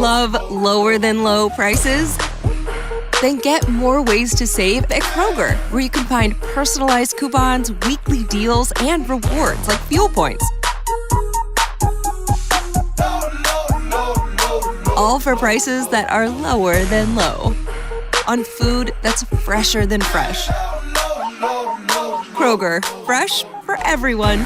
Love lower than low prices? Then get more ways to save at Kroger, where you can find personalized coupons, weekly deals, and rewards like fuel points. All for prices that are lower than low. On food that's fresher than fresh. Kroger, fresh for everyone.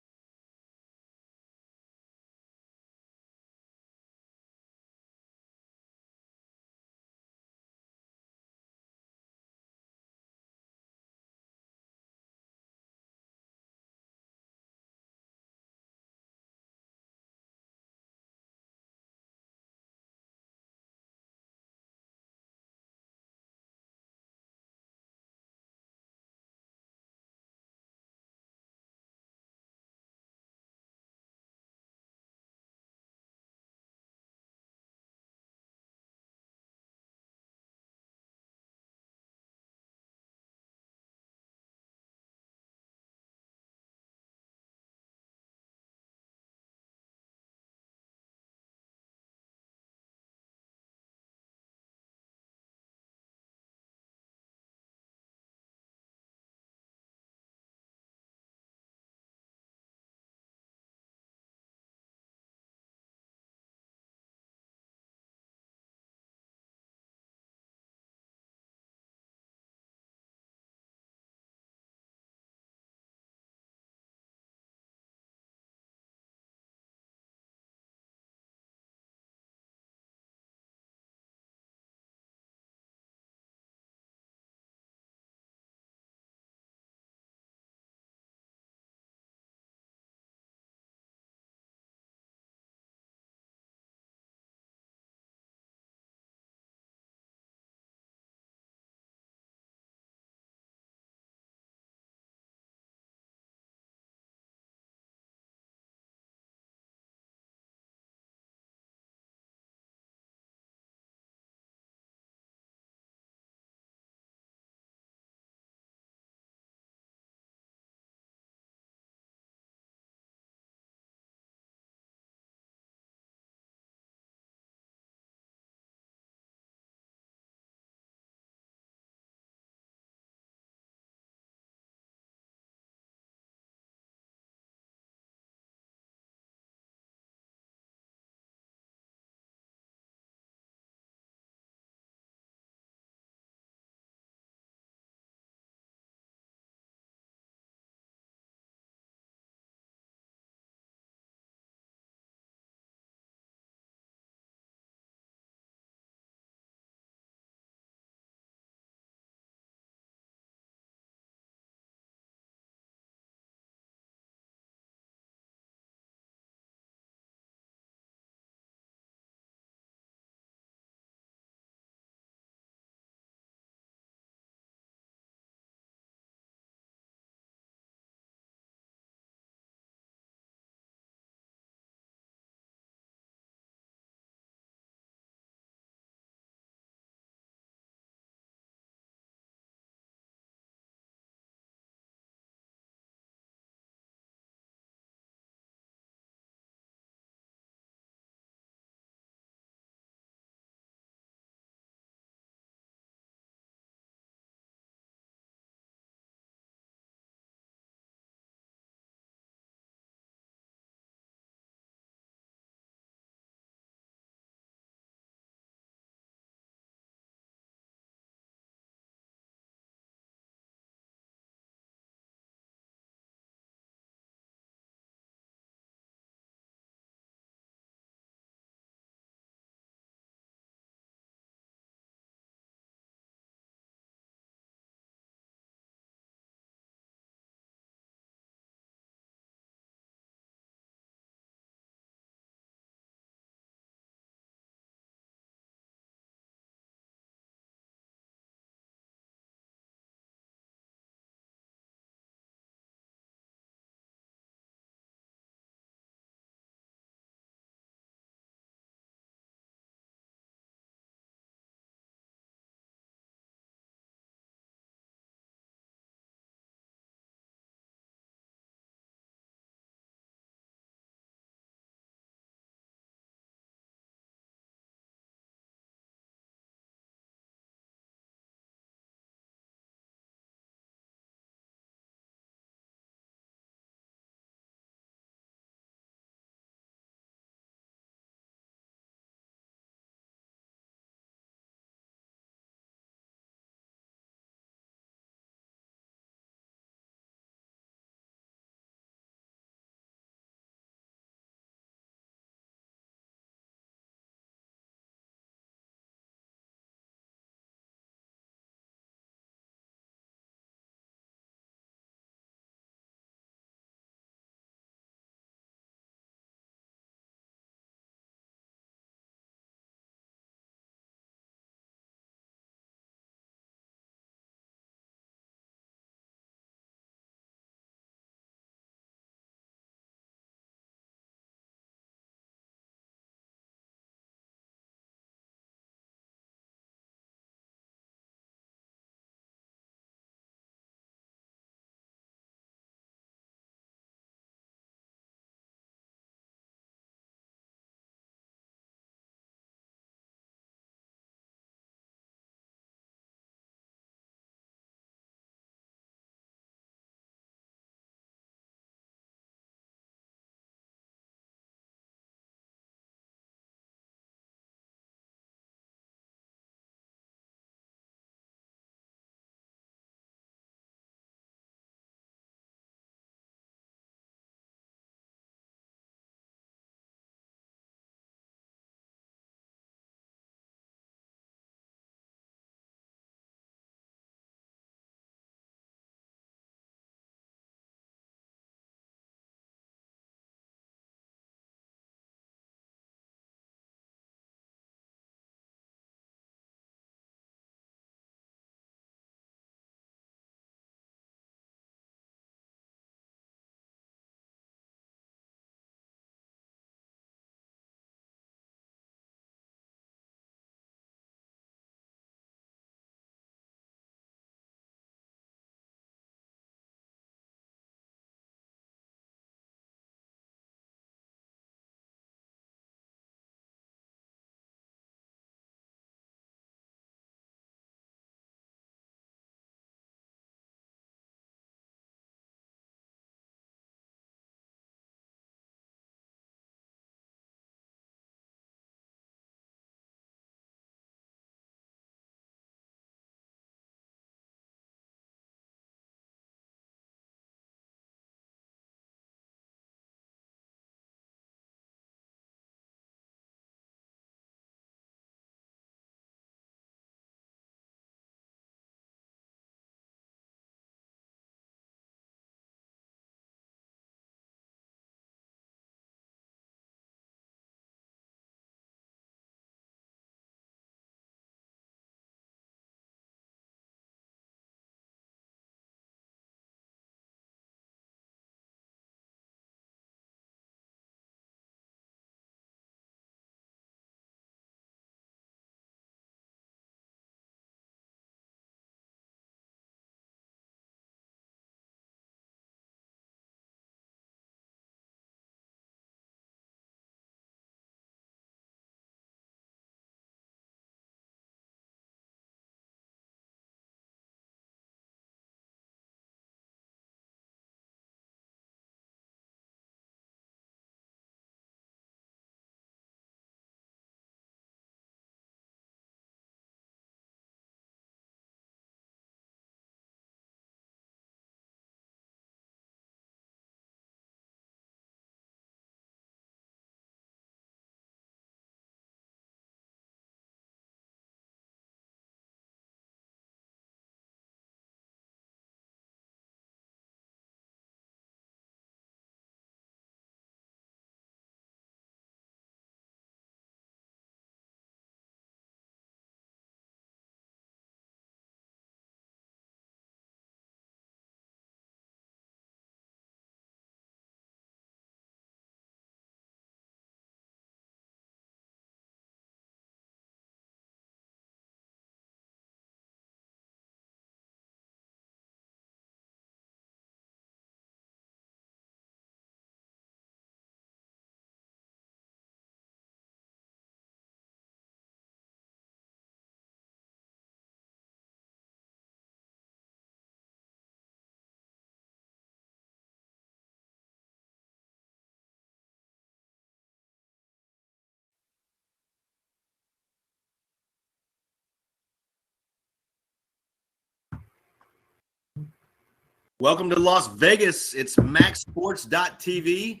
Welcome to Las Vegas. It's MaxSports.tv,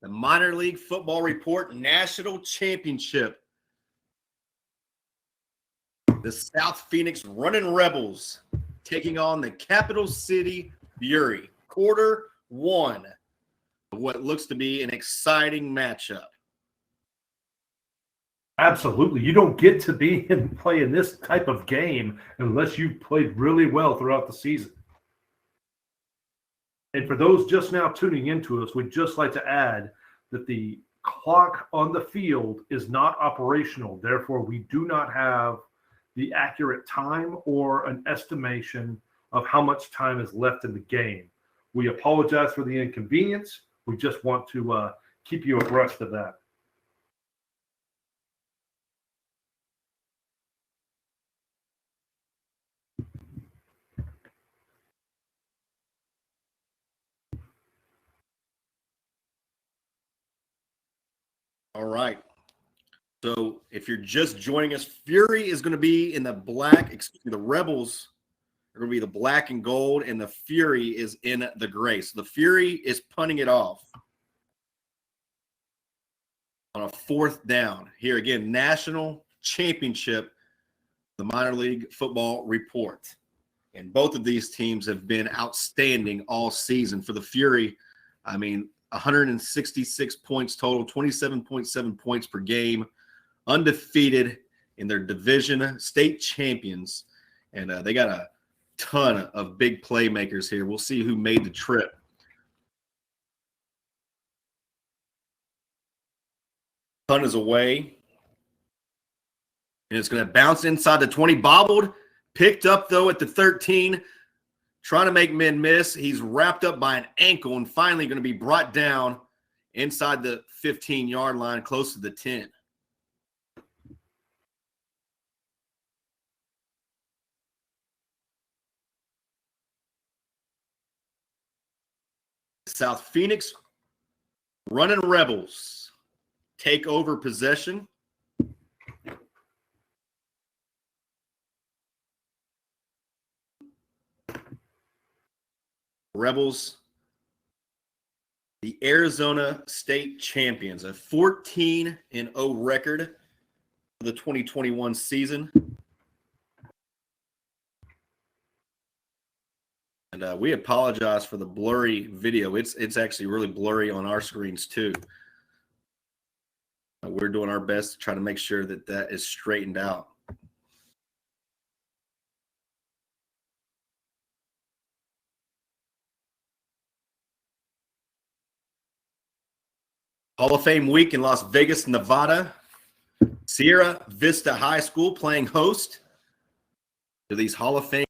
the Minor League Football Report National Championship. The South Phoenix Running Rebels taking on the Capital City Fury. Quarter one of what looks to be an exciting matchup. Absolutely. You don't get to be and play in this type of game unless you played really well throughout the season. And for those just now tuning into us, we'd just like to add that the clock on the field is not operational. Therefore, we do not have the accurate time or an estimation of how much time is left in the game. We apologize for the inconvenience. We just want to keep you abreast of that. All right. So if you're just joining us, Fury is going to be in the the Rebels are going to be the black and gold, and the Fury is in the gray. So the Fury is punting it off on a fourth down. Here again, national championship, the minor league football report. And both of these teams have been outstanding all season. For the Fury, 166 points total, 27.7 points per game, undefeated in their division, state champions. And they got a ton of big playmakers here. We'll see who made the trip. Punt is away. And it's going to bounce inside the 20, bobbled, picked up, though, at the 13, trying to make men miss. He's wrapped up by an ankle and finally going to be brought down inside the 15-yard line, close to the 10. South Phoenix Running Rebels take over possession. Rebels, the Arizona State champions, a 14-0 record for the 2021 season. And we apologize for the blurry video. It's actually really blurry on our screens too. We're doing our best to try to make sure that that is straightened out. Hall of Fame week in Las Vegas, Nevada. Sierra Vista High School playing host to these Hall of Fame.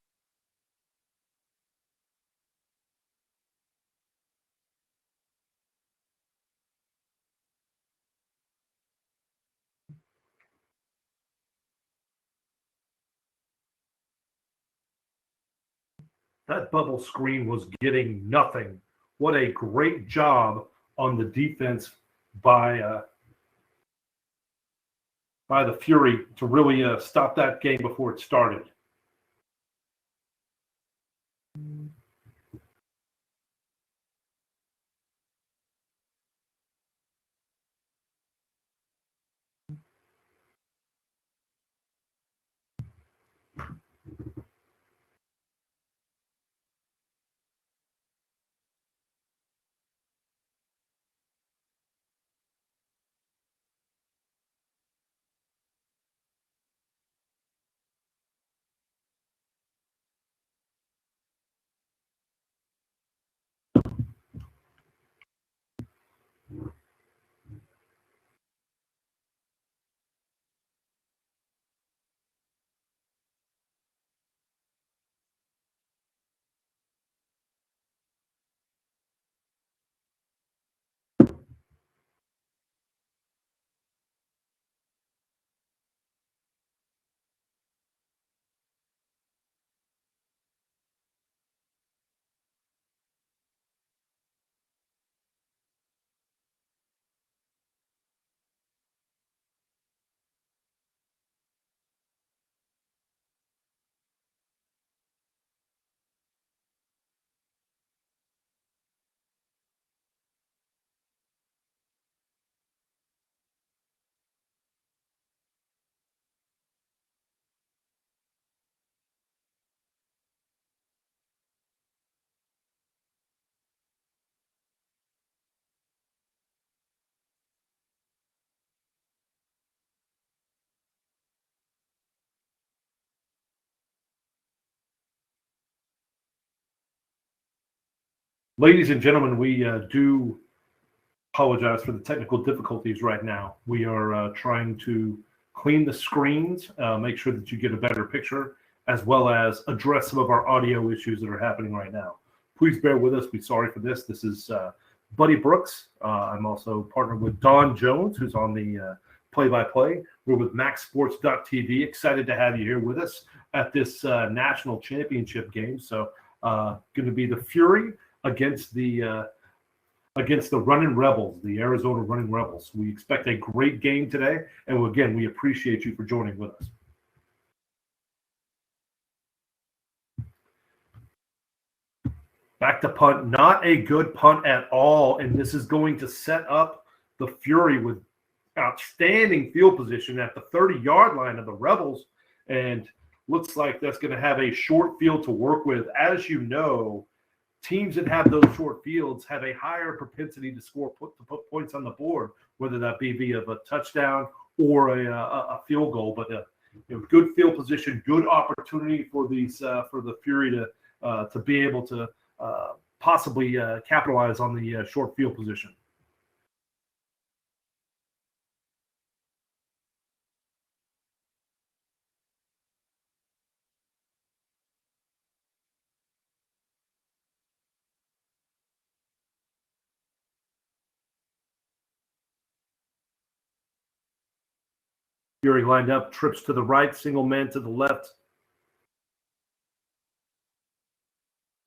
That bubble screen was getting nothing. What a great job on the defense by the Fury to really stop that game before it started. Ladies and gentlemen, we do apologize for the technical difficulties right now. We are trying to clean the screens, make sure that you get a better picture, as well as address some of our audio issues that are happening right now. Please bear with us. We're sorry for this. This is Buddy Brooks. I'm also partnered with Don Jones, who's on the play-by-play. We're with MaxSports.tv. Excited to have you here with us at this national championship game. So going to be the Fury against the Running Rebels, the Arizona Running Rebels. We expect a great game today, and again, we appreciate you for joining with us. Back to punt, not a good punt at all, and this is going to set up the Fury with outstanding field position at the 30-yard line of the Rebels, and looks like that's going to have a short field to work with. As you know, teams that have those short fields have a higher propensity to put points on the board, whether that be via a touchdown or a field goal. But good field position, good opportunity for the Fury to be able to possibly capitalize on the short field position. Fury lined up, trips to the right, single man to the left.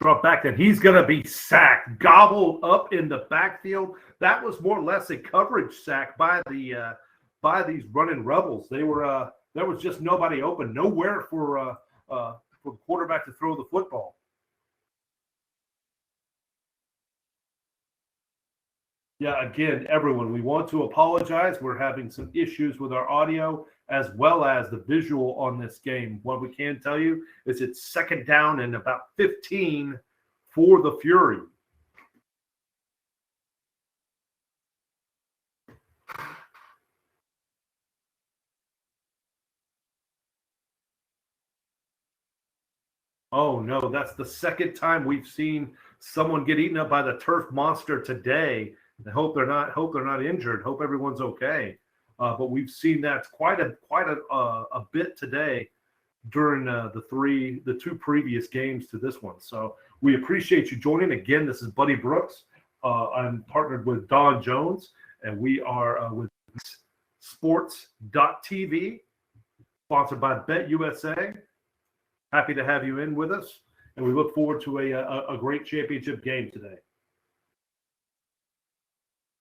Drop back, and he's going to be sacked, gobbled up in the backfield. That was more or less a coverage sack by these Running Rebels. There was just nobody open, nowhere for the quarterback to throw the football. Yeah, again, everyone, we want to apologize. We're having some issues with our audio as well as the visual on this game. What we can tell you is it's second down and about 15 for the Fury. Oh, no, that's the second time we've seen someone get eaten up by the turf monster today. I hope they're not injured. Hope everyone's okay. But we've seen that quite a bit today during the two previous games to this one. So we appreciate you joining. Again, this is Buddy Brooks. I'm partnered with Don Jones, and we are with Sports.tv, sponsored by BetUSA. Happy to have you in with us, and we look forward to a great championship game today.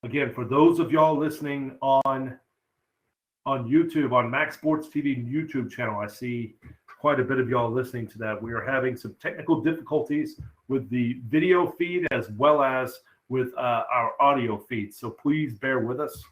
Again, for those of y'all listening on YouTube, on Maxx Sports TV YouTube channel, I see quite a bit of y'all listening to that. We are having some technical difficulties with the video feed as well as with our audio feed, so please bear with us.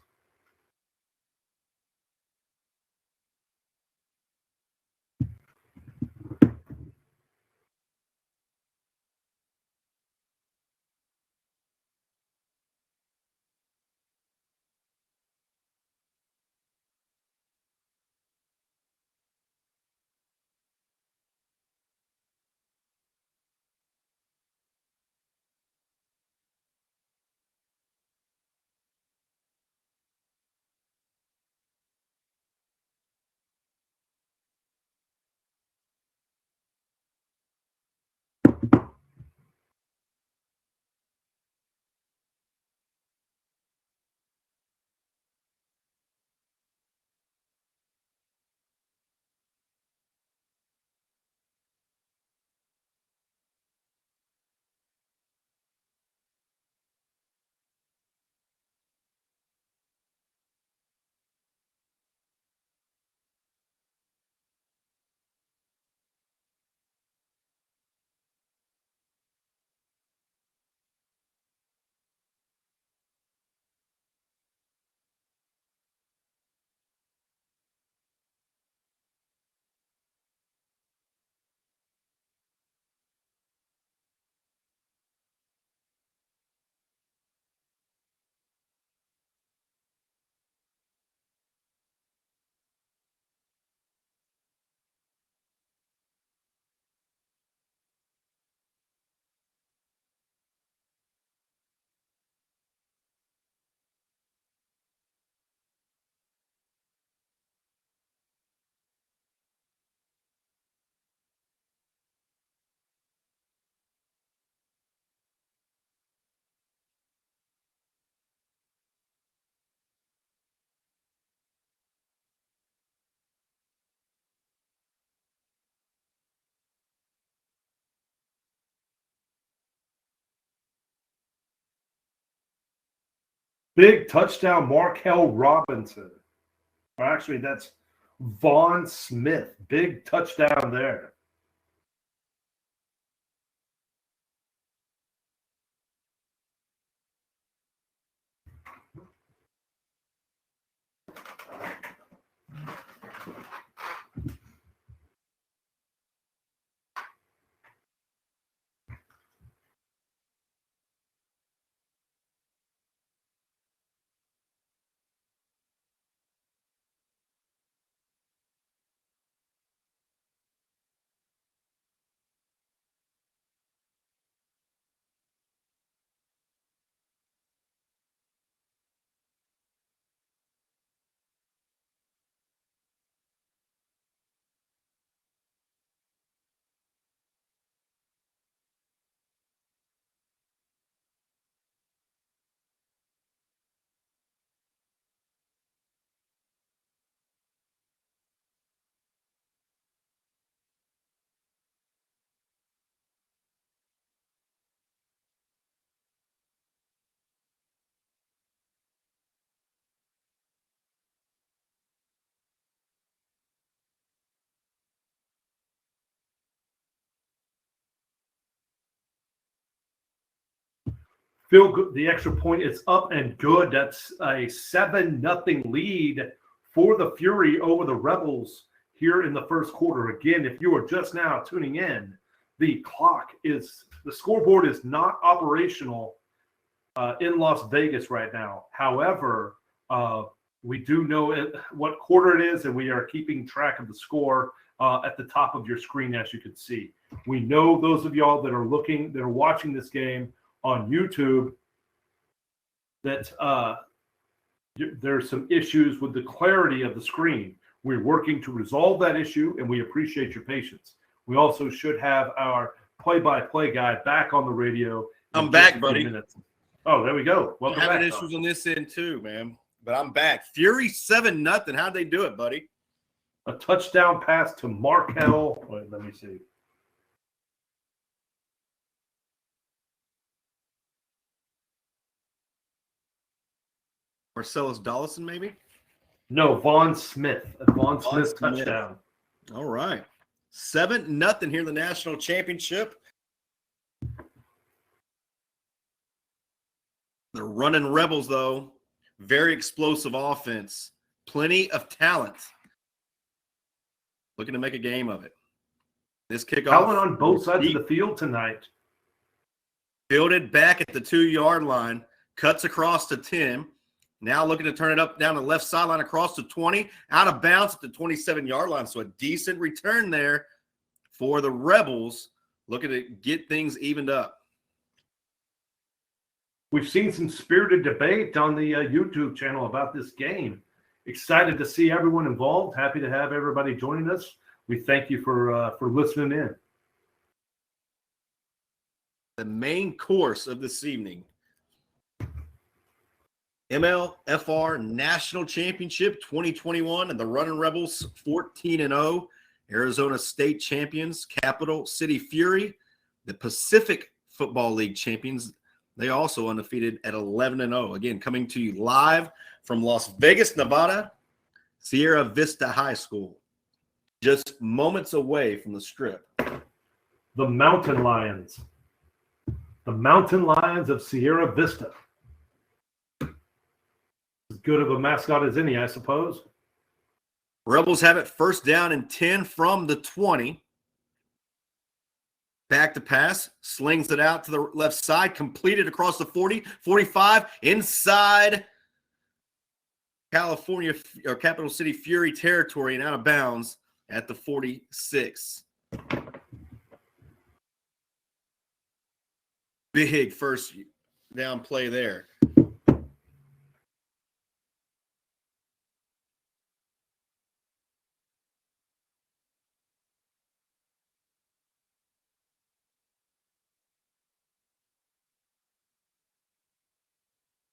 Big touchdown, Markel Robinson. Or actually, that's Vaughn Smith. Big touchdown there. Feel good. The extra point is up and good. That's a 7-0 lead for the Fury over the Rebels here in the first quarter. Again, if you are just now tuning in, the scoreboard is not operational in Las Vegas right now. However, we do know what quarter it is, and we are keeping track of the score at the top of your screen, as you can see. We know those of y'all that are watching this game on YouTube, that there's some issues with the clarity of the screen. We're working to resolve that issue, and we appreciate your patience. We also should have our play-by-play guy back on the radio. I'm back, buddy. Minutes. Oh, there we go. Welcome back. Having issues on this end too, man. But I'm back. Fury 7-0. How'd they do it, buddy? A touchdown pass to Markel. Wait, let me see. Marcellus Dollison, maybe? No, Vaughn Smith. Vaughn Smith touchdown. All right. 7-0 here in the national championship. The running Rebels, though, very explosive offense. Plenty of talent. Looking to make a game of it. This kickoff. Talent on both sides of the field tonight. Fielded back at the 2-yard line. Cuts across to 10. Now looking to turn it up down the left sideline across to 20. Out of bounds at the 27-yard line. So a decent return there for the Rebels. Looking to get things evened up. We've seen some spirited debate on the YouTube channel about this game. Excited to see everyone involved. Happy to have everybody joining us. We thank you for listening in. The main course of this evening. MLFR National Championship 2021 and the Running Rebels 14-0. Arizona State champions, Capital City Fury. The Pacific Football League champions, they also undefeated at 11-0. Again, coming to you live from Las Vegas, Nevada, Sierra Vista High School. Just moments away from the Strip. The Mountain Lions. The Mountain Lions of Sierra Vista. As good of a mascot as any, I suppose. Rebels have it first down and 10 from the 20. Back to pass, slings it out to the left side, completed across the 40, 45, inside California or Capital City Fury territory and out of bounds at the 46. Big first down play there.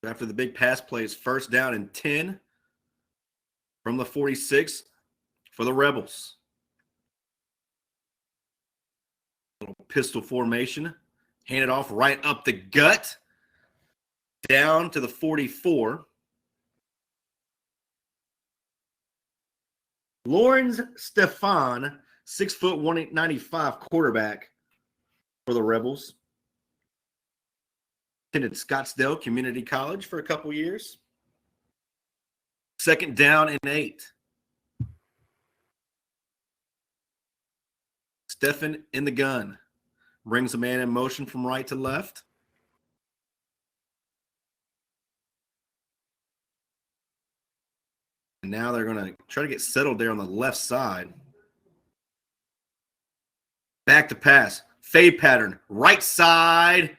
After the big pass play, is first down and 10 from the 46 for the Rebels. Little pistol formation. Hand it off right up the gut. down to the 44. Lawrence Stefan, 6', 195 quarterback for the Rebels. Attended Scottsdale Community College for a couple years. 2nd down and 8. Stefan in the gun. Brings a man in motion from right to left. And now they're going to try to get settled there on the left side. Back to pass. Fade pattern. Right side.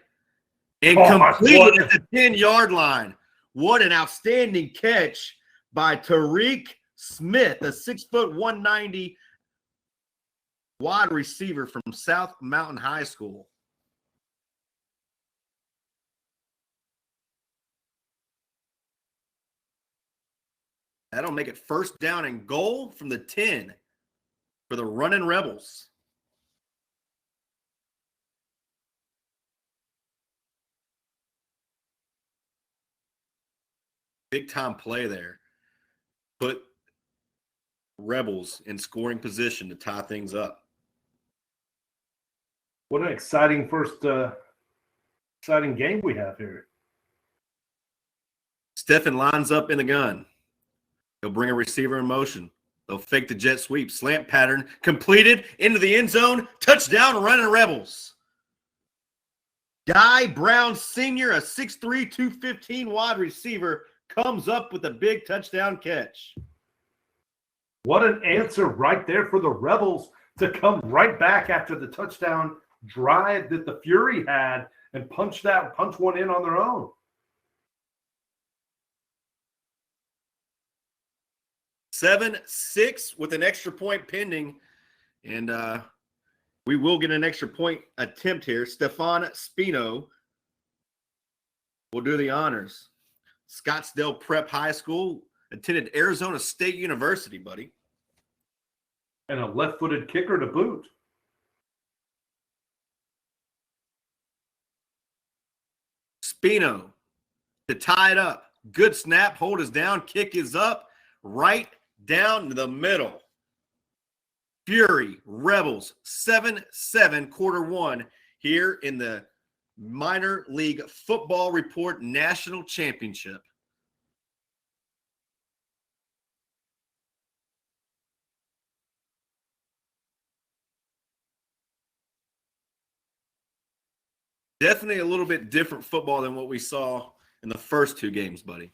And completed at the 10-yard line. What an outstanding catch by Tariq Smith, a 6', 190 wide receiver from South Mountain High School. That'll make it 1st down and goal from the 10 for the running Rebels. Big time play there. Put Rebels in scoring position to tie things up. What an exciting exciting game we have here. Stefan lines up in the gun. He'll bring a receiver in motion. They'll fake the jet sweep. Slant pattern completed into the end zone. Touchdown running Rebels. Guy Brown Sr., a 6'3", 215 wide receiver, comes up with a big touchdown catch. What an answer right there for the Rebels to come right back after the touchdown drive that the Fury had and punch one in on their own. 7-6 with an extra point pending. And we will get an extra point attempt here. Stefan Spino will do the honors. Scottsdale Prep High School, attended Arizona State University, buddy. And a left-footed kicker to boot. Spino to tie it up. Good snap. Hold is down. Kick is up. Right down the middle. Fury Rebels 7-7 quarter 1 here in the Minor League Football Report National Championship. Definitely a little bit different football than what we saw in the first 2 games, buddy.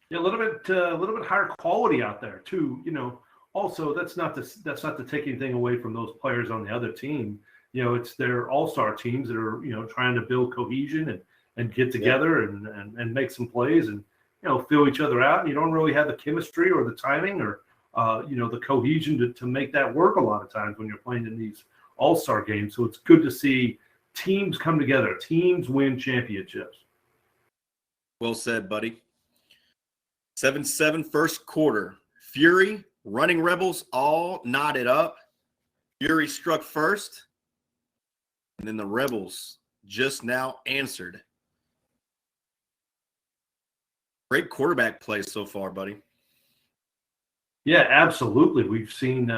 Yeah, a little bit higher quality out there too. You know, also that's not to take anything away from those players on the other team. You know, it's their all-star teams that are, you know, trying to build cohesion and get together and make some plays and, you know, fill each other out. And you don't really have the chemistry or the timing or you know, the cohesion to make that work a lot of times when you're playing in these all-star games. So it's good to see teams come together, teams win championships. Well said, buddy. 7-7 first quarter. Fury, running Rebels, all knotted up. Fury struck first, and then the Rebels just now answered. Great quarterback play so far, buddy. Yeah, absolutely. We've seen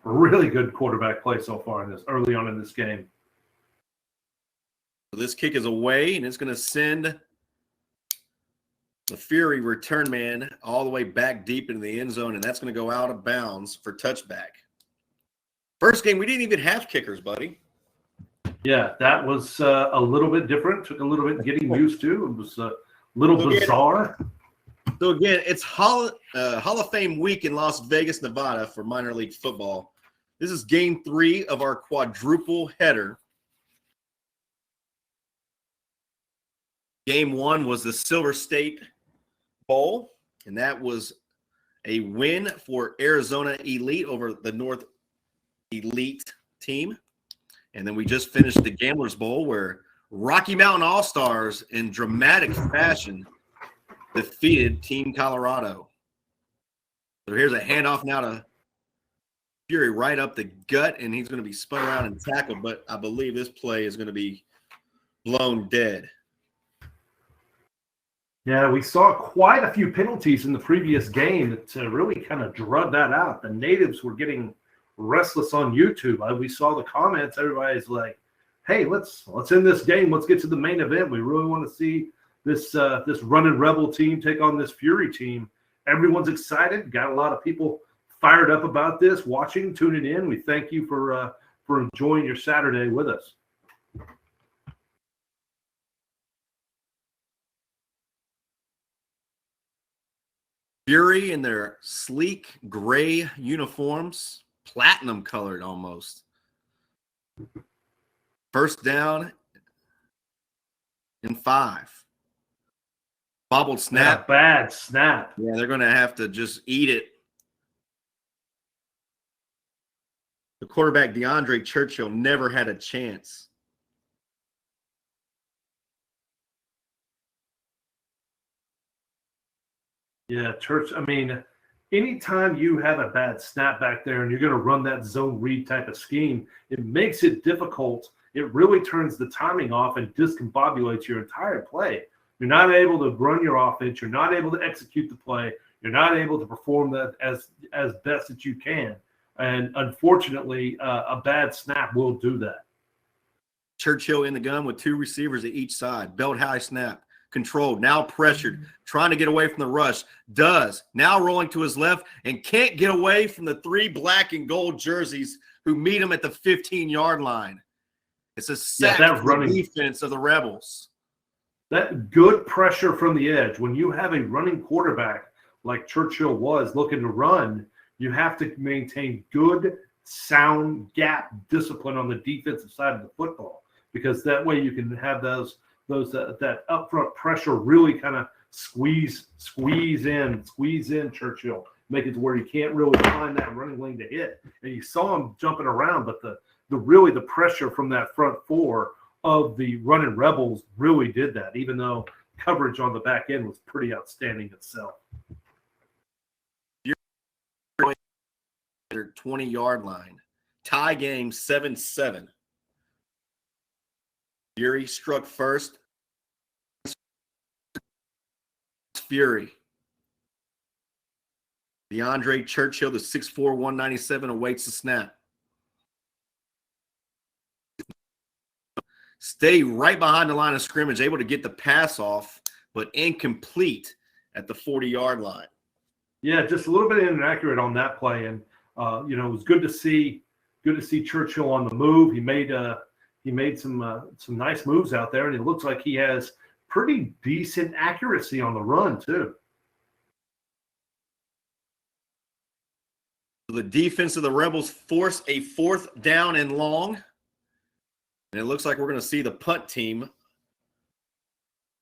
really good quarterback play so far early on in this game. So this kick is away, and it's going to send the Fury return man all the way back deep into the end zone, and that's going to go out of bounds for touchback. First game, we didn't even have kickers, buddy. Yeah, that was a little bit different. Took a little bit getting used to. It was a little bizarre. So again, it's Hall of Fame week in Las Vegas, Nevada for minor league football. This is game 3 of our quadruple header. Game 1 was the Silver State Bowl, and that was a win for Arizona Elite over the North Elite team. And then we just finished the Gamblers Bowl where Rocky Mountain All-Stars in dramatic fashion defeated Team Colorado. So here's a handoff now to Fury right up the gut, and he's going to be spun around and tackled, but I believe this play is going to be blown dead. Yeah, we saw quite a few penalties in the previous game that really kind of drug that out. The natives were getting restless on YouTube. We saw the comments. Everybody's like, "Hey, let's end this game. Let's get to the main event. We really want to see this running Rebel team take on this Fury team." Everyone's excited. Got a lot of people fired up about this, watching, tuning in. We thank you for enjoying your Saturday with us. Fury in their sleek gray uniforms, platinum colored almost. First down and 5. Bobbled snap. Yeah, bad snap. Yeah, they're going to have to just eat it. The quarterback, DeAndre Churchill, never had a chance. Yeah, I mean, anytime you have a bad snap back there and you're going to run that zone read type of scheme, it makes it difficult. It really turns the timing off and discombobulates your entire play. You're not able to run your offense. You're not able to execute the play. You're not able to perform that as best that you can. And unfortunately, a bad snap will do that. Churchill in the gun with 2 receivers at each side. Belt high snap. Controlled. Now pressured. Trying to get away from the rush. Does. Now rolling to his left and can't get away from the 3 black and gold jerseys who meet him at the 15-yard line. It's a sack for the defense of the Rebels. That good pressure from the edge. When you have a running quarterback like Churchill was looking to run, you have to maintain good, sound gap discipline on the defensive side of the football, because that way you can have that upfront pressure really kind of squeeze in Churchill, make it to where you can't really find that running lane to hit. And you saw him jumping around, but the pressure from that front 4 of the running Rebels really did that, even though coverage on the back end was pretty outstanding itself. 20-yard line. Tie game 7-7. Fury struck first. Fury. DeAndre Churchill, the 6'4", 197, awaits the snap. Stay right behind the line of scrimmage, able to get the pass off, but incomplete at the 40-yard line. Yeah, just a little bit inaccurate on that play, and it was good to see Churchill on the move. He made some nice moves out there, and it looks like he has pretty decent accuracy on the run too. The defense of the Rebels force a 4th down and long, and it looks like we're going to see the punt team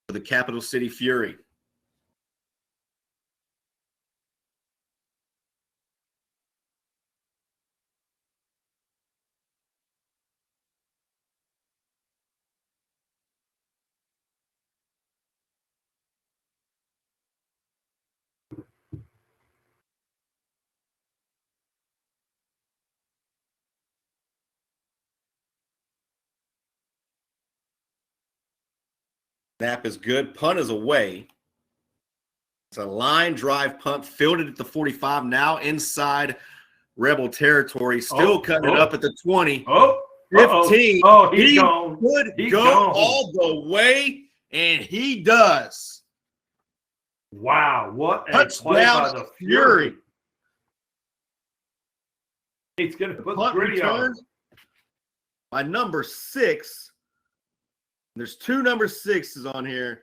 for the Capital City Fury. Snap is good. Punt is away. It's a line drive punt, fielded at the 45, now inside Rebel territory, still cutting it up at the 20. 15. He's gone. Could go all the way, and he does. Wow, what a play by the Fury. He's going to put the gritty on. By number 6. There's 2 number 6s on here.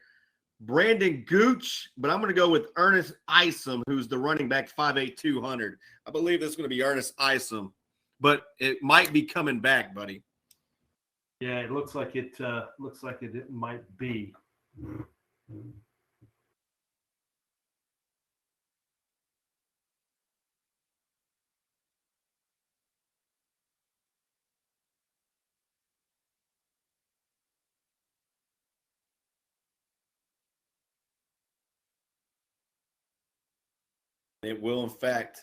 Brandon Gooch, but I'm going to go with Ernest Isom, who's the running back, 5'8", 200. I believe this is going to be Ernest Isom, but it might be coming back, buddy. Yeah, it looks like it might be. It will, in fact,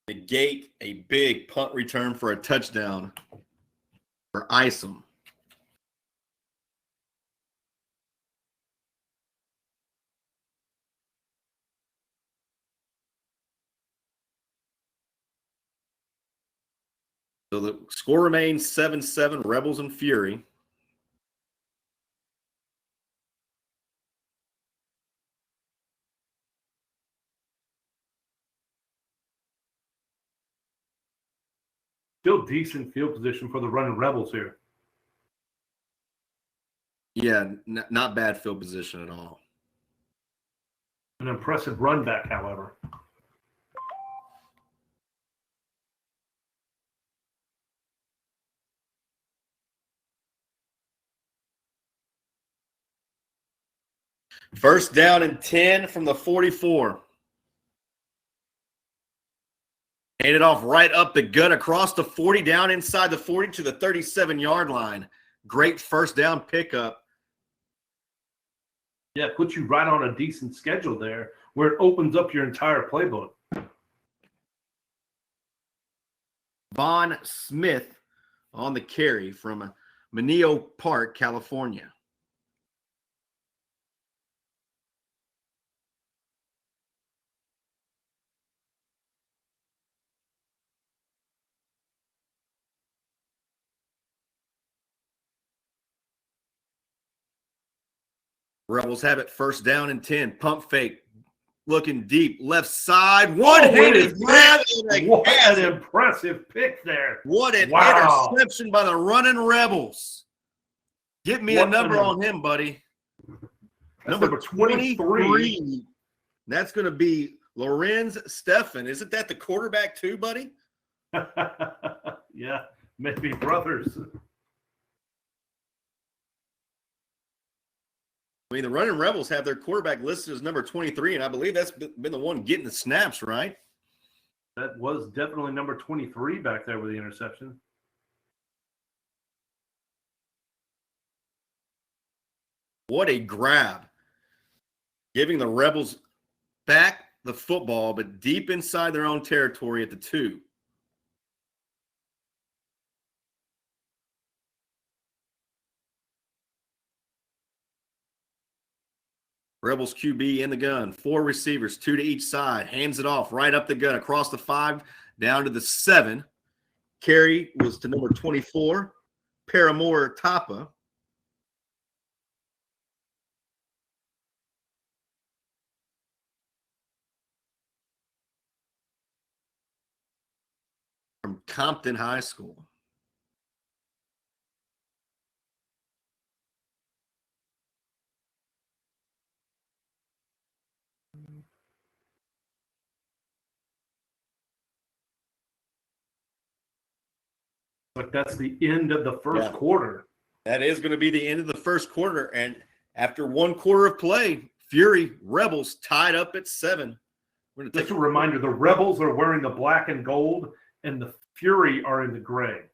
negate a big punt return for a touchdown for Isom. So the score remains 7-7, Rebels and Fury. Still decent field position for the running Rebels here. Yeah, not bad field position at all. An impressive run back, however. First down and 10 from the 44. Handed off right up the gut across the 40, down inside the 40 to the 37-yard line. Great first down pickup. Yeah, puts you right on a decent schedule there where it opens up your entire playbook. Von Smith on the carry from Menio Park, California. Rebels have it first down and 10. Pump fake. Looking deep. Left side. One-handed grab. What an impressive pick there. What an interception by the running Rebels. Get me a number on him, buddy. Number 23. That's going to be Lorenz Steffen. Isn't that the quarterback too, buddy? Yeah, maybe brothers. I mean, the running Rebels have their quarterback listed as number 23, and I believe that's been the one getting the snaps, right? That was definitely number 23 back there with the interception. What a grab. Giving the Rebels back the football, but deep inside their own territory at the 2. Rebels QB in the gun. 4 receivers, 2 to each side. Hands it off right up the gut across the 5, down to the 7. Carry was to number 24, Paramore Tapa. From Compton High School. But that's the end of the first quarter. That is going to be the end of the first quarter. And after 1 quarter of play, Fury Rebels tied up at 7. Just a reminder, the Rebels are wearing the black and gold, and the Fury are in the gray.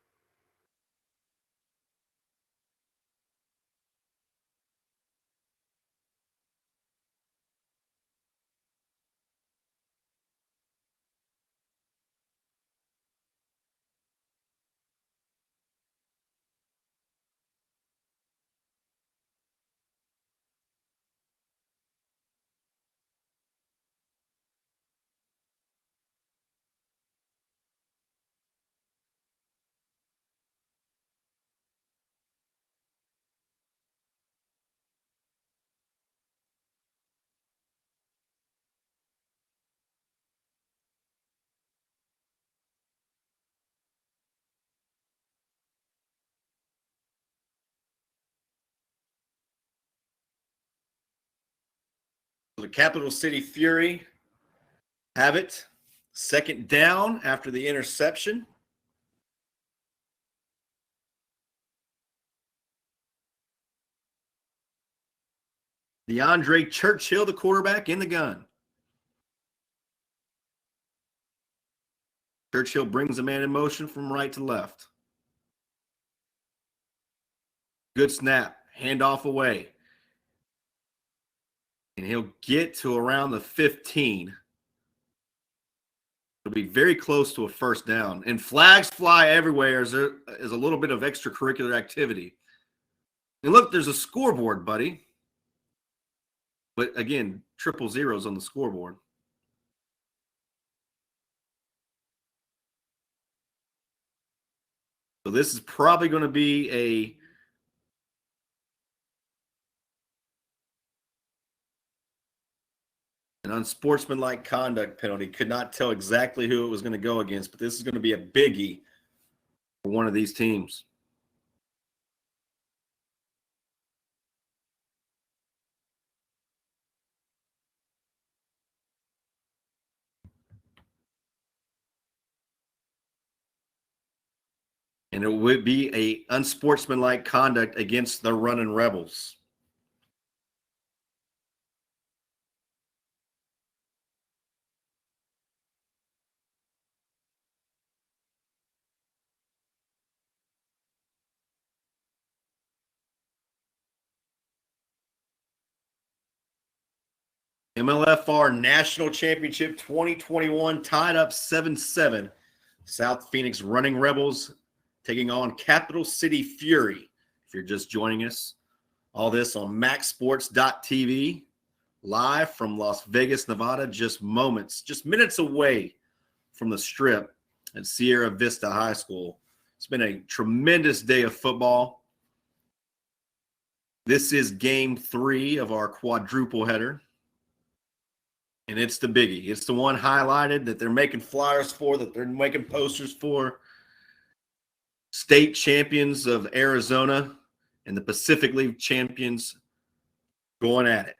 The Capital City Fury have it. Second down after the interception. DeAndre Churchill, the quarterback, in the gun. Churchill brings a man in motion from right to left. Good snap. Handoff away. And he'll get to around the 15. It'll be very close to a first down. And flags fly everywhere as there is a little bit of extracurricular activity. And look, there's a scoreboard, buddy. But again, 000 on the scoreboard. So this is probably going to be an unsportsmanlike conduct penalty. Could not tell exactly who it was going to go against, but this is going to be a biggie for one of these teams. And it would be a unsportsmanlike conduct against the running Rebels. MLFR National Championship 2021 tied up 7-7. South Phoenix Running Rebels taking on Capital City Fury. If you're just joining us, all this on maxsports.tv, live from Las Vegas, Nevada, just minutes away from the Strip at Sierra Vista High School. It's been a tremendous day of football. This is game 3 of our quadruple header. And it's the biggie. It's the one highlighted that they're making flyers for, that they're making posters for. State champions of Arizona and the Pacific League champions going at it.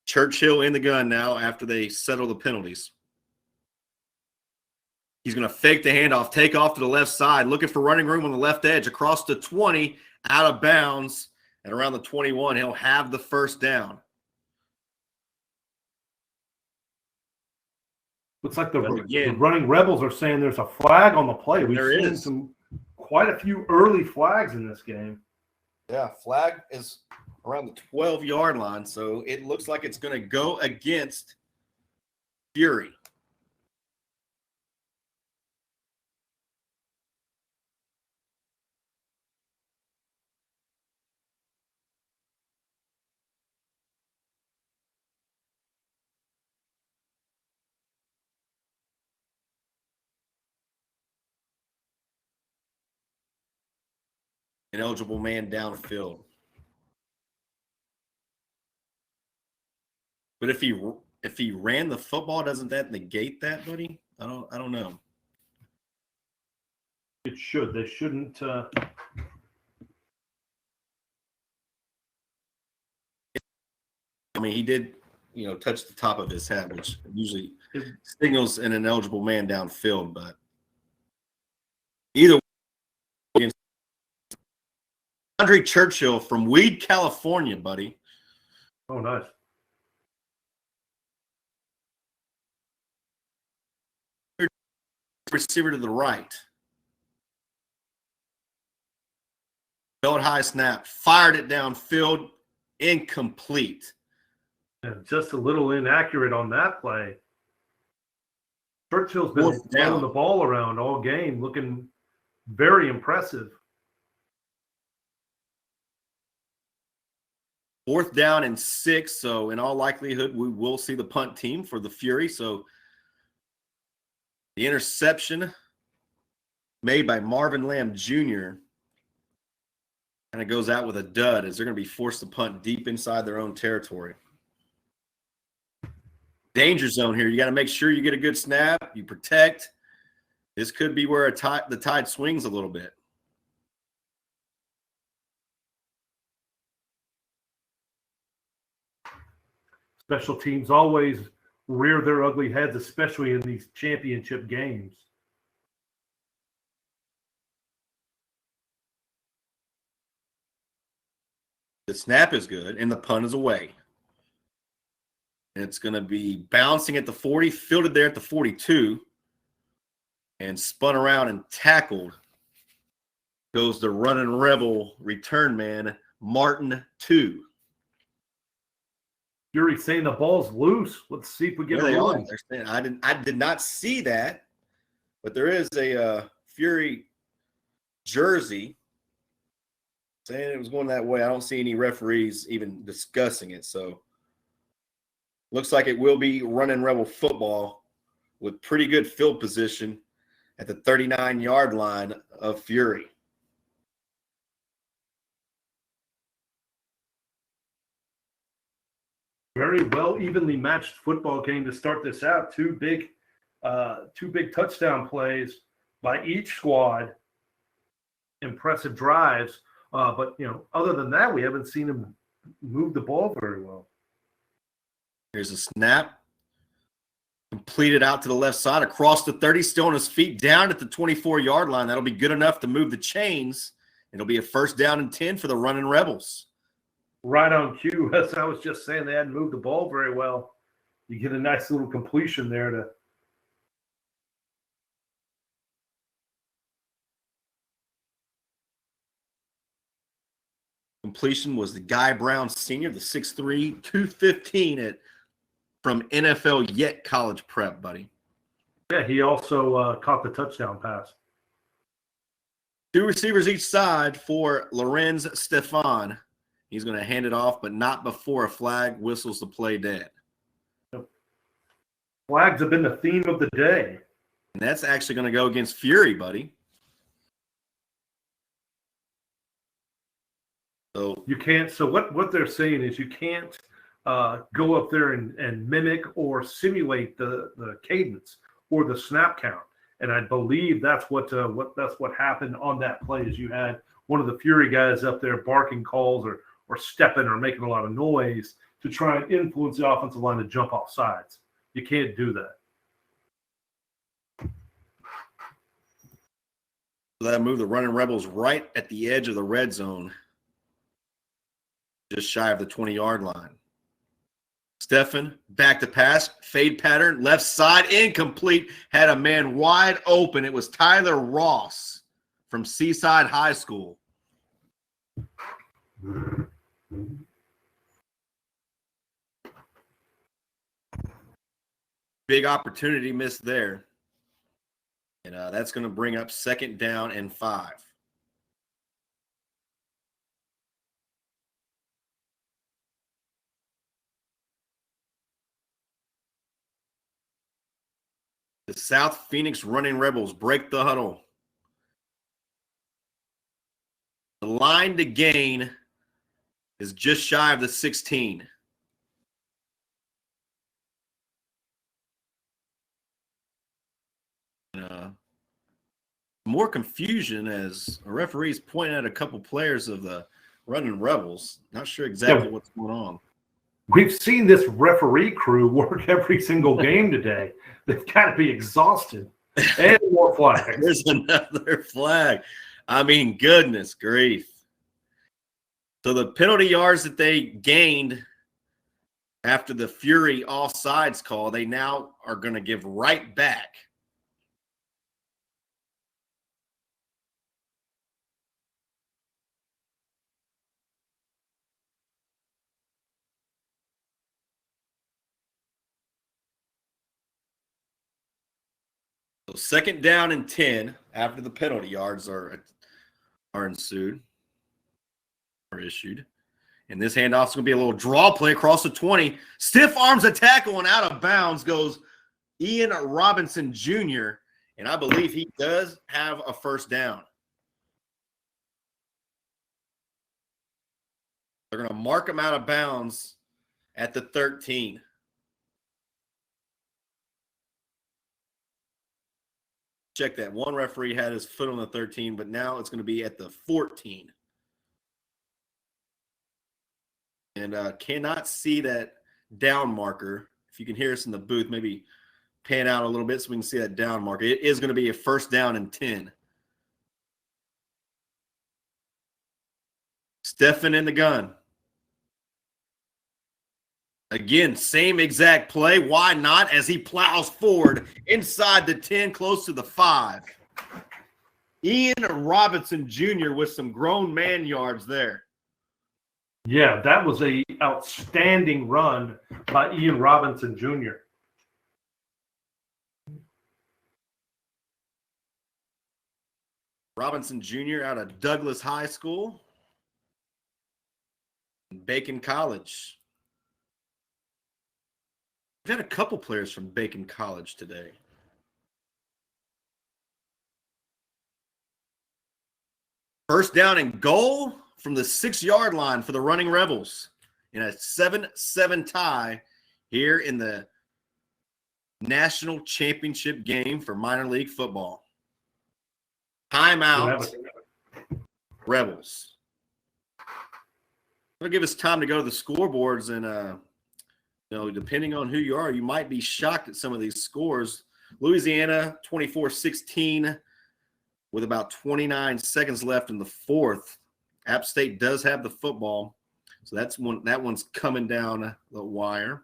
Churchill in the gun now after they settle the penalties. He's going to fake the handoff, take off to the left side, looking for running room on the left edge, across the 20, out of bounds, and around the 21, he'll have the first down. Looks like the running Rebels are saying there's a flag on the play. We've seen quite a few early flags in this game. Yeah, flag is around the 12-yard line, so it looks like it's going to go against Fury. An eligible man downfield. But if he ran the football, doesn't that negate that, buddy? I don't know. It should. They shouldn't. I mean, he did, touch the top of his head, which usually signals an ineligible man downfield. But either way, Andre Churchill from Weed, California, buddy. Oh, nice. Receiver to the right. Held high snap, fired it downfield, incomplete. And just a little inaccurate on that play. Churchill's been throwing the ball around all game, looking very impressive. 4th down and 6, so in all likelihood, we will see the punt team for the Fury. So the interception made by Marvin Lamb Jr. kind of goes out with a dud as they're going to be forced to punt deep inside their own territory. Danger zone here. You got to make sure you get a good snap. You protect. This could be where the tide swings a little bit. Special teams always rear their ugly heads, especially in these championship games. The snap is good, and the punt is away. And it's going to be bouncing at the 40, fielded there at the 42, and spun around and tackled. Goes the running Rebel return man, Martin 2. Fury saying the ball's loose. Let's see if we get a ruling. I did not see that, but there is a Fury jersey saying it was going that way. I don't see any referees even discussing it. So looks like it will be running Rebel football with pretty good field position at the 39-yard line of Fury. Very well evenly matched football game to start this out. Two big touchdown plays by each squad. Impressive drives. But, other than that, we haven't seen him move the ball very well. Here's a snap. Completed out to the left side, across the 30, still on his feet, down at the 24-yard line. That'll be good enough to move the chains. It'll be a 1st down and 10 for the running Rebels. Right on cue. As I was just saying, they hadn't moved the ball very well. You get a nice little completion there to completion was the Guy Brown Sr., the 6'3", 215 from NFL yet college prep, buddy. Yeah, he also caught the touchdown pass. 2 receivers each side for Lorenz Stefan. He's going to hand it off, but not before a flag whistles the play dead. Flags have been the theme of the day. And that's actually going to go against Fury, buddy. So you can't. So what they're saying is you can't go up there and mimic or simulate the cadence or the snap count. And I believe that's what happened on that play. Is you had one of the Fury guys up there barking calls or stepping or making a lot of noise to try and influence the offensive line to jump off sides. You can't do that. So that moved the running Rebels right at the edge of the red zone, just shy of the 20-yard line. Stefan back to pass, fade pattern, left side, incomplete. Had a man wide open. It was Tyler Ross from Seaside High School. Big opportunity missed there. And that's going to bring up 2nd down and 5. The South Phoenix Running Rebels break the huddle. The line to gain is just shy of the 16. More confusion as a referee's pointing at a couple players of the running Rebels. Not sure exactly what's going on. We've seen this referee crew work every single game today. They've got to be exhausted. And more flags. There's another flag. I mean, goodness grief. So the penalty yards that they gained after the Fury offsides call, they now are going to give right back. So 2nd down and 10 after the penalty yards are issued. And this handoff is going to be a little draw play across the 20. Stiff arms a tackle and out of bounds goes Ian Robinson Jr. And I believe he does have a 1st down. They're going to mark him out of bounds at the 13. Check that. One referee had his foot on the 13, but now it's going to be at the 14. And cannot see that down marker. If you can hear us in the booth, maybe pan out a little bit so we can see that down marker. It is going to be a 1st down and 10. Stefan in the gun. Again, same exact play. Why not? As he plows forward inside the 10, close to the 5. Ian Robinson Jr. with some grown man yards there. Yeah, that was a outstanding run by Ian Robinson Jr. Robinson Jr. out of Douglas High School, Bacon College. We've had a couple players from Bacon College today. First down and goal from the 6-yard line for the running Rebels in a 7-7 tie here in the national championship game for minor league football. Timeout, Rebels. It'll give us time to go to the scoreboards, and depending on who you are, you might be shocked at some of these scores. Louisiana 24-16 with about 29 seconds left in the fourth. App State does have the football, so that one's coming down the wire.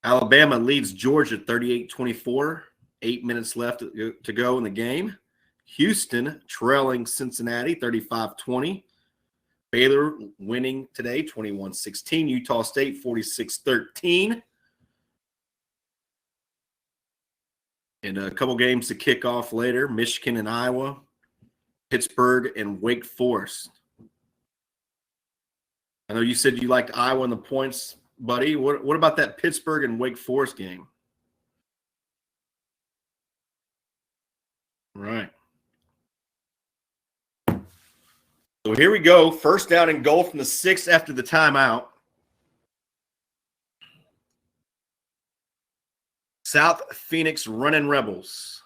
Alabama leads Georgia 38-24. 8 minutes left to go in the game. Houston trailing Cincinnati 35-20. Baylor winning today 21-16. Utah State 46-13. And a couple games to kick off later. Michigan and Iowa. Pittsburgh and Wake Forest. I know you said you liked Iowa in the points, buddy. What about that Pittsburgh and Wake Forest game? Right. So here we go. First down and goal from the 6 after the timeout. South Phoenix running Rebels.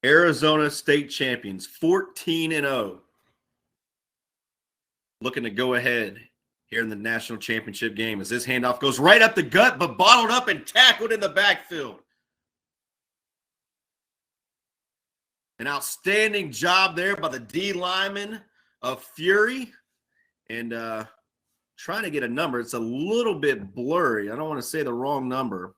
Arizona State champions, 14-0. Looking to go ahead here in the national championship game as this handoff goes right up the gut, but bottled up and tackled in the backfield. An outstanding job there by the D lineman of Fury. And trying to get a number. It's a little bit blurry. I don't want to say the wrong number.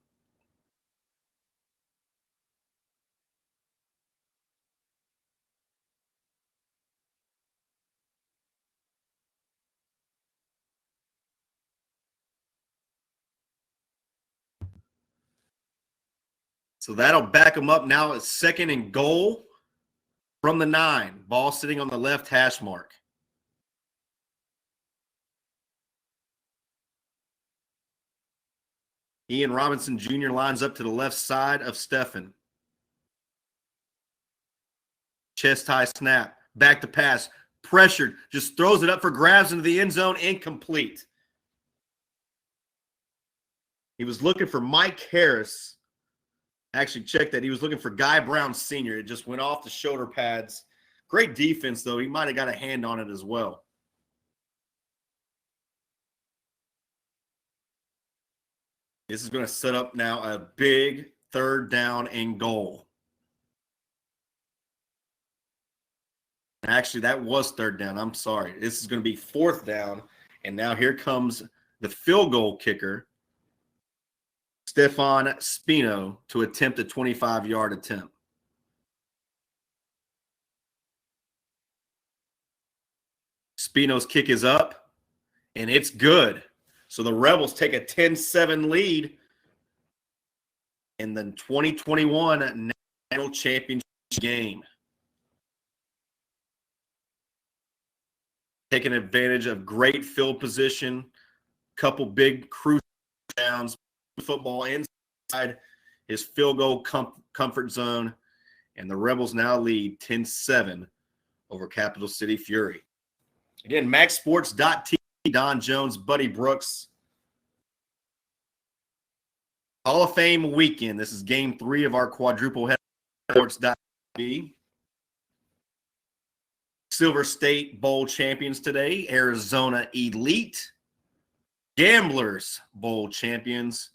So that'll back them up now at second and goal from the 9. Ball sitting on the left hash mark. Ian Robinson Jr. lines up to the left side of Stephen. Chest high snap. Back to pass. Pressured. Just throws it up for grabs into the end zone. Incomplete. He was looking for Mike Harris. Actually checked that. He was looking for Guy Brown Sr. It just went off the shoulder pads. Great defense, though. He might have got a hand on it as well. This is going to set up now a big third down and goal. Actually, that was third down. I'm sorry. This is going to be fourth down. And now here comes the field goal kicker, Stefan Spino, to attempt a 25-yard attempt. Spino's kick is up, and it's good. So the Rebels take a 10-7 lead in the 2021 National Championship game. Taking advantage of great field position, couple big crucial downs, football inside his field goal comfort zone, and the Rebels now lead 10-7 over Capital City Fury. Again, MaxSports.tv, Don Jones, Buddy Brooks. Hall of Fame weekend. This is game 3 of our quadruple header. Sports.tv. Silver State Bowl champions today, Arizona Elite. Gamblers Bowl champions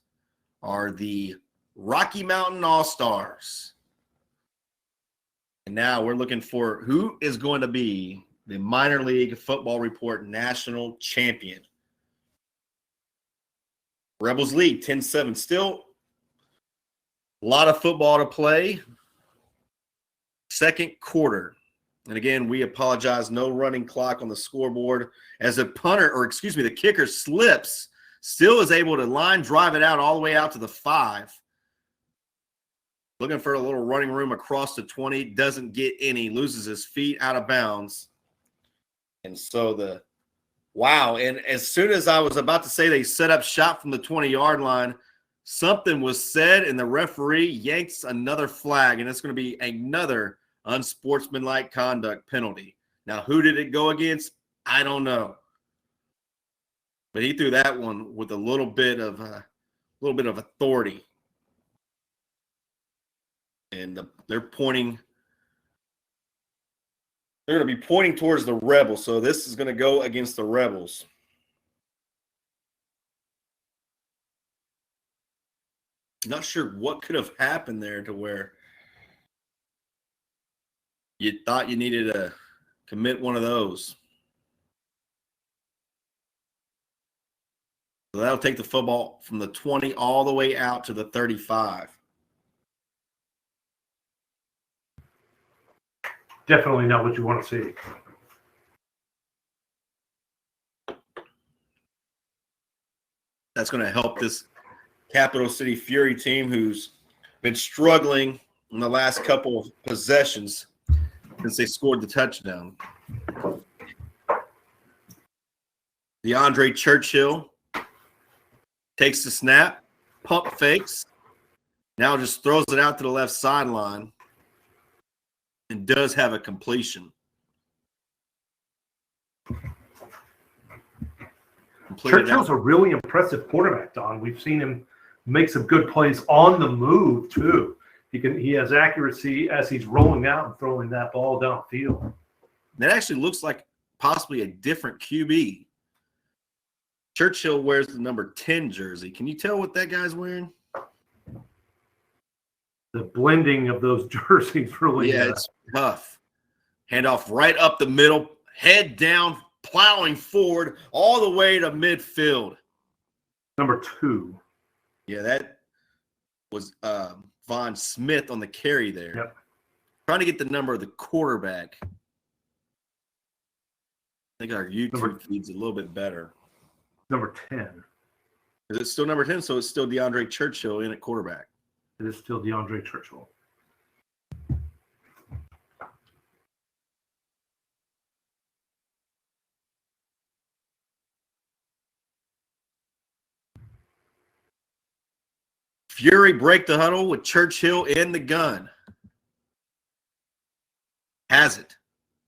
are the Rocky Mountain All-Stars. And now we're looking for who is going to be the Minor League Football Report National Champion. Rebels lead 10-7. Still a lot of football to play. Second quarter. And again, we apologize. No running clock on the scoreboard as the kicker slips. Still is able to drive it out all the way out to the 5. Looking for a little running room across the 20. Doesn't get any. Loses his feet out of bounds. And so wow. And as soon as I was about to say they set up shop from the 20-yard line, something was said, and the referee yanks another flag, and it's going to be another unsportsmanlike conduct penalty. Now, who did it go against? I don't know. But he threw that one with a little bit of authority. And they're pointing. They're going to be pointing towards the Rebels. So this is going to go against the Rebels. Not sure what could have happened there to where you thought you needed to commit one of those. So that'll take the football from the 20 all the way out to the 35. Definitely not what you want to see. That's going to help this Capital City Fury team who's been struggling in the last couple of possessions since they scored the touchdown. DeAndre Churchill takes the snap, pump fakes, now just throws it out to the left sideline and does have a completion. Churchill's a really impressive quarterback, Don. We've seen him make some good plays on the move too. He has accuracy as he's rolling out and throwing that ball downfield. That actually looks like possibly a different QB. Churchill wears the number 10 jersey. Can you tell what that guy's wearing? The blending of those jerseys really it's tough. Handoff right up the middle, head down, plowing forward all the way to midfield. Number 2. Yeah, that was Von Smith on the carry there. Yep. Trying to get the number of the quarterback. I think our YouTube feed's a little bit better. Number 10. Is it still number 10? So it's still DeAndre Churchill in at quarterback. It is still DeAndre Churchill. Fury break the huddle with Churchill in the gun. Has it.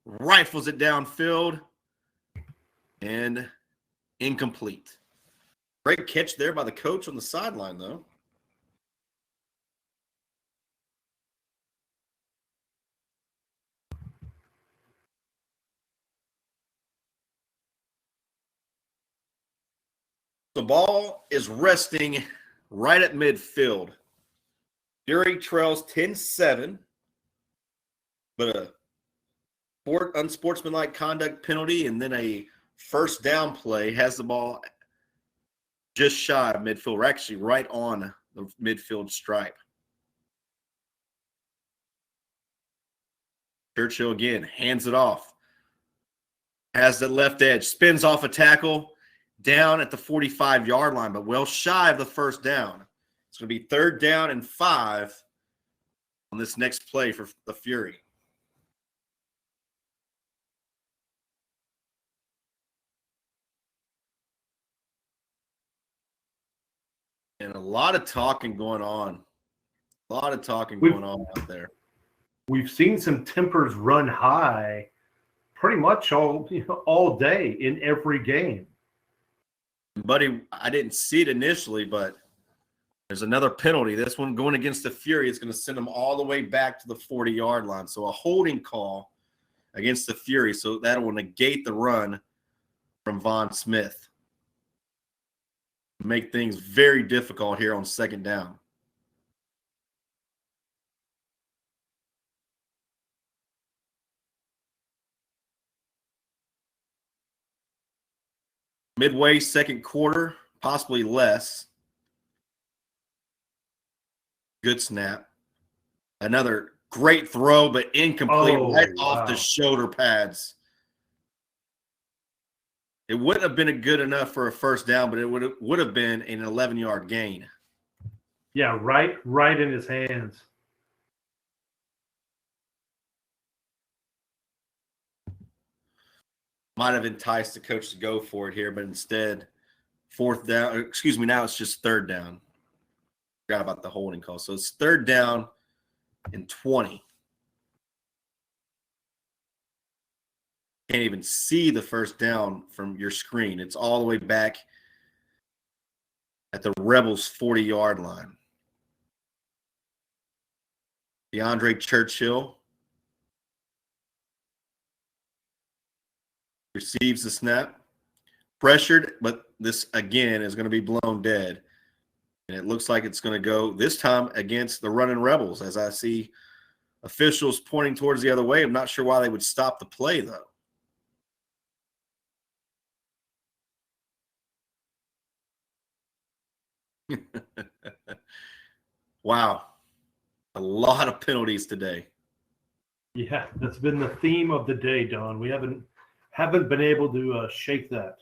Rifles it downfield. And incomplete. Great catch there by the coach on the sideline, though. The ball is resting right at midfield. Fury trails 10-7, but a unsportsmanlike conduct penalty and then a first down play has the ball just shy of midfield. We're actually right on the midfield stripe. Churchill again hands it off. Has the left edge, spins off a tackle down at the 45-yard line, but well shy of the first down. It's going to be 3rd down and 5 on this next play for the Fury. And a lot of talking going on. A lot of talking going on out there. We've seen some tempers run high pretty much all day in every game. Buddy, I didn't see it initially, but there's another penalty. This one going against the Fury is going to send them all the way back to the 40-yard line. So a holding call against the Fury. So that will negate the run from Von Smith. Make things very difficult here on 2nd down. Midway, 2nd quarter, possibly less. Good snap. Another great throw, but incomplete off the shoulder pads. It wouldn't have been good enough for a first down, but it would have been an 11-yard gain. Yeah, right in his hands. Might have enticed the coach to go for it here, but instead, now it's just 3rd down. Forgot about the holding call. So it's 3rd down and 20. Can't even see the first down from your screen. It's all the way back at the Rebels' 40-yard line. DeAndre Churchill receives the snap. Pressured, but this, again, is going to be blown dead. And it looks like it's going to go this time against the running Rebels, as I see officials pointing towards the other way. I'm not sure why they would stop the play, though. Wow. A lot of penalties today. Yeah, that's been the theme of the day, Don. We haven't been able to shake that.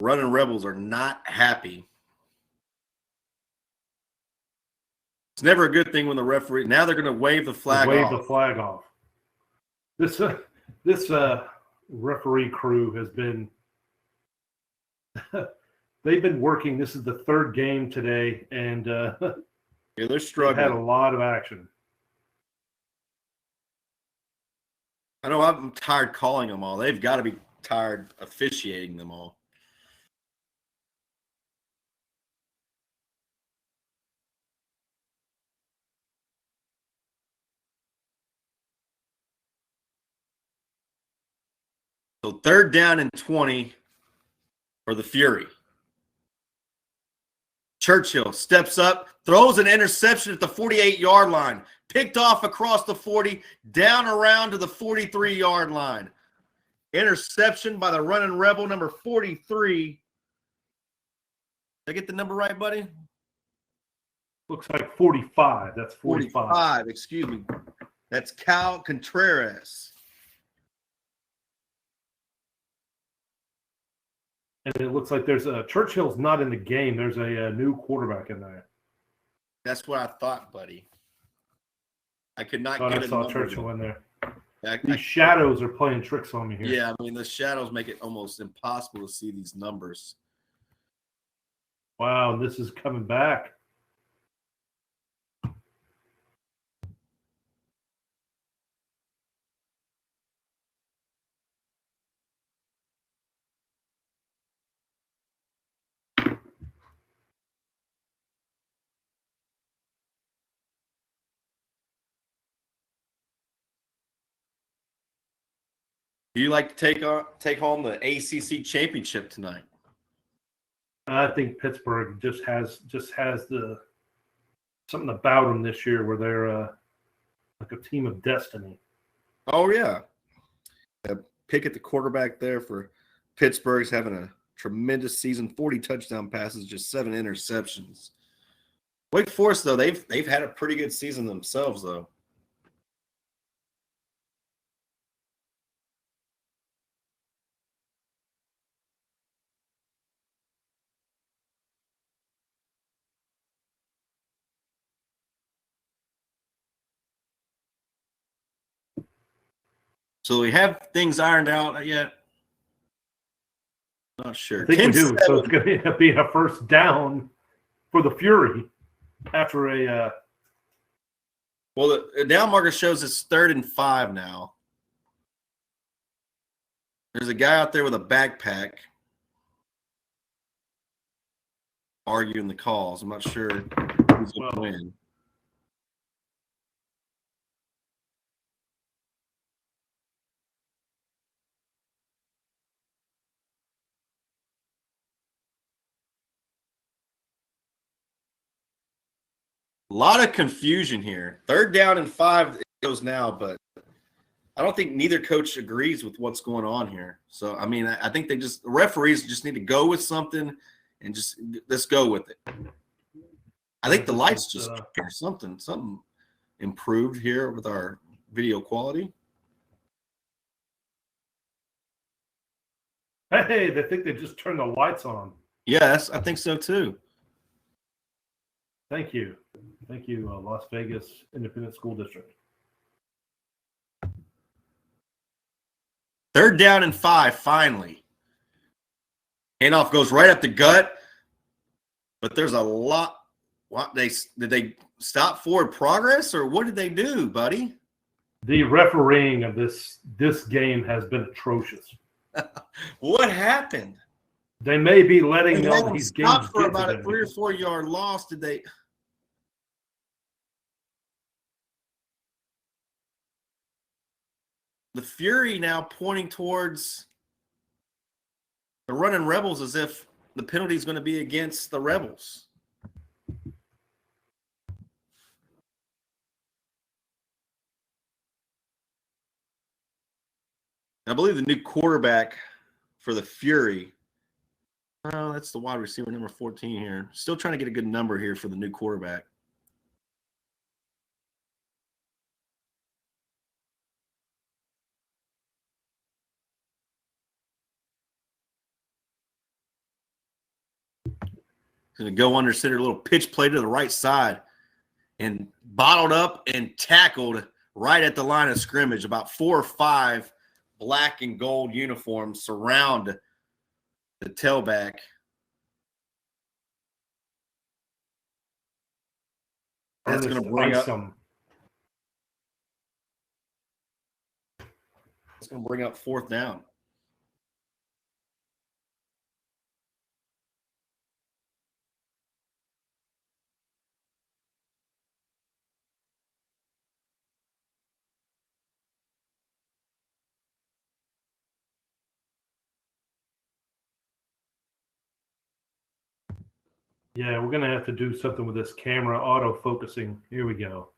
Running Rebels are not happy. It's never a good thing when the referee. Now they're going to wave the flag off. Wave the flag off. This referee crew has been. They've been working. This is the 3rd game today, and yeah, they're struggling. Had a lot of action. I know I'm tired calling them all. They've got to be tired officiating them all. So 3rd down and 20 for the Fury. Churchill steps up, throws an interception at the 48-yard line, picked off across the 40, down around to the 43-yard line. Interception by the running Rebel, number 43. Did I get the number right, buddy? Looks like 45. That's 45. Excuse me. That's Cal Contreras. And it looks like there's Churchill's not in the game. There's a new quarterback in there. That's what I thought, buddy. I could not Thought get I a saw number. Churchill in there. I, These shadows are playing tricks on me here. yeah, I mean, the shadows make it almost impossible to see these numbers. Wow, this is coming back. Do you like to take home the ACC championship tonight? I think Pittsburgh just has the something about them this year where they're like a team of destiny. Oh, yeah. A pick at the quarterback there for Pittsburgh's having a tremendous season, 40 touchdown passes, just 7 interceptions. Wake Forest, though, they've had a pretty good season themselves, though. So we have things ironed out yet? Not sure. I think we do. So it's going to be a first down for the Fury after a. Well, the down marker shows it's 3rd and 5 now. There's a guy out there with a backpack arguing the calls. I'm not sure who's going to win. A lot of confusion here. 3rd down and 5 it goes now, but I don't think neither coach agrees with what's going on here. So, I mean, I think the referees just need to go with something and just let's go with it. I think the lights just something improved here with our video quality. Hey, they think they just turned the lights on. Yes, I think so too. Thank you. Thank you, Las Vegas Independent School District. 3rd down and 5, finally. Handoff goes right up the gut, but there's a lot. Did they stop forward progress, or what did they do, buddy? The refereeing of this game has been atrocious. What happened? They may be letting They let all them these stop games for get about to a them. 3 or 4 yard loss. Did they? The Fury now pointing towards the running Rebels as if the penalty is going to be against the Rebels. I believe the new quarterback for the Fury. Oh, that's the wide receiver, number 14 here. Still trying to get a good number here for the new quarterback. Going to go under center, a little pitch play to the right side, and bottled up and tackled right at the line of scrimmage. About 4 or 5 black and gold uniforms surround the tailback. That's going to bring up. It's going to bring up 4th down. Yeah, we're going to have to do something with this camera auto-focusing. Here we go.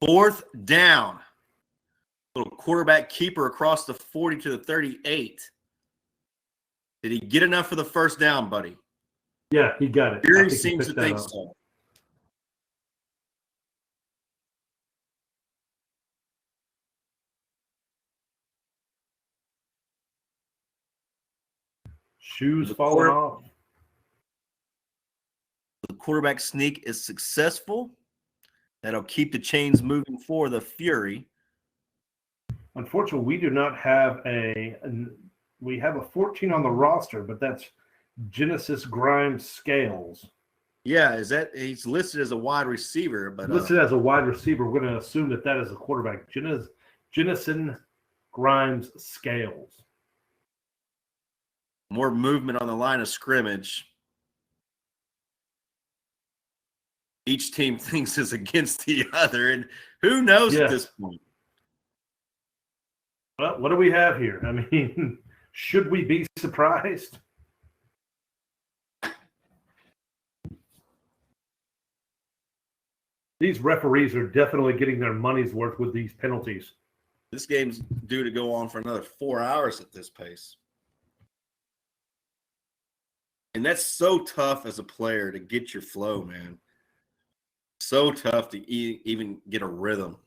4th down. Little quarterback keeper across the 40 to the 38. Did he get enough for the 1st down, buddy? Yeah, he got it. Fury seems to think so. Shoes falling off. The quarterback sneak is successful. That'll keep the chains moving for the Fury. Unfortunately, we do not have we have a 14 on the roster, but that's Genesis Grimes Scales. Yeah, he's listed as a wide receiver, but listed as a wide receiver. We're going to assume that is a quarterback. Jennison Grimes Scales. More movement on the line of scrimmage. Each team thinks is against the other, and who knows at this point? Well, what do we have here? I mean, should we be surprised? These referees are definitely getting their money's worth with these penalties. This game's due to go on for another 4 hours at this pace. And that's so tough as a player to get your flow, man. So tough to even get a rhythm.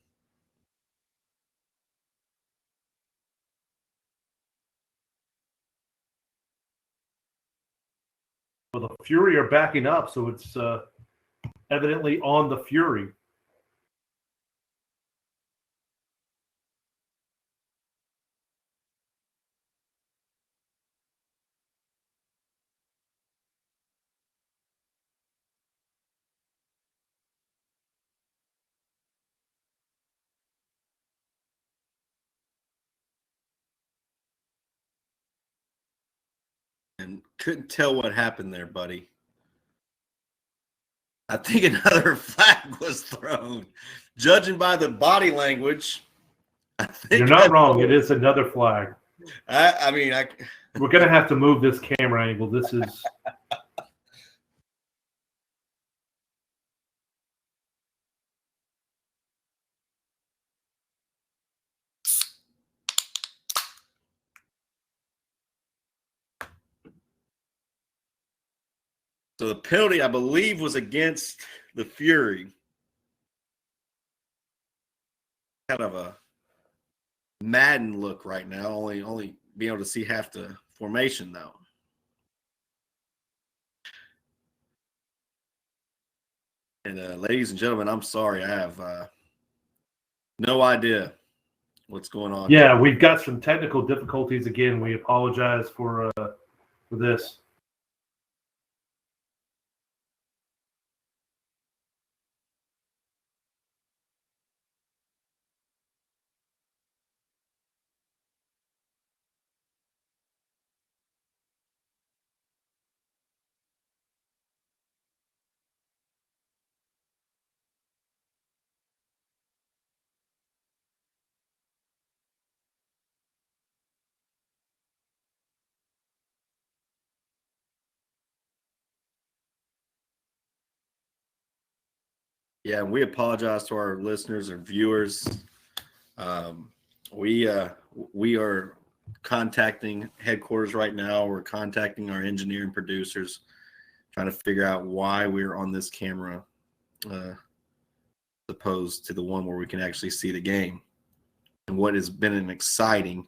Well, the Fury are backing up, so it's evidently on the Fury. And couldn't tell what happened there, buddy. I think another flag was thrown. Judging by the body language, I think you're not wrong. It is another flag. We're going to have to move this camera angle. This is. So the penalty, I believe, was against the Fury. Kind of a Madden look right now. Only being able to see half the formation, though. And ladies and gentlemen, I'm sorry. I have no idea what's going on. Yeah, we've got some technical difficulties again. We apologize for this. Yeah, we apologize to our listeners and viewers. We are contacting headquarters right now. We're contacting our engineer and producers, trying to figure out why we're on this camera, opposed to the one where we can actually see the game. And what has been an exciting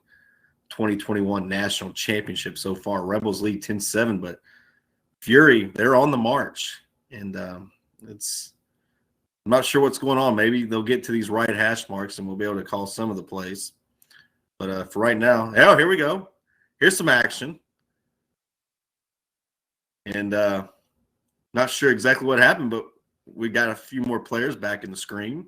2021 national championship so far. Rebels lead 10-7, but Fury, they're on the march. And I'm not sure what's going on. Maybe they'll get to these right hash marks and we'll be able to call some of the plays. But for right now, here we go. Here's some action. And not sure exactly what happened, but we got a few more players back in the screen.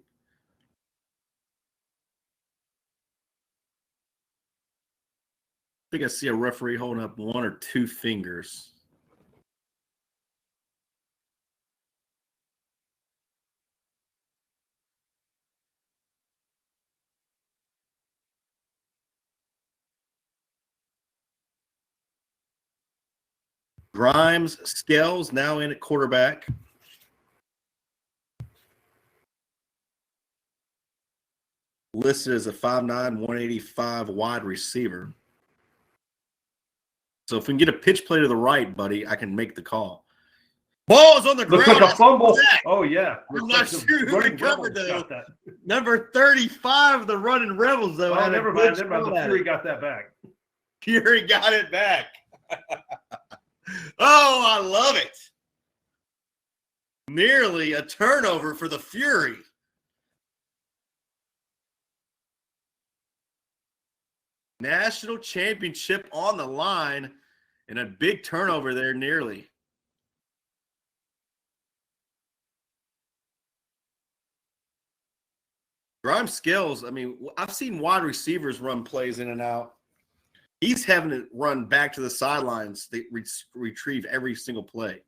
I think I see a referee holding up one or two fingers. Grimes, Scales now in at quarterback. Listed as a 5'9", 185 wide receiver. So if we can get a pitch play to the right, buddy, I can make the call. Ball is on the ground. Looks like a fumble. Oh, yeah. I'm not sure who recovered, though. Number 35 of the Running Rebels, though. Oh, never mind. The Fury got that back. Fury got it back. Oh, I love it. Nearly a turnover for the Fury. National championship on the line and a big turnover there nearly. Grimes skills, I mean, I've seen wide receivers run plays in and out. He's having to run back to the sidelines to retrieve every single play.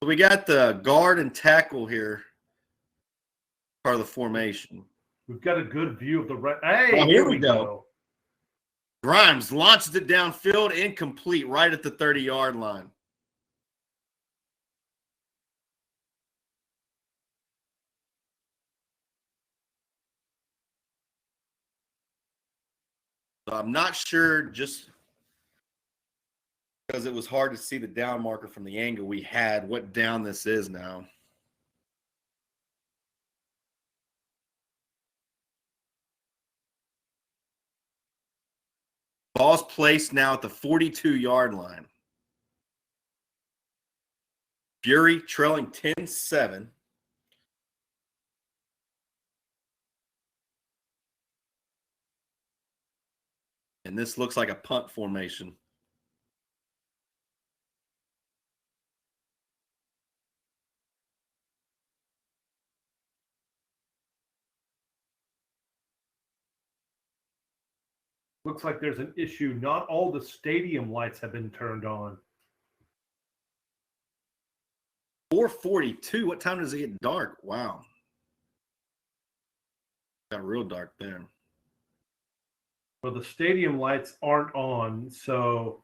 So we got the guard and tackle here, part of the formation. We've got a good view of the right. Hey, here we go. Grimes launches it downfield, incomplete, right at the 30-yard line. So I'm not sure, just because it was hard to see the down marker from the angle we had, what down this is now. Ball's placed now at the 42-yard line. Fury trailing 10-7. And this looks like a punt formation. Looks like there's an issue. Not all the stadium lights have been turned on. 4:42. What time does it get dark? Wow. Got real dark there. Well, the stadium lights aren't on, so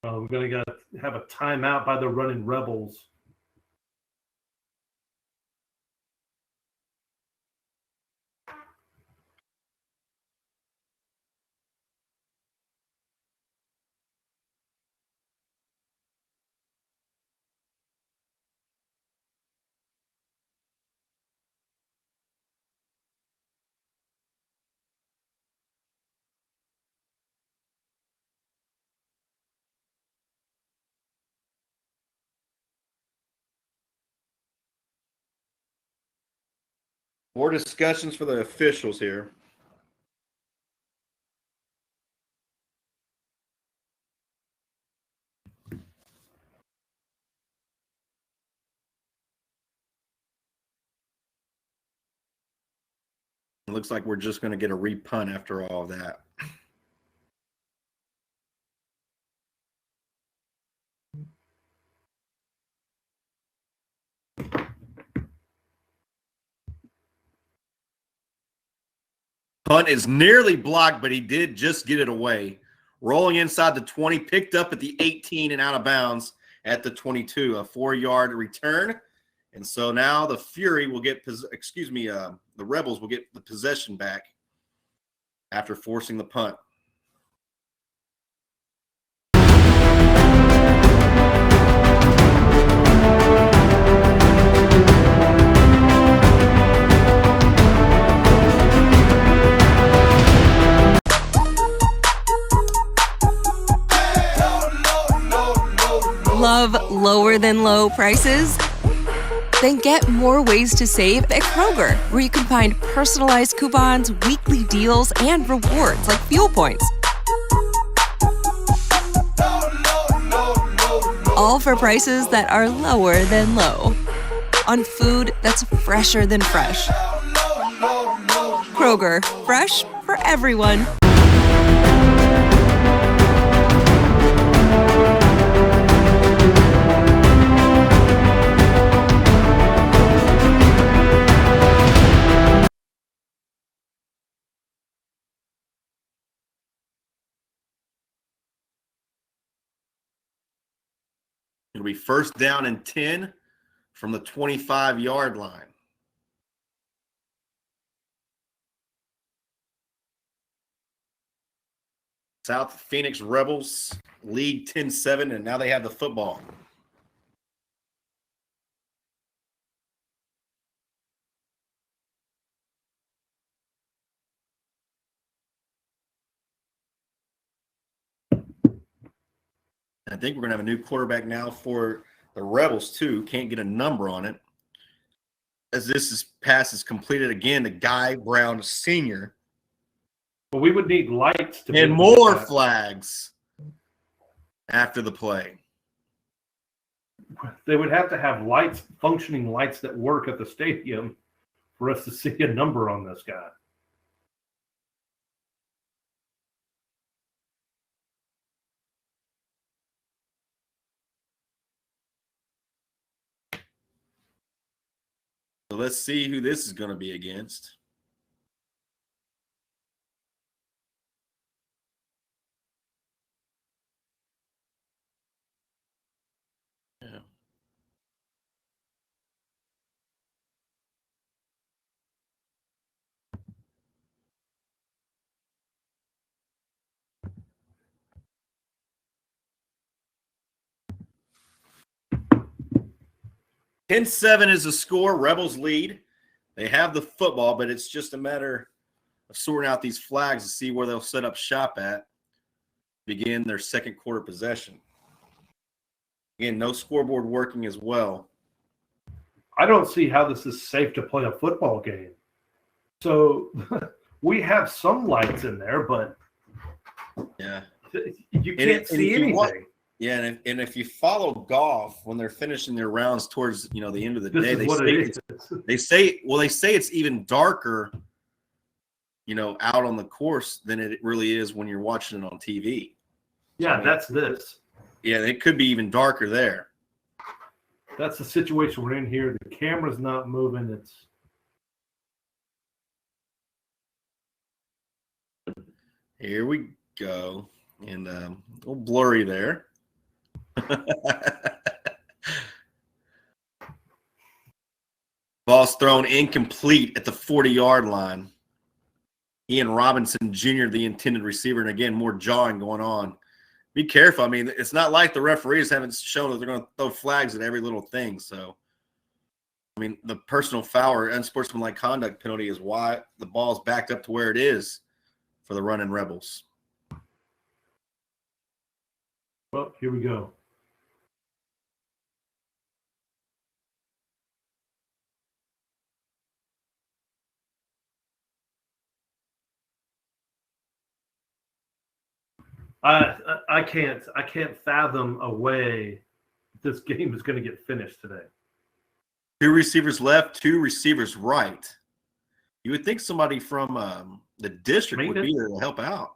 We're going to have a timeout by the running Rebels. More discussions for the officials here. It looks like we're just going to get a repunt after all of that. Punt is nearly blocked, but he did just get it away. Rolling inside the 20, picked up at the 18 and out of bounds at the 22. A 4-yard return. And so now the Fury will get, the Rebels will get the possession back after forcing the punt. Love lower than low prices? Then get more ways to save at Kroger, where you can find personalized coupons, weekly deals, and rewards like fuel points. All for prices that are lower than low. On food that's fresher than fresh. Kroger, fresh for everyone. It'll be first down and 10 from the 25-yard line. South Phoenix Rebels lead 10-7, and now they have the football. I think we're going to have a new quarterback now for the Rebels, too. Can't get a number on it. As pass is completed again to Guy Brown Sr. But we would need lights to and more flags after the play. They would have to have lights, functioning lights that work at the stadium for us to see a number on this guy. So let's see who this is going to be against. Yeah. (10-7) is the score. Rebels lead. They have the football, but it's just a matter of sorting out these flags to see where they'll set up shop at. Begin their second quarter possession. Again, no scoreboard working as well. I don't see how this is safe to play a football game. So we have some lights in there, but yeah, you can't see anything. Yeah, and if you follow golf when they're finishing their rounds towards the end of the day, they say it's even darker, out on the course than it really is when you're watching it on TV. Yeah, that's this. Yeah, it could be even darker there. That's the situation we're in here. The camera's not moving. Here we go, and a little blurry there. Ball's thrown incomplete at the 40-yard line. Ian Robinson Jr., the intended receiver, and again, more jawing going on. Be careful. I mean, it's not like the referees haven't shown that they're going to throw flags at every little thing. So, I mean, the personal foul or unsportsmanlike conduct penalty is why the ball's backed up to where it is for the running Rebels. Well, here we go. I can't fathom a way this game is going to get finished today. 2 receivers left, 2 receivers right. You would think somebody from the district would be there to help out.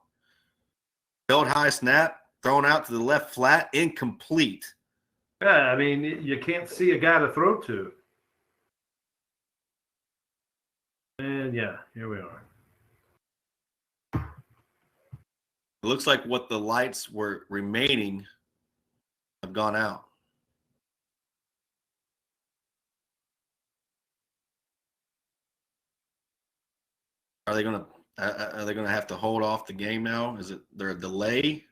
Held high snap, thrown out to the left flat, incomplete. Yeah, I mean, you can't see a guy to throw to. And yeah, here we are. It looks like what the lights were remaining have gone out. Are they gonna have to hold off the game now? Is it there a delay?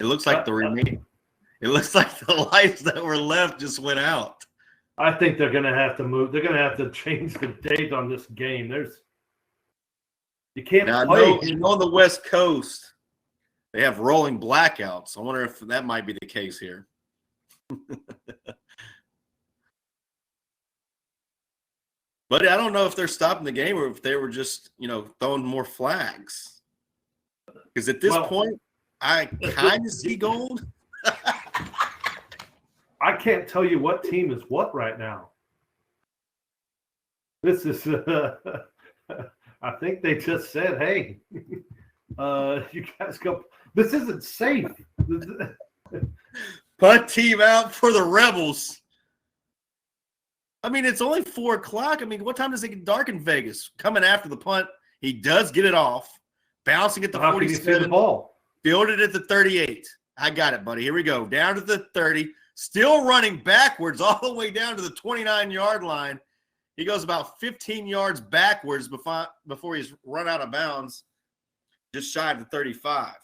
It looks like it looks like the lights that were left just went out. I think they're going to have to move. They're going to have to change the date on this game. You can't play. On the West Coast, they have rolling blackouts. I wonder if that might be the case here. But I don't know if they're stopping the game or if they were just, throwing more flags. Because at this point, I kind of see gold. I can't tell you what team is what right now. This is, I think they just said, hey, you guys go. This isn't safe. Punt team out for the Rebels. I mean, it's only 4 o'clock. I mean, what time does it get dark in Vegas? Coming after the punt, he does get it off. Bouncing at the 47. The ball? Fielded at the 38. I got it, buddy. Here we go. Down to the 30. Still running backwards all the way down to the 29-yard line. He goes about 15 yards backwards before he's run out of bounds, just shy of the 35.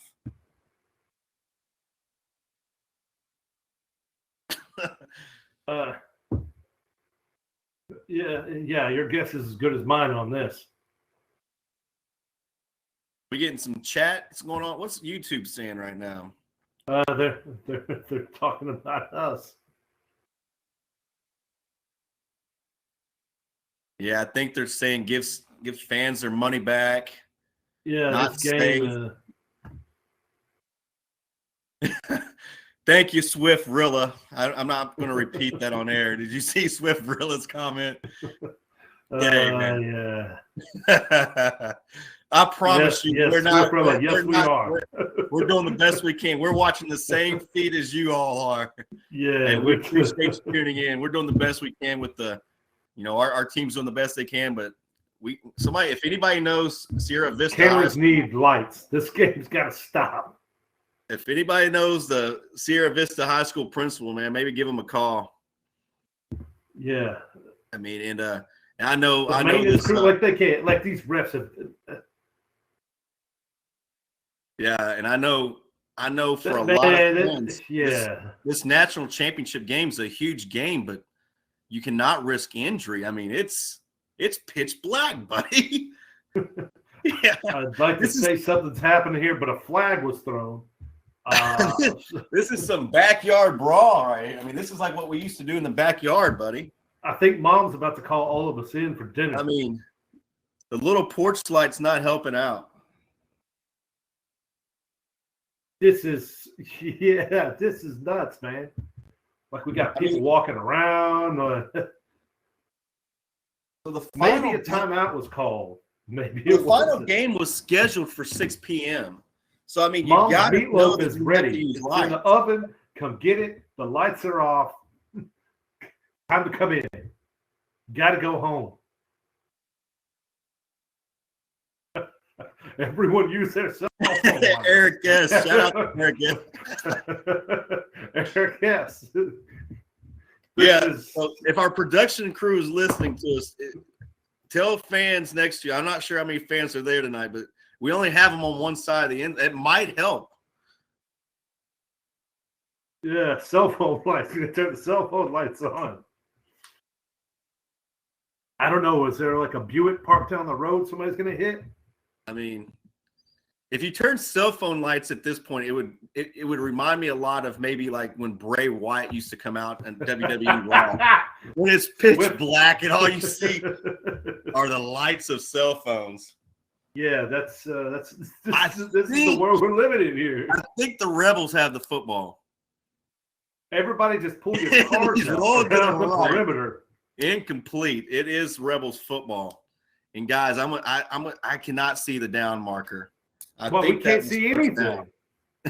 Yeah, your guess is as good as mine on this. We getting some chat. What's going on? What's YouTube saying right now? They're talking about us. Yeah, I think they're saying gives fans their money back. Yeah, not this game. Thank you, Swift Rilla. I'm not going to repeat that on air. Did you see Swift Rilla's comment? Yeah. I promise you, yes, we're not. We're doing the best we can. We're watching the same feed as you all are. Yeah, and we appreciate you tuning in. We're doing the best we can with our team's doing the best they can. But if anybody knows Sierra Vista, cameras need lights. This game's got to stop. If anybody knows the Sierra Vista High School principal, man, maybe give him a call. Yeah, I mean, and I know this crew, like they can't, like these refs have. Yeah, and I know for a lot of fans, this national championship game is a huge game, but you cannot risk injury. I mean, it's pitch black, buddy. Yeah, I'd like to say something's happening here, but a flag was thrown. This is some backyard brawl, right? I mean, this is like what we used to do in the backyard, buddy. I think Mom's about to call all of us in for dinner. I mean, the little porch light's not helping out. This is nuts, man. Like we got people walking around. So maybe a timeout was called. Maybe the final game was scheduled for 6 p.m. So I mean, you got to know meatloaf is ready. It's in the oven. Come get it. The lights are off. Time to come in. Got to go home. Everyone use their cell phone. Eric, yes. Shout out to Eric, yes. Eric, yes. So if our production crew is listening to us, tell fans next year. I'm not sure how many fans are there tonight, but we only have them on one side of the end. It might help. Yeah, cell phone lights. You're going to turn the cell phone lights on. I don't know. Is there like a Buick parked down the road somebody's going to hit? I mean, if you turn cell phone lights at this point, it would remind me a lot of maybe like when Bray Wyatt used to come out in WWE Raw. When it's pitch black and all you see are the lights of cell phones. Yeah, this is the world we're living in here. I think the Rebels have the football. Everybody just pull your cards around the perimeter. Incomplete. It is Rebels football. And guys, I cannot see the down marker. We can't see anything.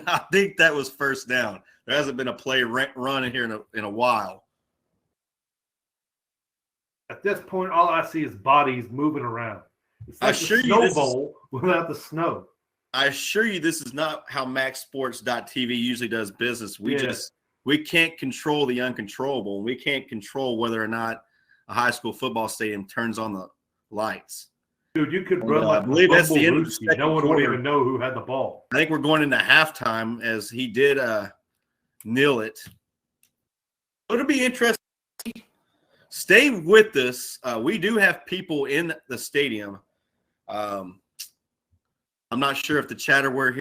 I think that was first down. There hasn't been a play run in here in a while. At this point, all I see is bodies moving around. It's like the Snow Bowl without the snow. I assure you, this is not how MaxSports.tv usually does business. We can't control the uncontrollable. We can't control whether or not a high school football stadium turns on the lights. Dude, you could run like I believe that's the end of the second no one would quarter. even know who had the ball. I think we're going into halftime as he did kneel it. It'll be interesting. Stay with us. We do have people in the stadium. I'm not sure if the chatter we're hearing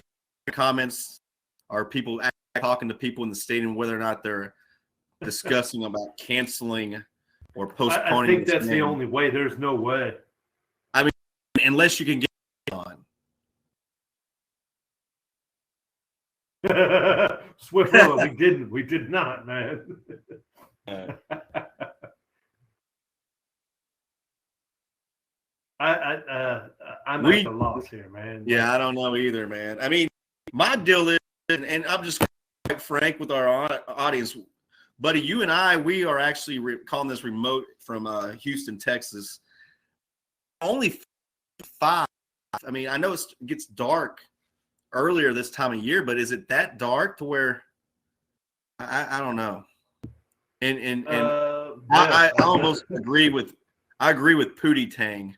comments are people talking to people in the stadium, whether or not they're discussing about canceling or postponing. I think that's the only way. There's no way. I mean, unless you can get on. Swift, we did not, man. I'm at the loss here, man. Yeah, I don't know either, man. I mean, my deal is, and I'm just quite frank with our audience, buddy, you and I, we are actually calling this remote from Houston, Texas. Only 5. I mean, I know it gets dark earlier this time of year, but is it that dark to where I don't know? And I almost agree with Pootie Tang.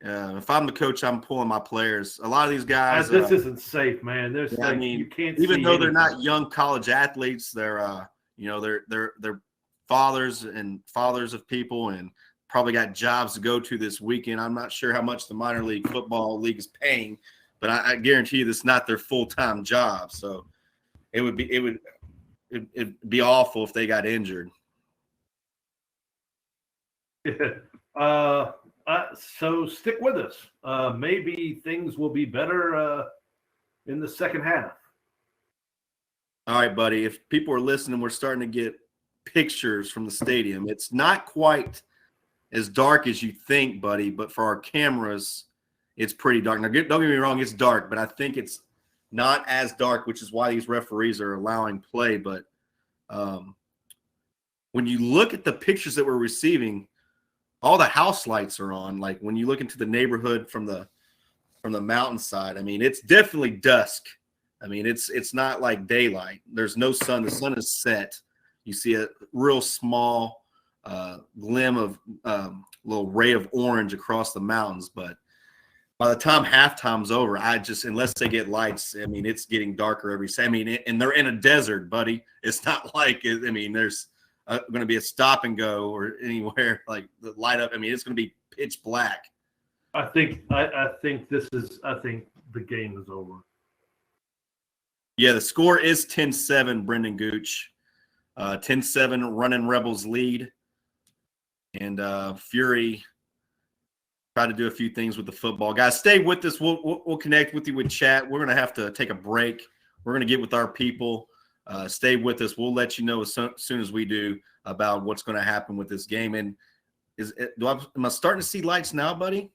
If I'm the coach, I'm pulling my players. A lot of these guys. This isn't safe, man. You can't. Even though they're not young college athletes, they're they're fathers of people, and probably got jobs to go to this weekend. I'm not sure how much the minor league football league is paying, but I guarantee you this is not their full-time job. So it'd be awful if they got injured. So stick with us. Maybe things will be better in the second half. All right, buddy. If people are listening, we're starting to get pictures from the stadium. It's not quite as dark as you think, buddy, but for our cameras, it's pretty dark. Now, don't get me wrong, it's dark, but I think it's not as dark, which is why these referees are allowing play. But when you look at the pictures that we're receiving, all the house lights are on. Like when you look into the neighborhood from the mountainside, I mean, it's definitely dusk. I mean, it's not like daylight. There's no sun. The sun is set. You see a real small glim of little ray of orange across the mountains. But by the time halftime's over, unless they get lights, I mean, it's getting darker every second. I mean, and they're in a desert, buddy. It's not like there's going to be a stop and go or anywhere like the light up. I mean, it's going to be pitch black. I think the game is over. Yeah, the score is 10-7, Brendan Gooch. 10-7, running Rebels lead. And Fury tried to do a few things with the football. Guys, stay with us. We'll connect with you with chat. We're going to have to take a break. We're going to get with our people. Stay with us. We'll let you know as soon as we do about what's going to happen with this game. And am I starting to see lights now, buddy?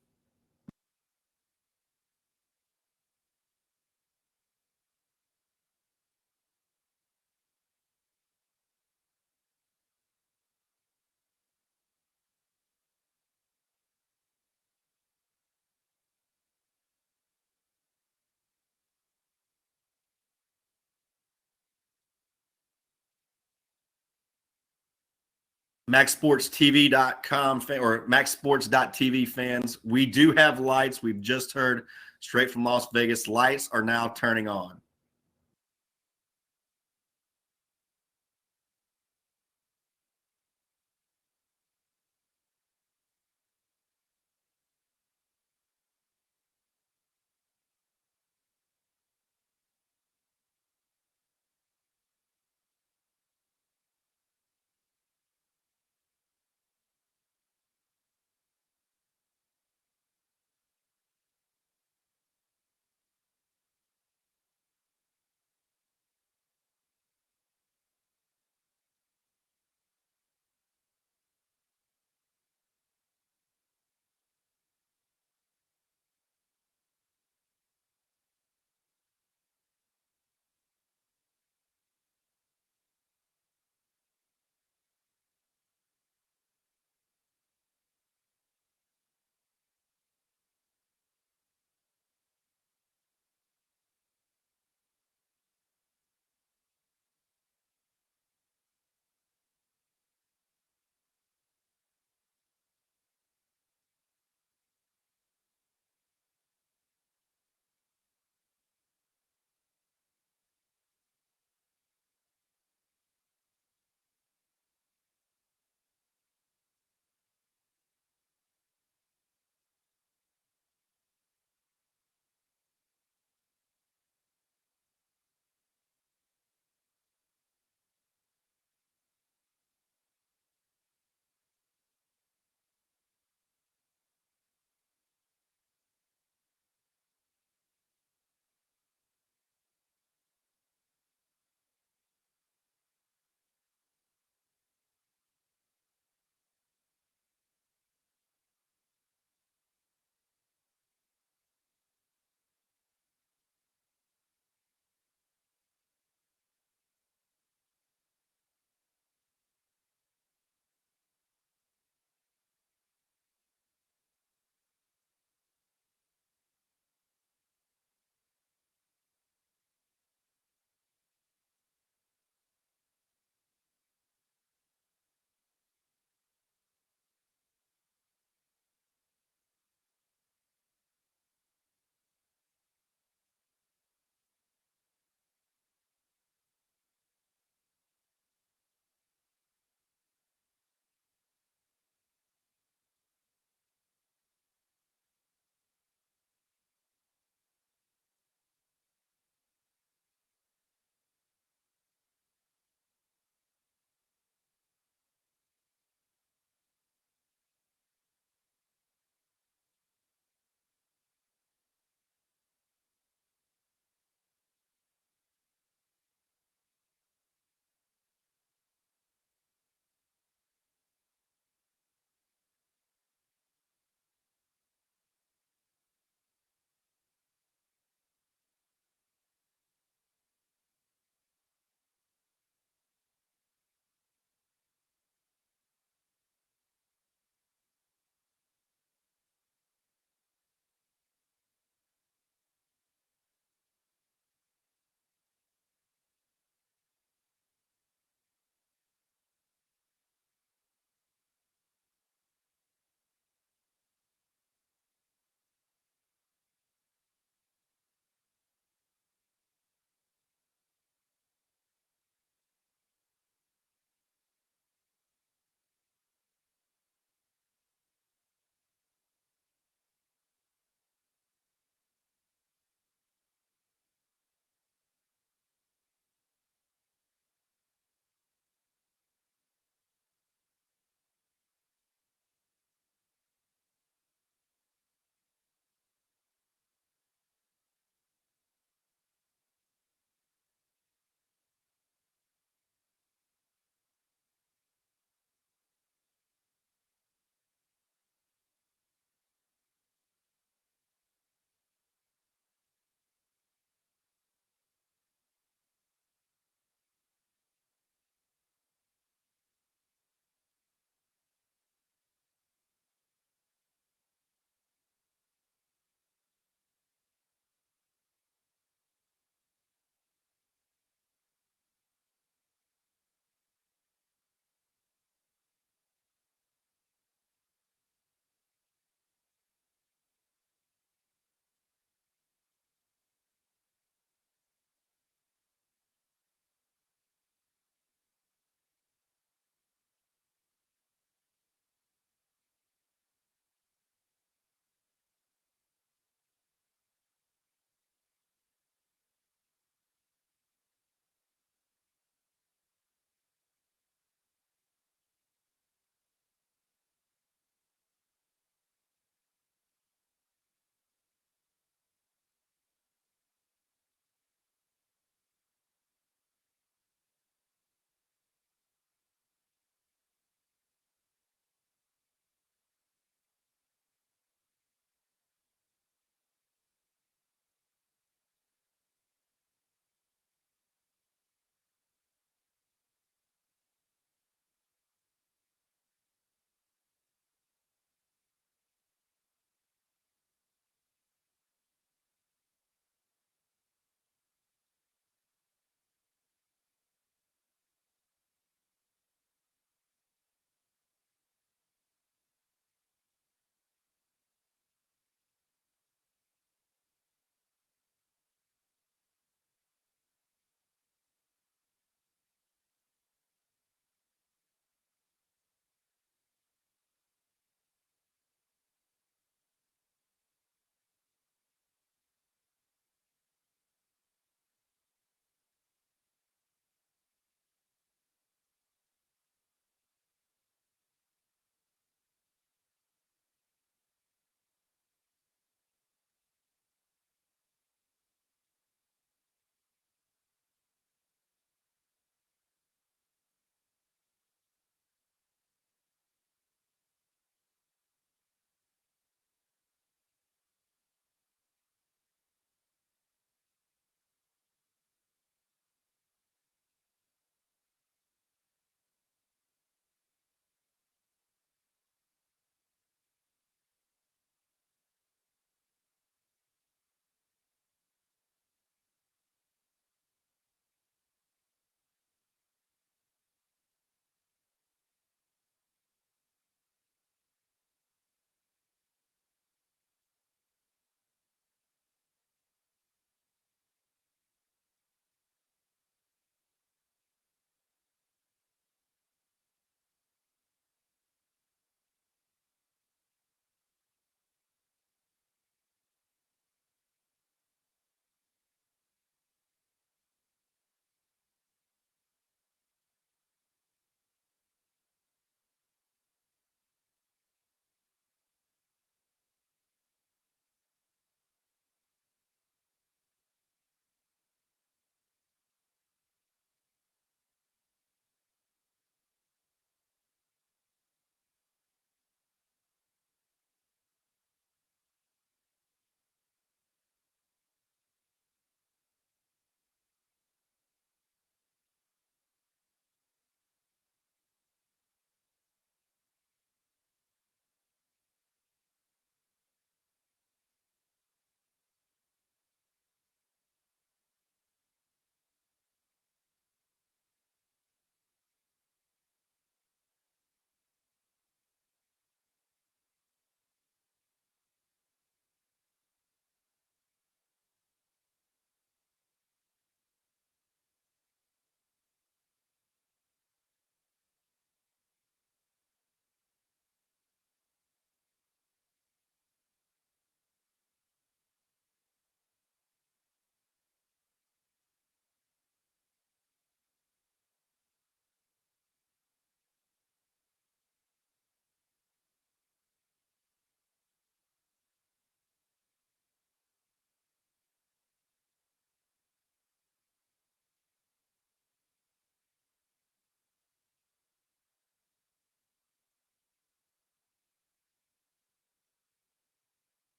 MaxSportsTV.com or MaxSports.tv fans, we do have lights. We've just heard straight from Las Vegas. Lights are now turning on.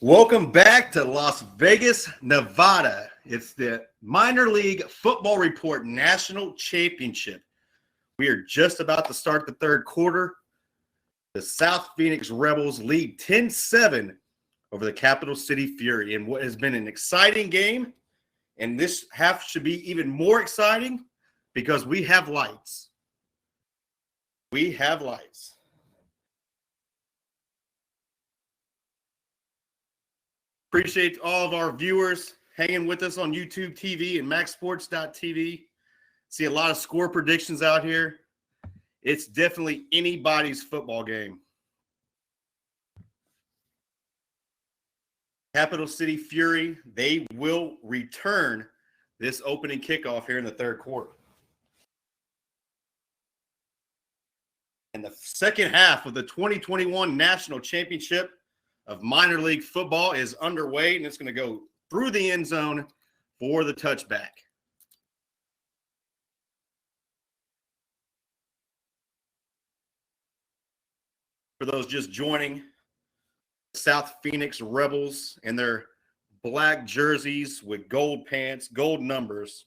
Welcome back to Las Vegas, Nevada. It's the Minor League Football Report National Championship. We are just about to start the third quarter. The South Phoenix Rebels lead 10-7 over the Capital City Fury in what has been an exciting game. And this half should be even more exciting because we have lights. We have lights. Appreciate all of our viewers hanging with us on YouTube TV and maxsports.tv. See a lot of score predictions out here. It's definitely anybody's football game. Capital City Fury, they will return this opening kickoff here in the third quarter. And the second half of the 2021 National Championship of Minor League Football is underway, and it's going to go through the end zone for the touchback. For those just joining, South Phoenix Rebels and their black jerseys with gold pants, gold numbers.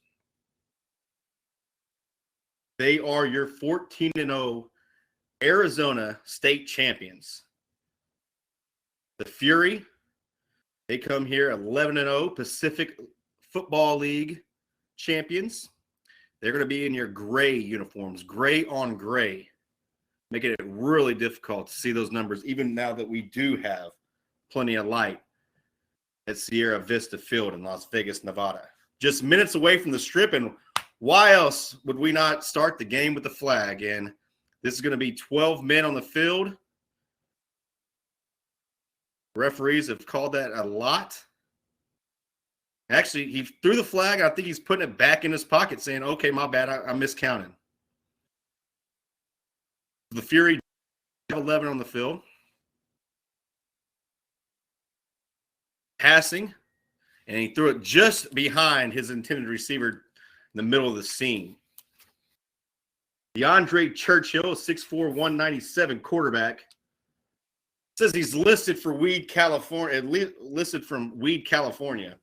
They are your 14-0 Arizona State champions. The Fury, they come here 11-0 Pacific Football League champions. They're going to be in your gray uniforms, gray on gray, making it really difficult to see those numbers, even now that we do have plenty of light at Sierra Vista Field in Las Vegas, Nevada. Just minutes away from the Strip, and why else would we not start the game with the flag? And this is going to be 12 men on the field. Referees have called that a lot. Actually, he threw the flag. I think he's putting it back in his pocket saying, okay, my bad, I miscounted. The Fury 11 on the field. Passing, and he threw it just behind his intended receiver in the middle of the seam. DeAndre Churchill, 6'4", 197 quarterback. Says he's listed for Weed, California. Listed from Weed, California.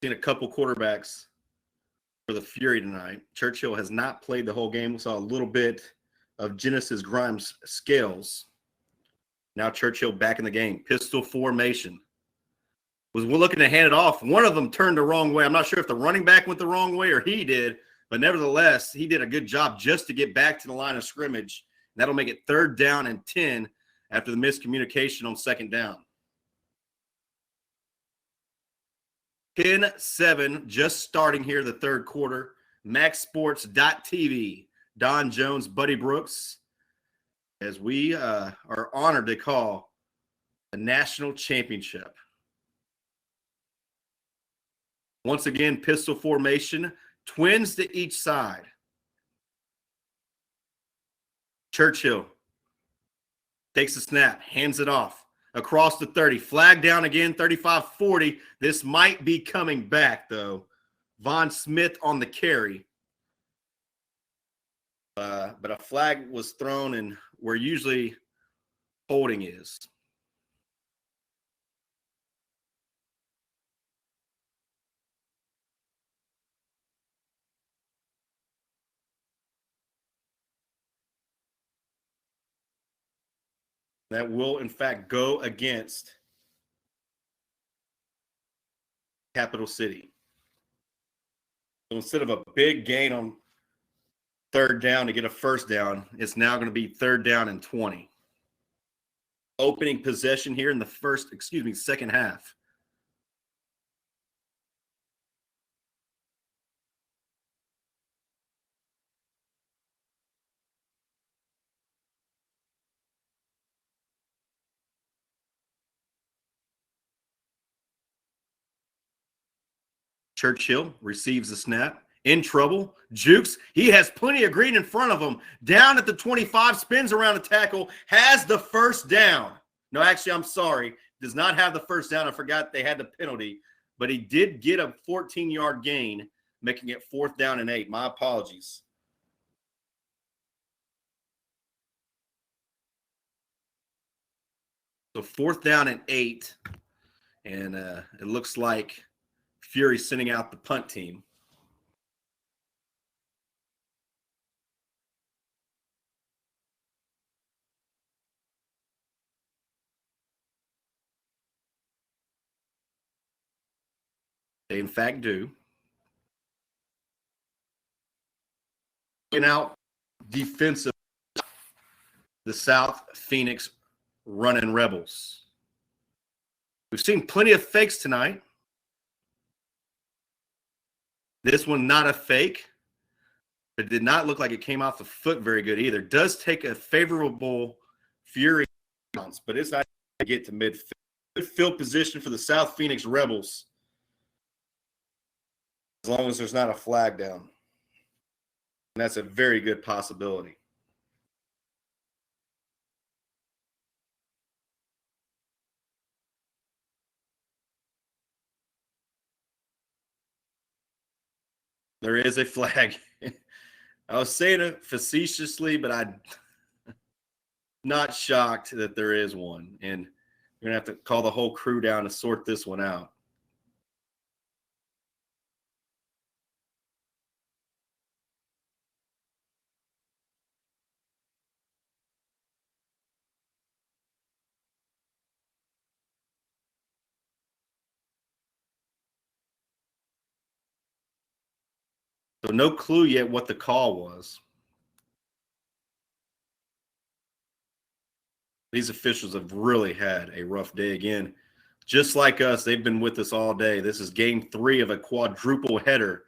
Seen a couple quarterbacks for the Fury tonight. Churchill has not played the whole game. We saw a little bit of Genesis Grimes Scales. Now Churchill back in the game. Pistol formation. Was looking to hand it off. One of them turned the wrong way. I'm not sure if the running back went the wrong way or he did. But nevertheless, he did a good job just to get back to the line of scrimmage. That'll make it 3rd down and 10 after the miscommunication on 2nd down. 10-7, just starting here the third quarter. MaxSports.tv. Don Jones, Buddy Brooks, as we are honored to call a national championship. Once again, pistol formation. Twins to each side. Churchill takes the snap, hands it off across the 30. Flag down again, 35-40. This might be coming back, though. Von Smith on the carry. But a flag was thrown and where usually holding is. That will, in fact, go against Capital City. So instead of a big gain on 3rd down to get a 1st down, it's now going to be 3rd down and 20. Opening possession here in the second half. Churchill receives the snap. In trouble. Jukes. He has plenty of green in front of him. Down at the 25. Spins around the tackle. Has the 1st down. No, actually, I'm sorry. Does not have the 1st down. I forgot they had the penalty. But he did get a 14-yard gain, making it 4th down and 8. My apologies. So 4th down and 8. And it looks like Fury sending out the punt team. They, in fact, do. Looking out defensive, the South Phoenix running Rebels. We've seen plenty of fakes tonight. This one not a fake. It did not look like it came off the foot very good either. Does take a favorable Fury bounce, but it's not going to get to midfield. Good field position for the South Phoenix Rebels, as long as there's not a flag down. And that's a very good possibility. There is a flag. I was saying it facetiously, but I'm not shocked that there is one. And you're going to have to call the whole crew down to sort this one out. So no clue yet what the call was. These officials have really had a rough day again. Just like us, they've been with us all day. This is game 3 of a quadruple header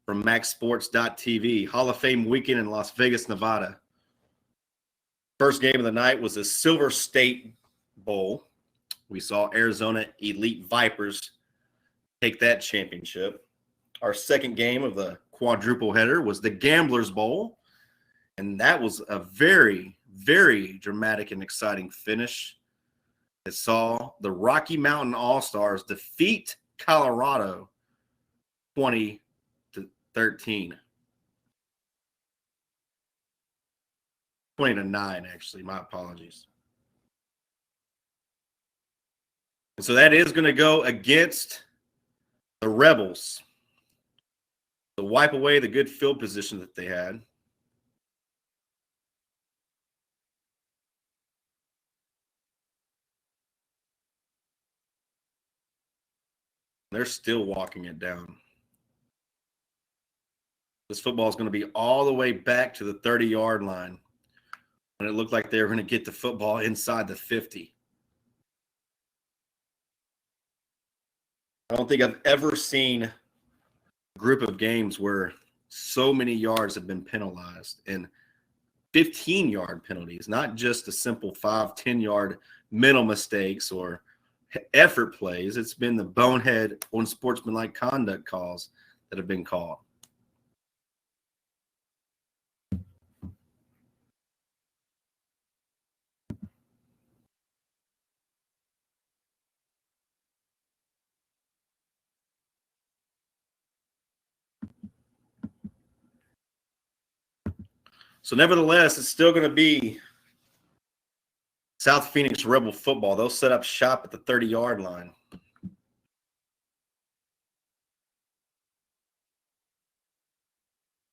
from MaxSports.tv. Hall of Fame weekend in Las Vegas, Nevada. First game of the night was the Silver State Bowl. We saw Arizona Elite Vipers take that championship. Our second game of the quadruple header was the Gamblers Bowl, and that was a very, very dramatic and exciting finish. It saw the Rocky Mountain All-Stars defeat Colorado 20-13. 20-9, actually. My apologies. And so that is going to go against the Rebels to wipe away the good field position that they had. They're still walking it down. This football is going to be all the way back to the 30-yard line. And it looked like they were going to get the football inside the 50. I don't think I've ever seen a group of games where so many yards have been penalized, and 15-yard penalties, not just a simple 5, 10-yard mental mistakes or effort plays. It's been the bonehead, unsportsmanlike conduct calls that have been called. So nevertheless, it's still going to be South Phoenix Rebel football. They'll set up shop at the 30-yard line.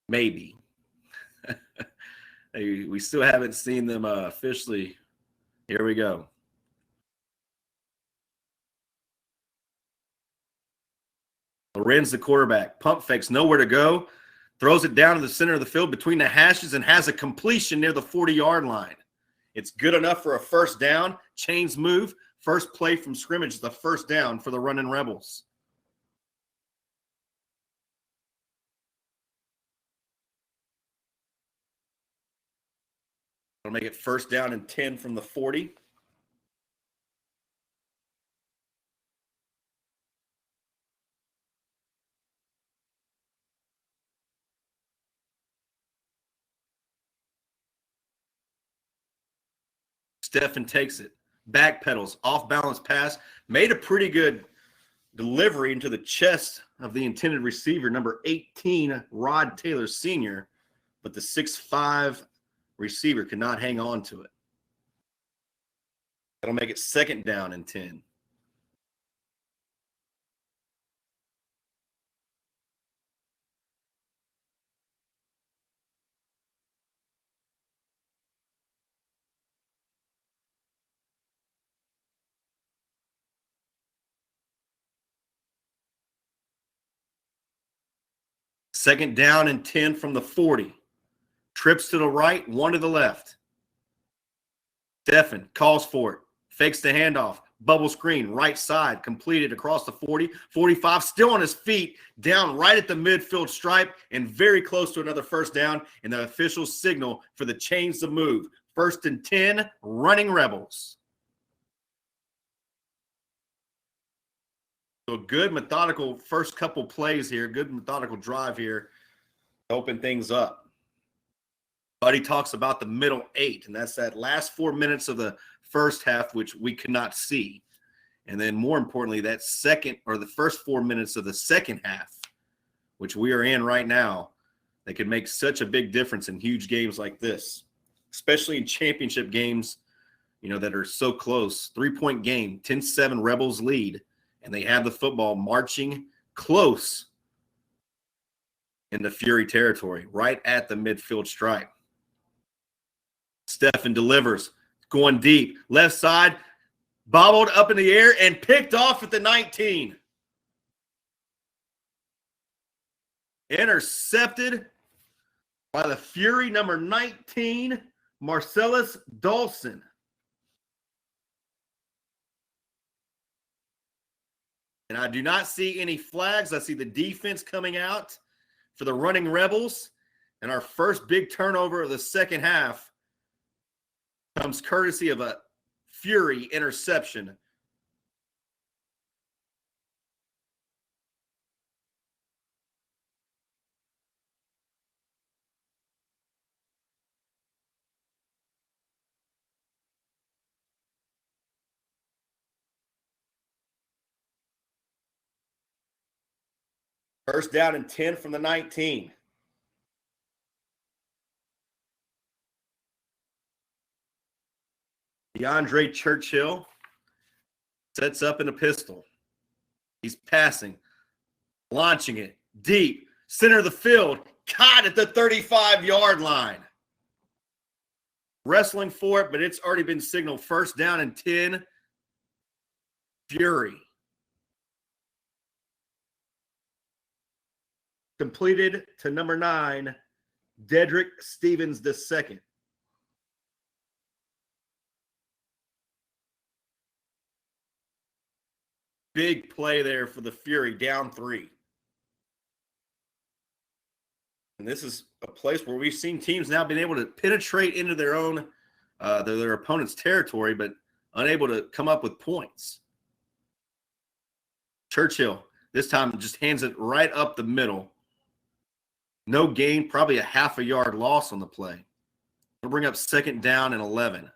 Maybe. We still haven't seen them officially. Here we go. Lorenz, the quarterback, pump fakes, nowhere to go. Throws it down to the center of the field between the hashes and has a completion near the 40-yard line. It's good enough for a first down. Chains move. First play from scrimmage is the first down for the running Rebels. It'll make it first down and 10 from the 40. Stephen takes it, backpedals, off-balance pass, made a pretty good delivery into the chest of the intended receiver, number 18, Rod Taylor Sr., but the 6'5" receiver could not hang on to it. That'll make it 2nd down and 10. Second down and 10 from the 40. Trips to the right, 1 to the left. Steffen calls for it. Fakes the handoff. Bubble screen, right side, completed across the 40. 45, still on his feet, down right at the midfield stripe, and very close to another first down. And the official signal for the chains to move. 1st and 10, running Rebels. So good methodical first couple plays here. Good methodical drive here to open things up. Buddy talks about the middle 8, and that's that last 4 minutes of the first half, which we could not see. And then more importantly, that the first 4 minutes of the second half, which we are in right now, that could make such a big difference in huge games like this, especially in championship games, that are so close. 3-point game, 10-7 Rebels lead, and they have the football marching close into Fury territory, right at the midfield stripe. Steffen delivers, going deep. Left side, bobbled up in the air and picked off at the 19. Intercepted by the Fury, number 19, Marcellus Dawson. And I do not see any flags. I see the defense coming out for the running Rebels. And our first big turnover of the second half comes courtesy of a Fury interception. First down and 10 from the 19. DeAndre Churchill sets up in a pistol. He's passing, launching it deep, center of the field, caught at the 35-yard line. Wrestling for it, but it's already been signaled 1st down and 10. Fury. Completed to number 9, Dedrick Stevens II. Big play there for the Fury, down 3. And this is a place where we've seen teams now been able to penetrate into their own, their opponent's territory, but unable to come up with points. Churchill, this time, just hands it right up the middle. No gain, probably a half a yard loss on the play. We'll bring up 2nd down and 11.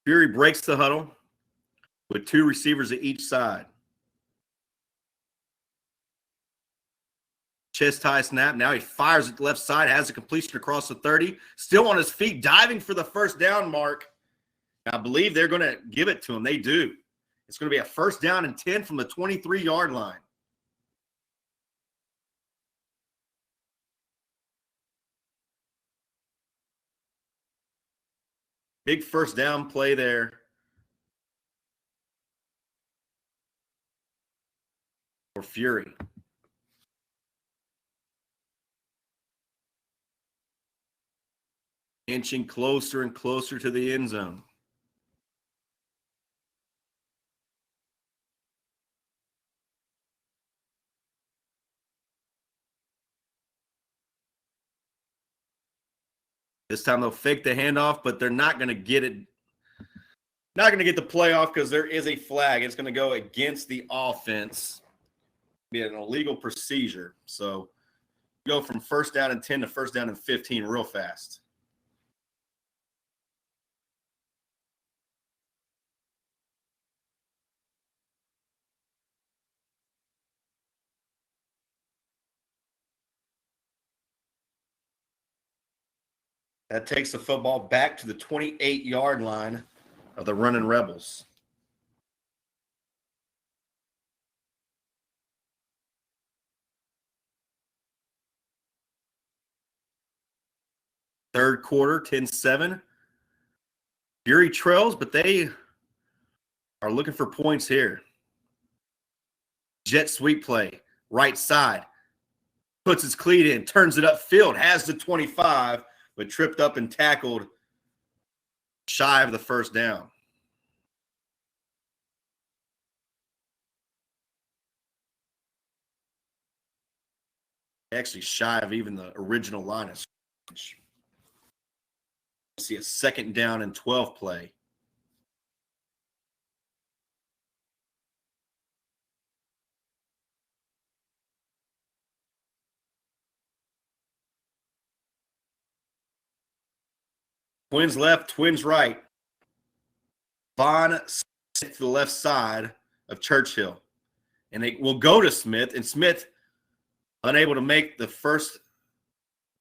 Fury breaks the huddle with 2 receivers at each side. Chest high snap. Now he fires at the left side, has a completion across the 30. Still on his feet, diving for the first down mark. I believe they're going to give it to him. They do. It's going to be a 1st down and 10 from the 23-yard line. Big 1st down play there for Fury. Inching closer and closer to the end zone. This time they'll fake the handoff, but they're not going to get it. Not going to get the play off because there is a flag. It's going to go against the offense. Be an illegal procedure. So go from first down and 10 to first down and 15 real fast. That takes the football back to the 28-yard line of the running Rebels. Third quarter, 10-7. Fury trails, but they are looking for points here. Jet sweep play, right side. Puts his cleat in, turns it upfield, has the 25, but tripped up and tackled shy of the first down. Actually shy of even the original line of scrimmage. See a second down and 12 play. Twins left, twins right. Vaughn Smith to the left side of Churchill. And they will go to Smith, and Smith unable to make the first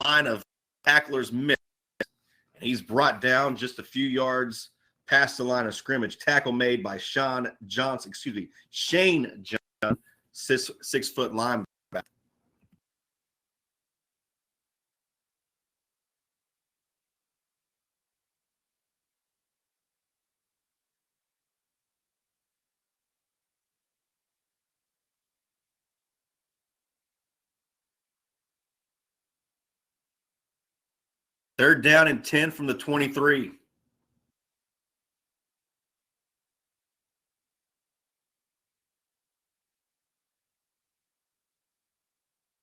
line of tacklers miss. And he's brought down just a few yards past the line of scrimmage. Tackle made by Shane Johnson, 6-foot linebacker. Third down and 10 from the 23.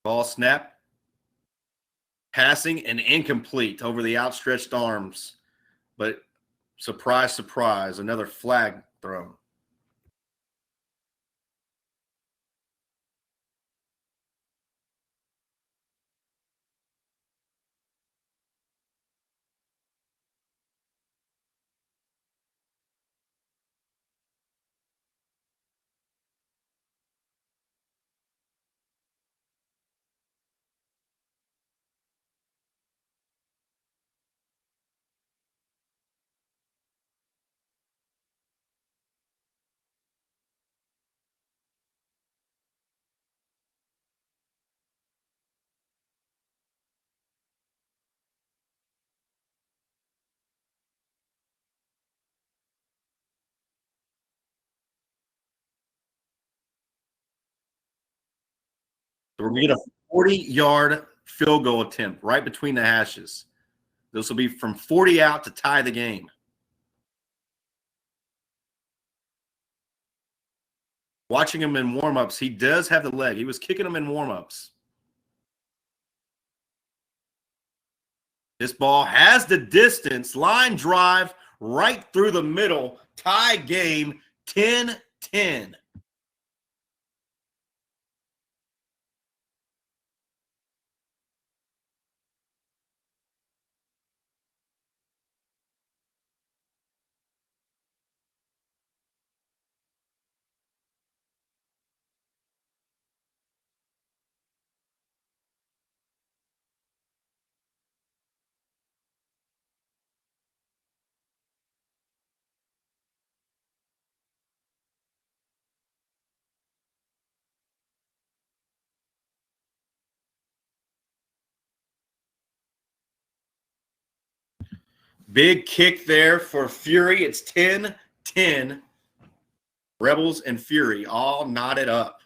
Ball snap. Passing and incomplete over the outstretched arms. But surprise, surprise, another flag thrown. So we're going to get a 40-yard field goal attempt right between the hashes. This will be from 40 out to tie the game. Watching him in warm-ups, he does have the leg. He was kicking him in warm-ups. This ball has the distance. Line drive right through the middle. Tie game, 10-10. Big kick there for Fury. It's 10-10. Rebels and Fury all knotted up.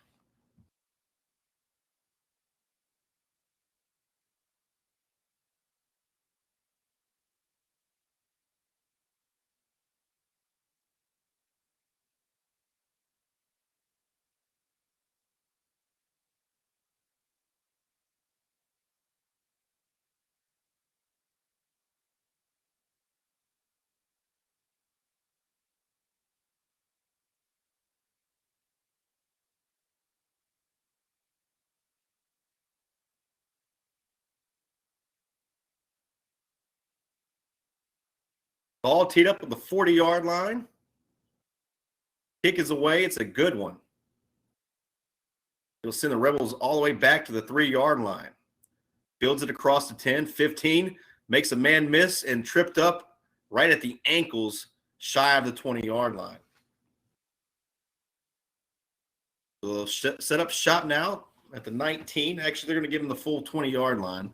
Ball teed up at the 40-yard line. Kick is away. It's a good one. It'll send the Rebels all the way back to the 3-yard line. Fields it across the 10, 15, makes a man miss and tripped up right at the ankles shy of the 20-yard line. So they'll set up shop now at the 19. Actually, they're going to give him the full 20-yard line.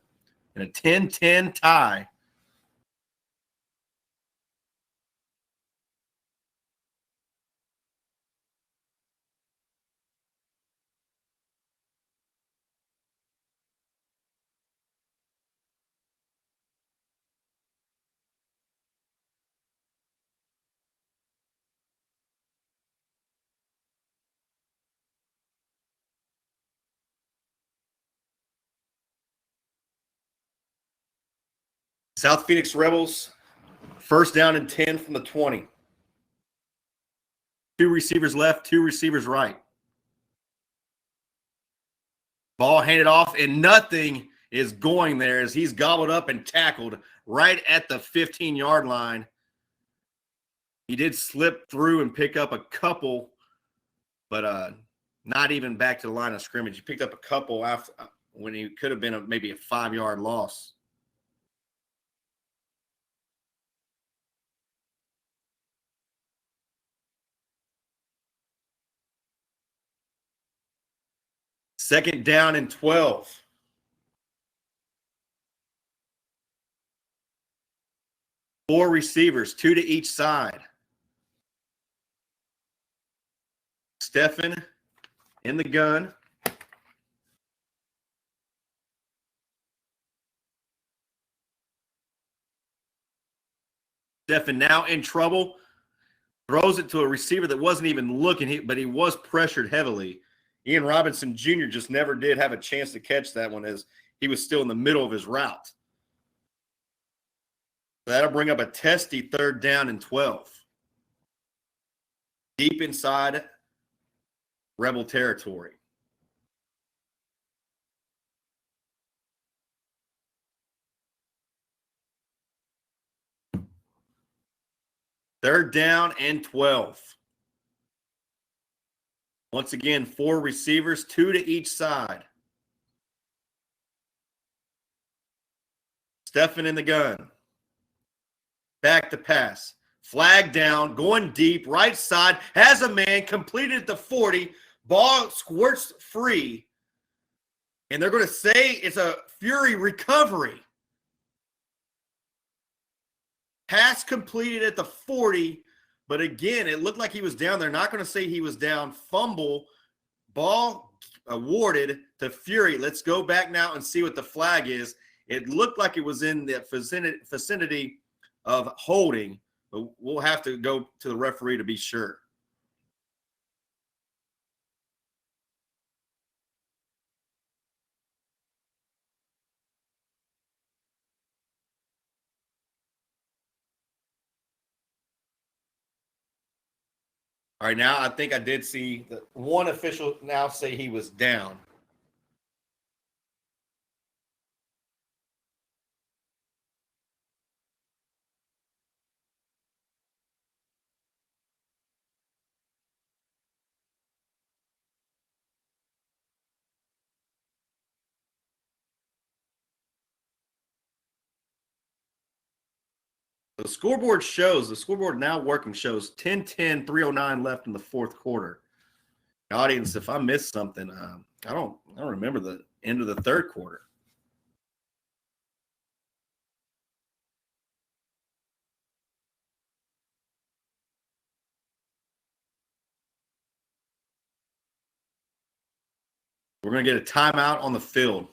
And a 10-10 tie. South Phoenix Rebels, first down and 10 from the 20. 2 receivers left, 2 receivers right. Ball handed off, and nothing is going there as he's gobbled up and tackled right at the 15-yard line. He did slip through and pick up a couple, but not even back to the line of scrimmage. He picked up a couple after when he could have been maybe a 5-yard loss. Second down and 12. Four receivers, 2 to each side. Stephen in the gun. Stephen now in trouble. Throws it to a receiver that wasn't even looking, but he was pressured heavily. Ian Robinson Jr. just never did have a chance to catch that one as he was still in the middle of his route. That'll bring up a testy third down and 12. Deep inside Rebel territory. Third down and 12. Once again, 4 receivers, 2 to each side. Stephen in the gun. Back to pass. Flag down, going deep, right side, has a man, completed at the 40. Ball squirts free. And they're going to say it's a Fury recovery. Pass completed at the 40. But again, it looked like he was down. They're not going to say he was down. Fumble. Ball awarded to Fury. Let's go back now and see what the flag is. It looked like it was in the vicinity of holding, but we'll have to go to the referee to be sure. All right, now I think I did see the one official now say he was down. The scoreboard now working shows 10-10, 3:09 left in the fourth quarter. Audience, if I missed something, I don't remember the end of the third quarter. We're going to get a timeout on the field.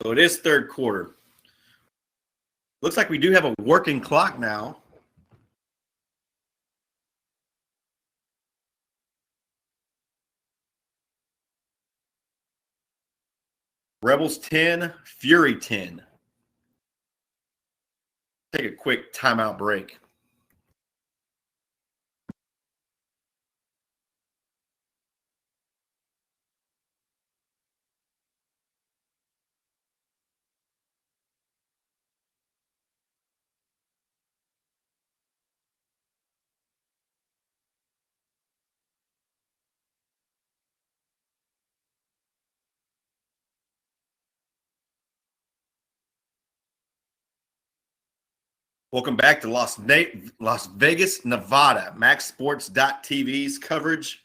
So it is third quarter. Looks like we do have a working clock now. Rebels 10, Fury 10. Take a quick timeout break. Welcome back to Las Vegas, Nevada. MaxSports.tv's coverage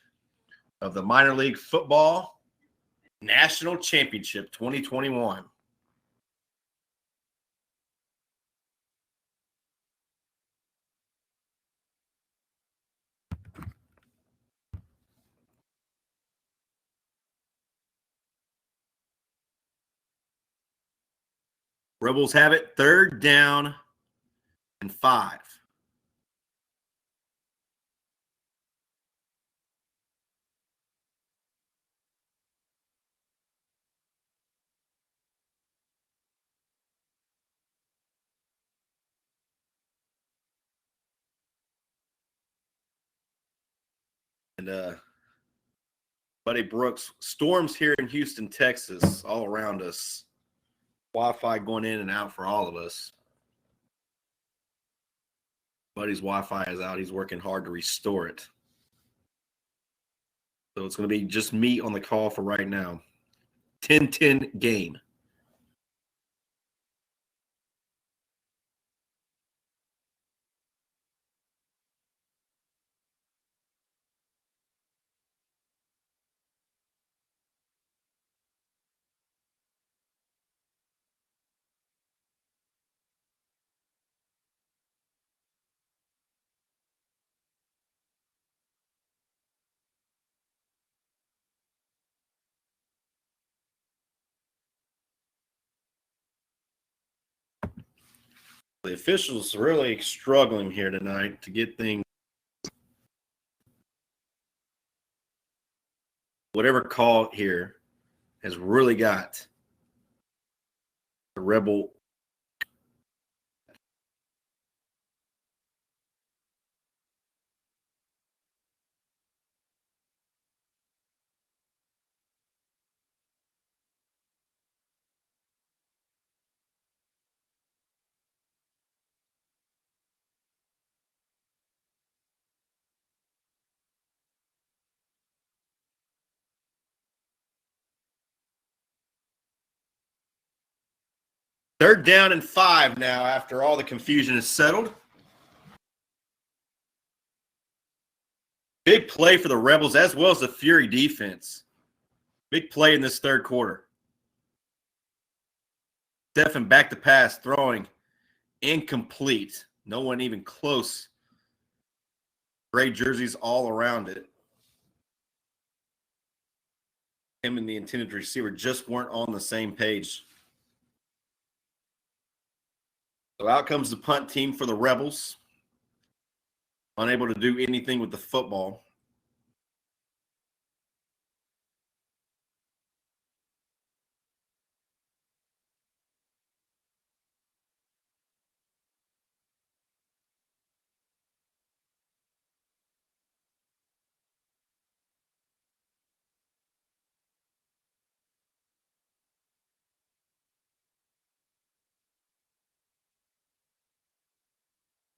of the minor league football national championship 2021. Rebels have it 3rd down and 5. And Buddy Brooks, storms here in Houston, Texas, all around us. Wi-Fi going in and out for all of us. Buddy's Wi-Fi is out. He's working hard to restore it. So it's going to be just me on the call for right now. 10-10 game. The officials really struggling here tonight to get things. Whatever call here has really got the Rebel. Third down and 5 now after all the confusion is settled. Big play for the Rebels as well as the Fury defense. Big play in this third quarter. Stephen back to pass, throwing incomplete. No one even close. Gray jerseys all around it. Him and the intended receiver just weren't on the same page. So out comes the punt team for the Rebels. Unable to do anything with the football.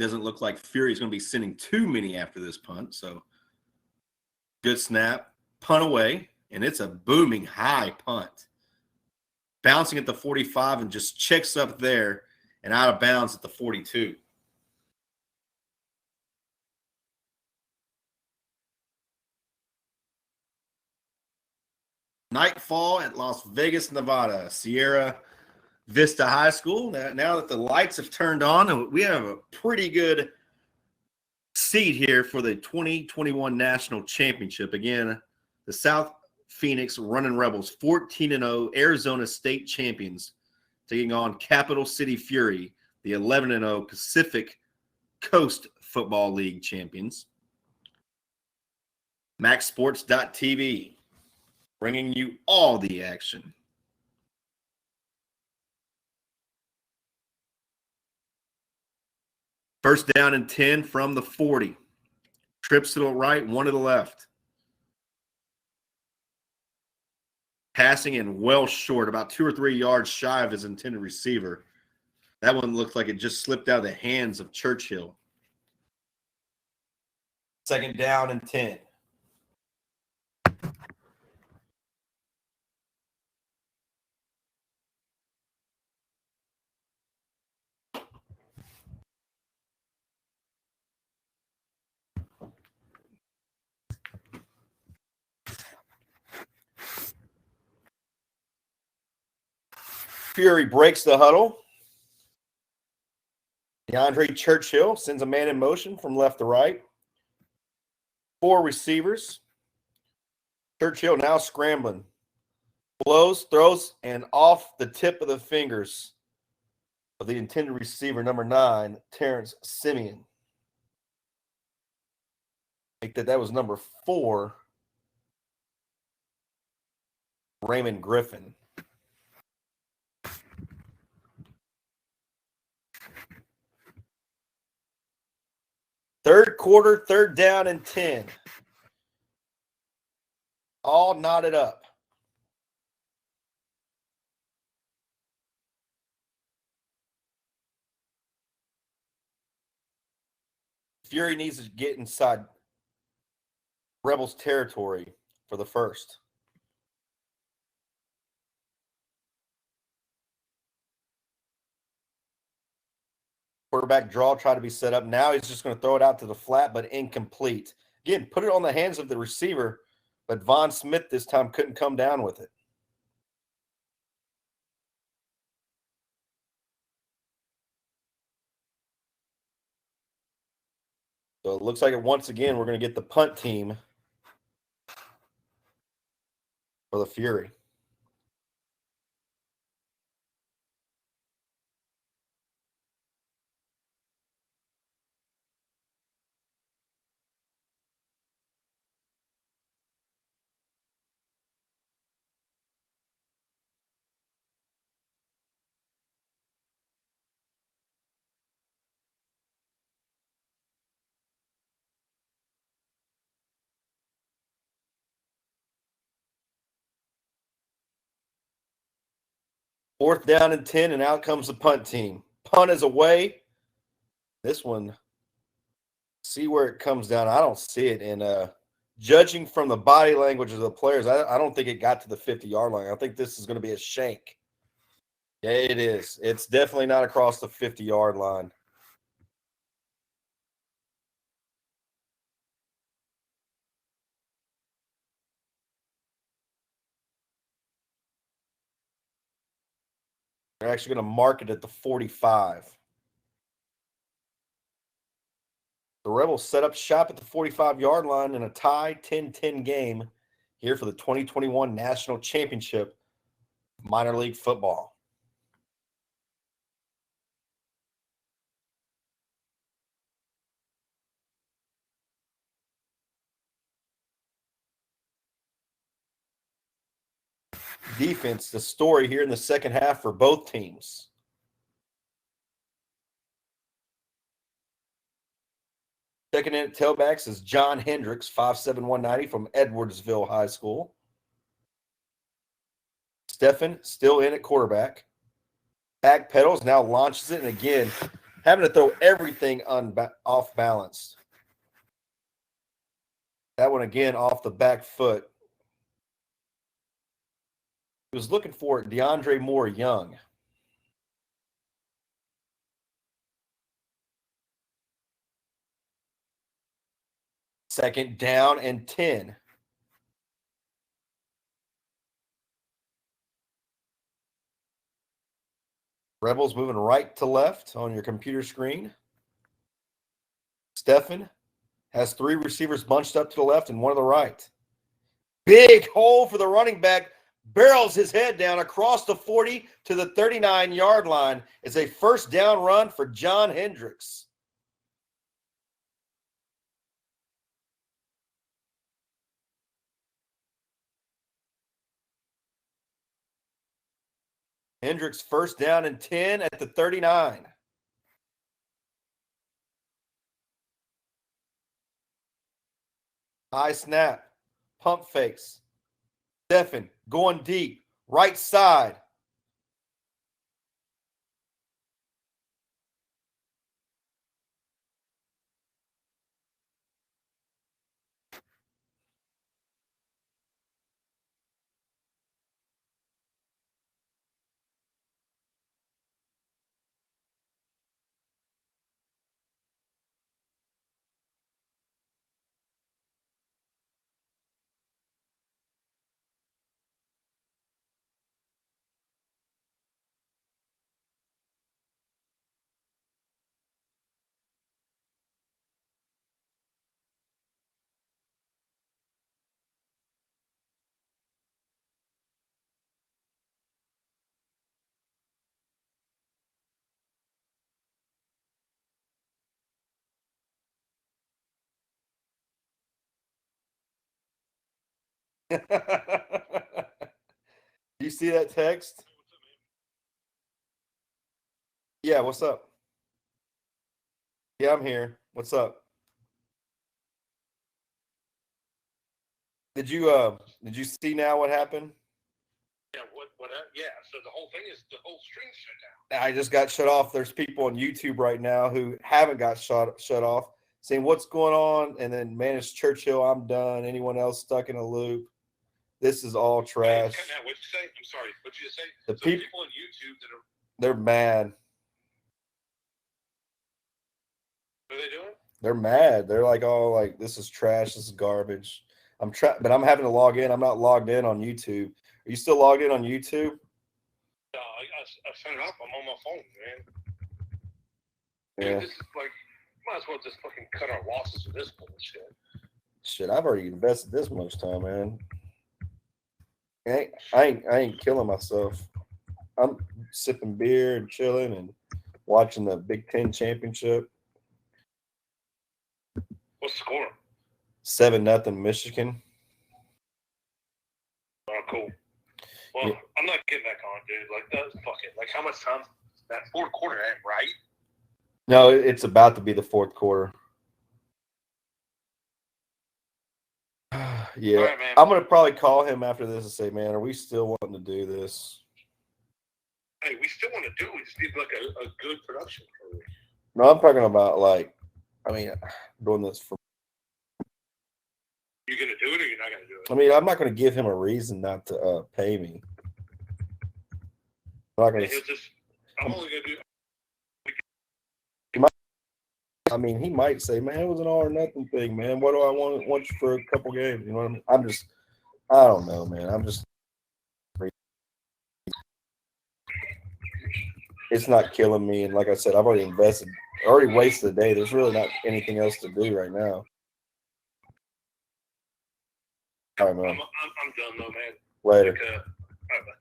Doesn't look like Fury's going to be sending too many after this punt. So good snap, punt away, and it's a booming high punt. Bouncing at the 45 and just checks up there and out of bounds at the 42. Nightfall at Las Vegas, Nevada, Sierra Vista High School. Now that the lights have turned on, we have a pretty good seat here for the 2021 National Championship. Again, the South Phoenix Running Rebels, 14-0 Arizona State champions, taking on Capital City Fury, the 11-0 Pacific Coast Football League champions. MaxSports.tv, bringing you all the action. First down and 10 from the 40. Trips to the right, one to the left. Passing in well short, about 2 or 3 yards shy of his intended receiver. That one looked like it just slipped out of the hands of Churchill. Second down and 10. Fury breaks the huddle. DeAndre Churchill sends a man in motion from left to right. 4 receivers. Churchill now scrambling. Blows, throws, and off the tip of the fingers of the intended receiver, number 9, Terrence Simeon. I think that was number 4, Raymond Griffin. Third quarter, 3rd down and 10. All knotted up. Fury needs to get inside Rebels territory for the first. Quarterback draw tried to be set up. Now he's just going to throw it out to the flat, but incomplete. Again, put it on the hands of the receiver, but Von Smith this time couldn't come down with it. So it looks like once again we're going to get the punt team for the Fury. Fourth down and 10, and out comes the punt team. Punt is away. This one, see where it comes down. I don't see it. And judging from the body language of the players, I don't think it got to the 50-yard line. I think this is going to be a shank. Yeah, it is. It's definitely not across the 50-yard line. They're actually going to mark it at the 45. The Rebels set up shop at the 45-yard line in a tie 10-10 game here for the 2021 National Championship of Minor League Football. Defense, the story here in the second half for both teams. Checking in at tailbacks is John Hendricks, 5'7", 190 from Edwardsville High School. Stephen still in at quarterback. Back pedals, now launches it, and again, having to throw everything off balance. That one again off the back foot. He was looking for DeAndre Moore Young. Second down and 10. Rebels moving right to left on your computer screen. Stephen has 3 receivers bunched up to the left and one to the right. Big hole for the running back. Barrels his head down across the 40 to the 39-yard line. It's a first down run for John Hendricks. Hendricks first down and 10 at the 39. High snap. Pump fakes. Stephen going deep. Right side. You see that text? Yeah, what's up? Yeah, I'm here. What's up? Did you see now what happened? Yeah, what yeah, so the whole thing is the whole stream shut down. I just got shut off. There's people on YouTube right now who haven't got shut off, saying what's going on, and then man, it's Churchill. I'm done. Anyone else stuck in a loop? This is all trash. What'd you say? I'm sorry. What'd you say? The so people on YouTube that are they're mad. what are they doing? They're mad. They're like, oh, like this is trash. This is garbage. But I'm having to log in. I'm not logged in on YouTube. Are you still logged in on YouTube? I set it up. I'm on my phone, man. Yeah. Dude, this is like, might as well just fucking cut our losses with this bullshit. Shit, I've already invested this much time, man. I ain't killing myself. I'm sipping beer and chilling and watching the Big Ten championship. What's the score? 7-0 Michigan. Oh, cool. Well, yeah. I'm not getting back on, dude. Like, that's fucking, like, how much time? That fourth quarter ain't right? No, it's about to be the fourth quarter. Yeah. Right, I'm going to probably call him after this and say, man, are we still wanting to do this? Hey, we still want to do it. We just need, like, a good production crew. No, I'm talking about, like, I mean, doing this for. You're going to do it or you're not going to do it? I mean, I'm not going to give him a reason not to pay me. I'm not going to. I'm only going to do. I mean, he might say, man, it was an all or nothing thing, man. What do I want you for a couple games? You know what I mean? I don't know, man. It's not killing me. And like I said, I've already wasted a day. There's really not anything else to do right now. All right, man. I'm done, though, man. Later. Like, bye-bye.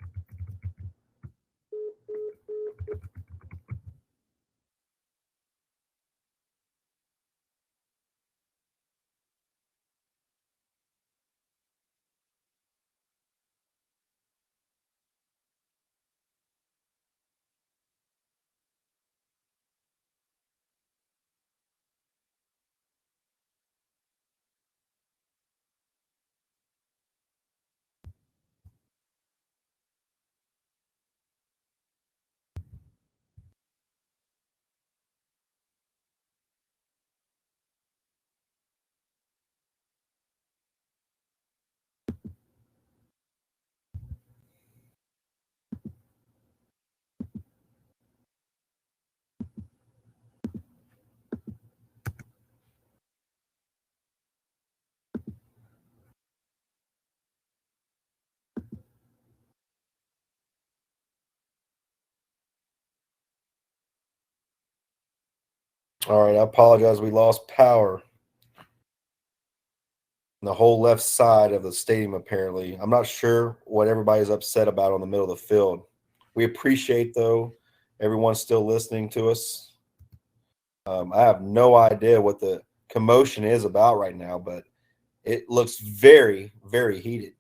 All right, I apologize. We lost power. The whole left side of the stadium, apparently. I'm not sure what everybody's upset about on the middle of the field. We appreciate, though, everyone still listening to us. I have no idea what the commotion is about right now, but it looks very, very heated.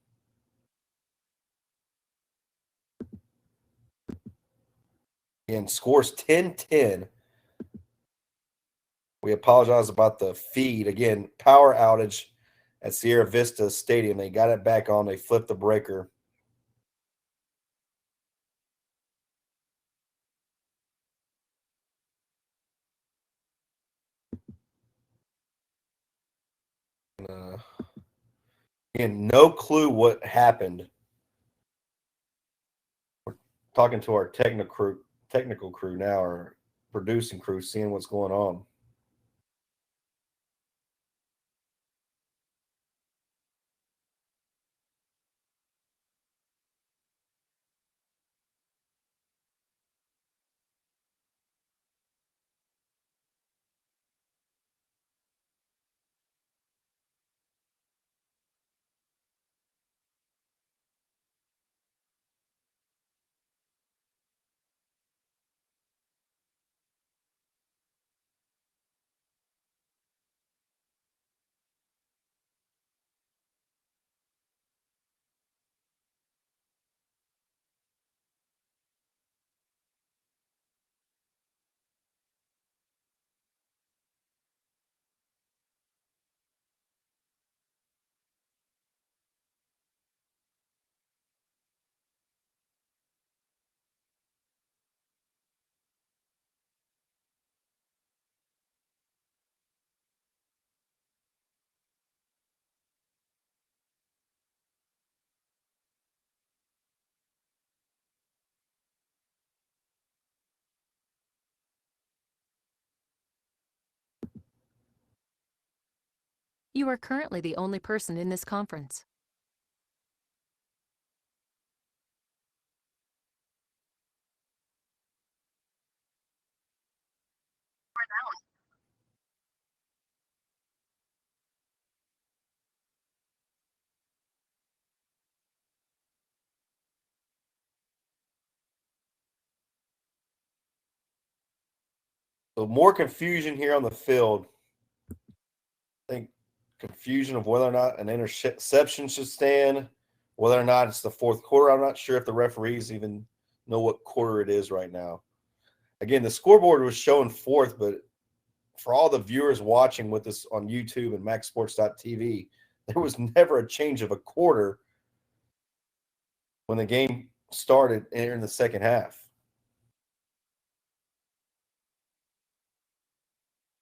And scores 10-10. We apologize about the feed. Again, power outage at Sierra Vista Stadium. They got it back on. They flipped the breaker. Again, no clue what happened. We're talking to our technical crew now, or producing crew, seeing what's going on. You are currently the only person in this conference. So more confusion here on the field. I think confusion of whether or not an interception should stand, whether or not it's the fourth quarter. I'm not sure if the referees even know what quarter it is right now. Again, the scoreboard was showing fourth, but for all the viewers watching with us on YouTube and maxsports.tv, there was never a change of a quarter when the game started in the second half.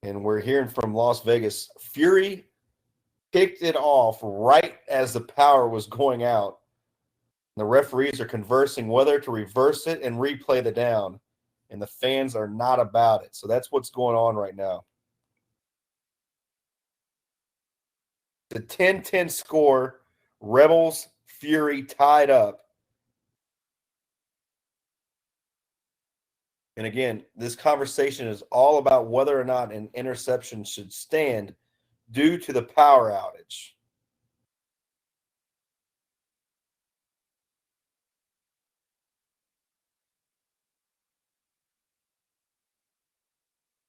And we're hearing from Las Vegas, Fury kicked it off right as the power was going out. The referees are conversing whether to reverse it and replay the down, and the fans are not about it. So that's what's going on right now. The 10-10 score, Rebels, Fury tied up. And again, this conversation is all about whether or not an interception should stand due to the power outage.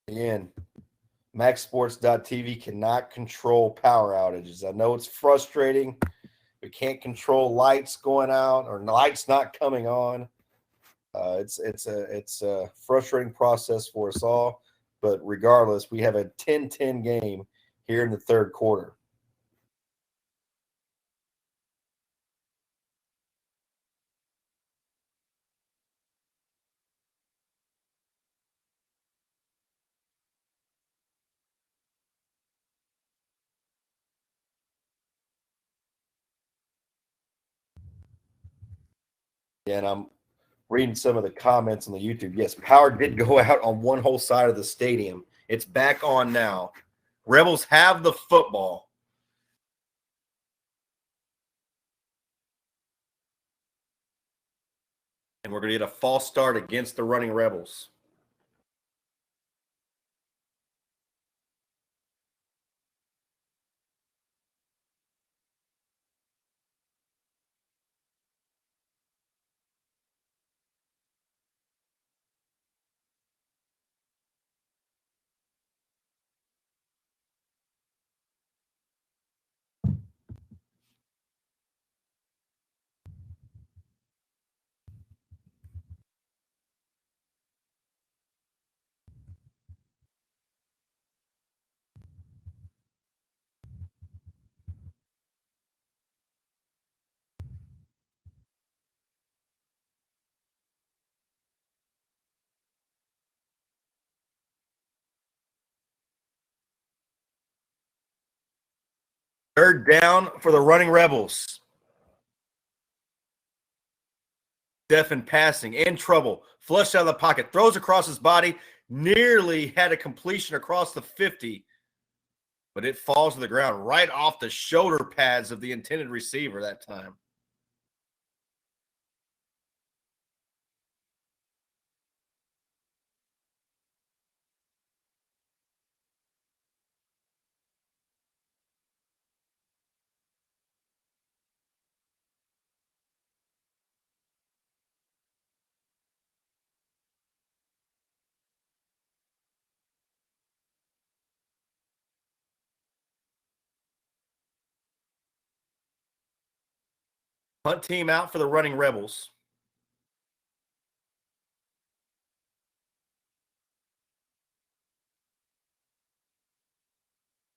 Again, maxsports.tv cannot control power outages. I know it's frustrating. We can't control lights going out or lights not coming on. It's a frustrating process for us all. But regardless, we have a 10-10 game here in the third quarter. And I'm reading some of the comments on the YouTube. Yes, power did go out on one whole side of the stadium. It's back on now. Rebels have the football. And we're going to get a false start against the running Rebels. Third down for the running Rebels. Deafin passing, in trouble, flushed out of the pocket, throws across his body, nearly had a completion across the 50, but it falls to the ground right off the shoulder pads of the intended receiver that time. Punt team out for the running Rebels.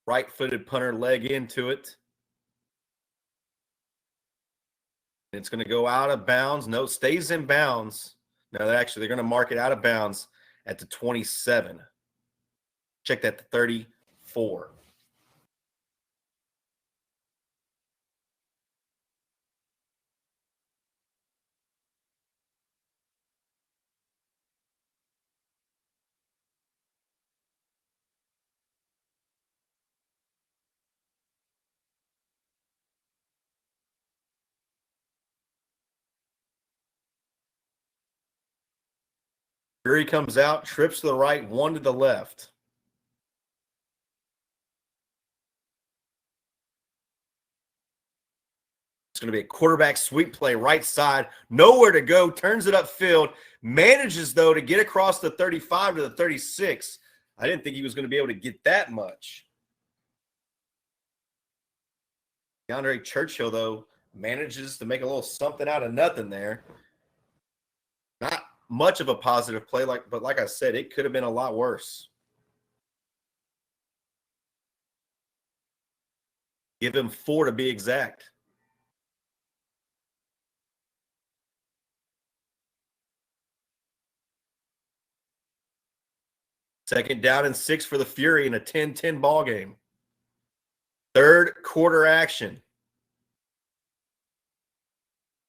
Right-footed punter, leg into it. It's going to go out of bounds. No, stays in bounds. No, they're going to mark it out of bounds at the 27. Check that, the 34. Fury comes out, trips to the right, one to the left. It's going to be a quarterback sweep play right side, nowhere to go, turns it upfield, manages, though, to get across the 35 to the 36. I didn't think he was going to be able to get that much. DeAndre Churchill, though, manages to make a little something out of nothing there. Not much of a positive play, but like I said, it could have been a lot worse. Give him 4 to be exact. Second down and 6 for the Fury in a 10-10 ball game. Third quarter action.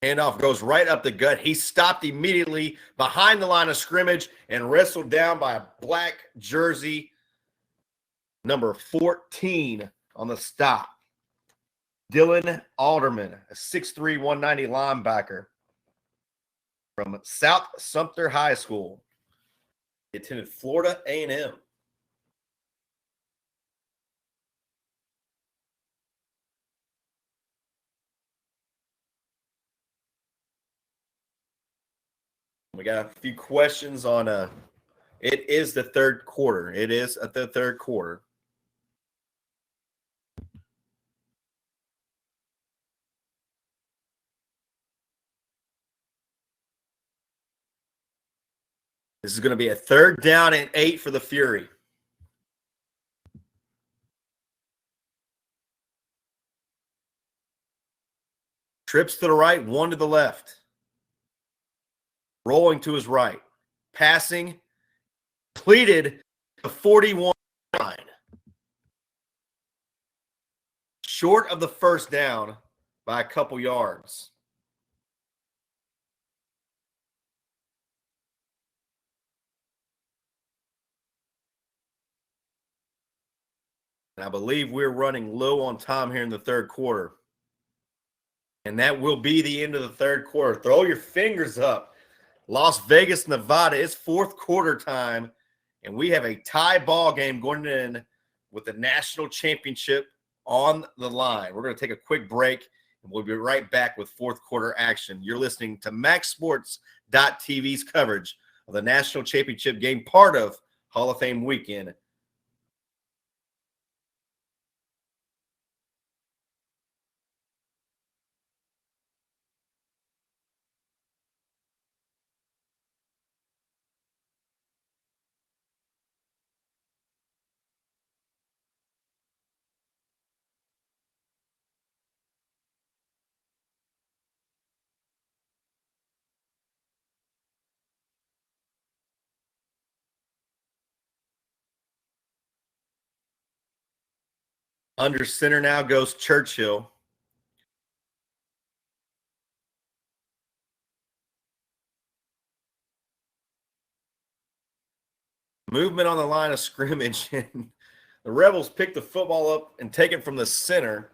Handoff goes right up the gut. He stopped immediately behind the line of scrimmage and wrestled down by a black jersey, number 14 on the stop. Dylan Alderman, a 6'3", 190 linebacker from South Sumter High School. He attended Florida A&M. We got a few questions on it is the third quarter. It is at the third quarter. This is going to be a 3rd down and 8 for the Fury. Trips to the right, 1 to the left. Rolling to his right. Passing, completed the 41 line. Short of the first down by a couple yards. And I believe we're running low on time here in the third quarter. And that will be the end of the third quarter. Throw your fingers up. Las Vegas, Nevada. It's fourth quarter time. And we have a tie ball game going in with the national championship on the line. We're going to take a quick break, and we'll be right back with fourth quarter action. You're listening to MaxSports.tv's coverage of the national championship game, part of Hall of Fame weekend. Under center now goes Churchill. Movement on the line of scrimmage, and the Rebels pick the football up and take it from the center.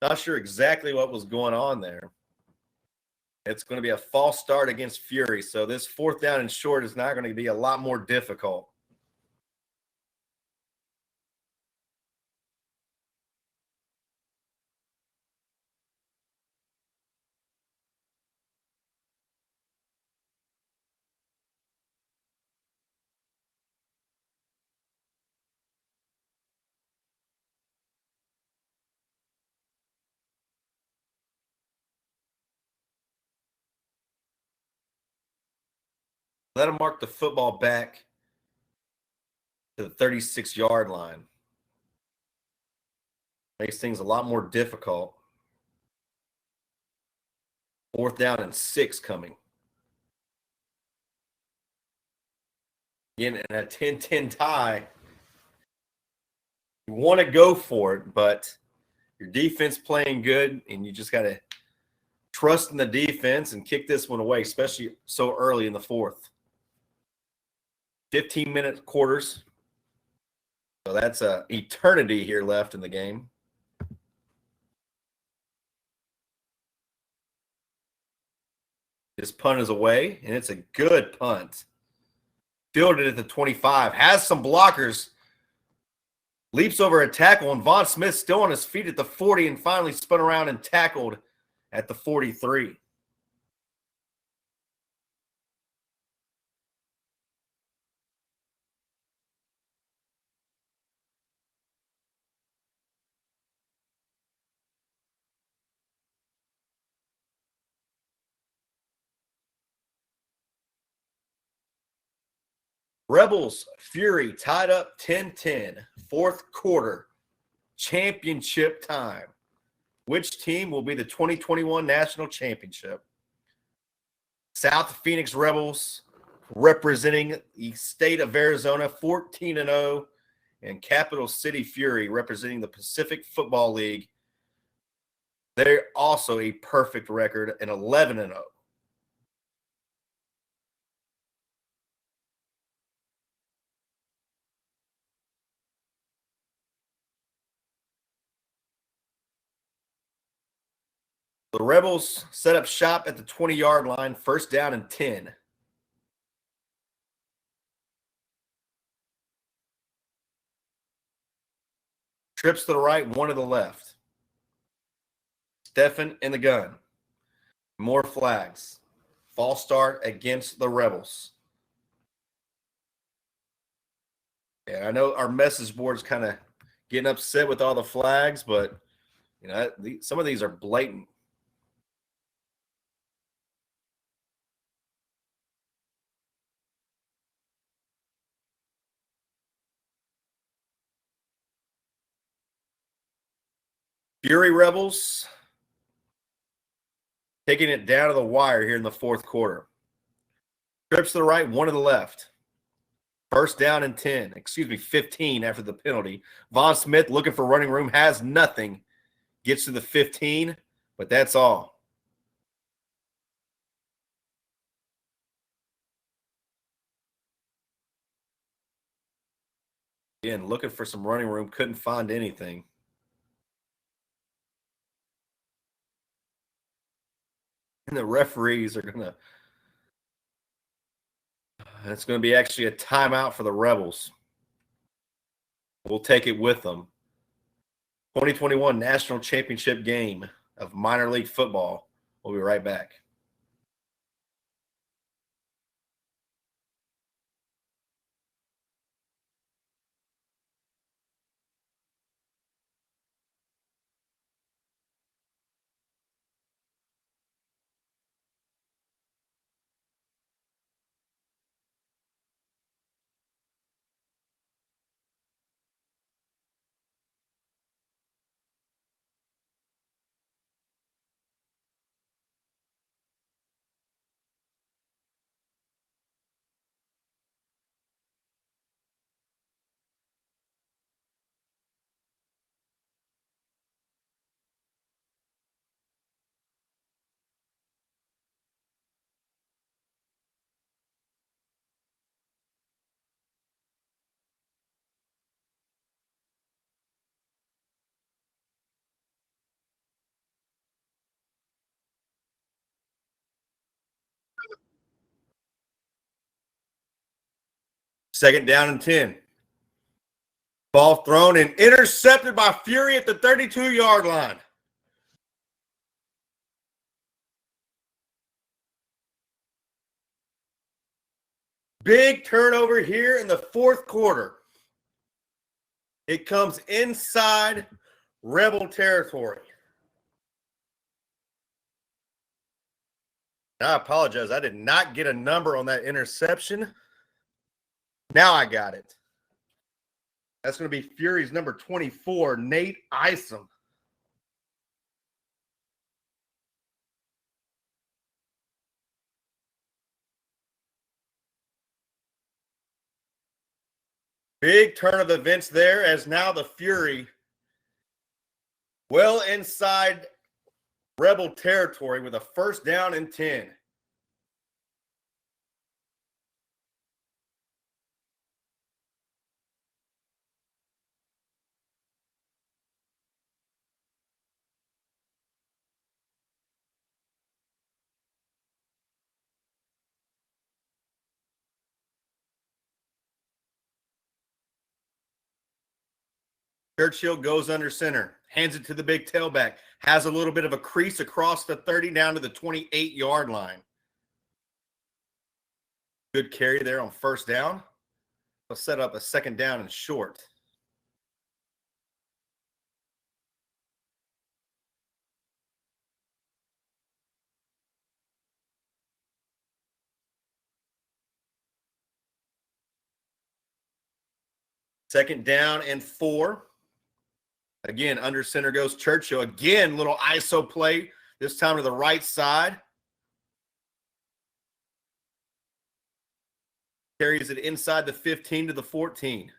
Not sure exactly what was going on there. It's going to be a false start against Fury, so this 4th down and short is not going to be a lot more difficult. Let him mark the football back to the 36-yard line. Makes things a lot more difficult. 4th down and 6 coming. Again, in a 10-10 tie, you want to go for it, but your defense playing good, and you just got to trust in the defense and kick this one away, especially so early in the fourth. 15-minute quarters. So that's an eternity here left in the game. This punt is away, and it's a good punt. Fielded at the 25. Has some blockers. Leaps over a tackle, and Von Smith still on his feet at the 40 and finally spun around and tackled at the 43. Rebels Fury tied up 10-10, fourth quarter, championship time. Which team will be the 2021 national championship? South Phoenix Rebels representing the state of Arizona, 14-0, and Capital City Fury representing the Pacific Football League. They're also a perfect record, an 11-0. The Rebels set up shop at the 20-yard line, first down and 10. Trips to the right, one to the left. Stephen in the gun. More flags. False start against the Rebels. And I know our message board's kind of getting upset with all the flags, but some of these are blatant. Fury Rebels taking it down to the wire here in the fourth quarter. Trips to the right, one to the left. First down and 15 after the penalty. Von Smith looking for running room, has nothing. Gets to the 15, but that's all. Again, looking for some running room, couldn't find anything. And the referees are it's going to be actually a timeout for the Rebels. We'll take it with them. 2021 National Championship game of minor league football. We'll be right back. Second down and 10. Ball thrown and intercepted by Fury at the 32-yard line. Big turnover here in the fourth quarter. It comes inside Rebel territory. I apologize. I did not get a number on that interception. Now I got it. That's going to be Fury's number 24, Nate Isom. Big turn of events there as now the Fury well inside Rebel territory with a first down and 10. Churchill goes under center, hands it to the big tailback, has a little bit of a crease across the 30 down to the 28-yard line. Good carry there on first down. They'll set up a second down and short. Second down and 4. Again, under center goes Churchill. Again, little ISO play, this time to the right side. Carries it inside the 15 to the 14.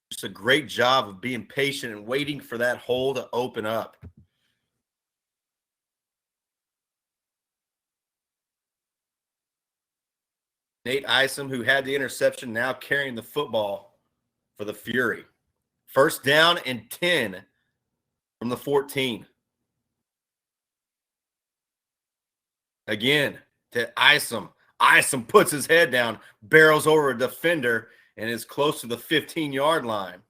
Just a great job of being patient and waiting for that hole to open up. Nate Isom, who had the interception, now carrying the football for the Fury. First down and 10 from the 14. Again, to Isom. Isom puts his head down, barrels over a defender, and is close to the 15-yard line.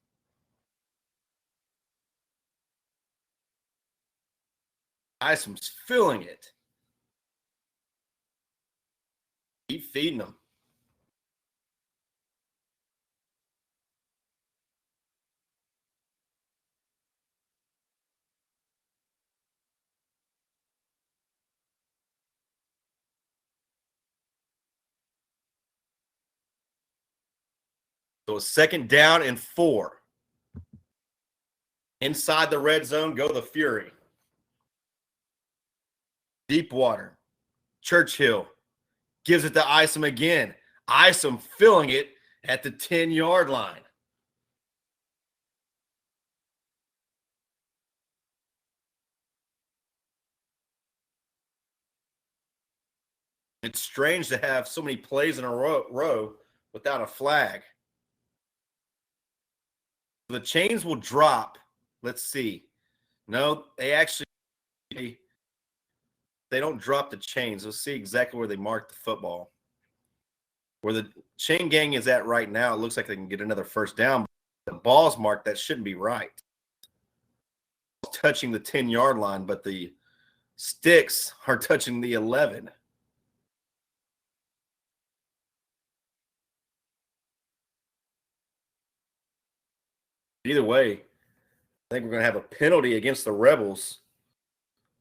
Isom's filling it. Keep feeding them. So a second down and 4. Inside the red zone go the Fury. Deep water. Churchill gives it to Isom again. Isom filling it at the 10-yard line. It's strange to have so many plays in a row without a flag. The chains will drop. Let's see. No, they don't drop the chains. Let's see exactly where they mark the football. Where the chain gang is at right now, it looks like they can get another first down. The ball's marked. That shouldn't be right. Touching the 10-yard line, but the sticks are touching the 11. Either way, I think we're going to have a penalty against the Rebels.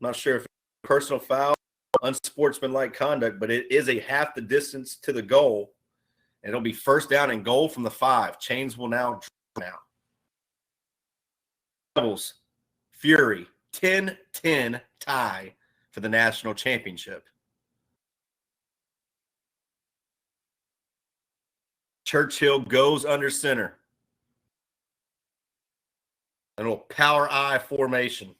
I'm not sure if it's a personal foul, unsportsmanlike conduct, but it is a half the distance to the goal. And it'll be first down and goal from the 5. Chains will now drop now. Rebels, Fury, 10-10 tie for the national championship. Churchill goes under center. A little power I formation.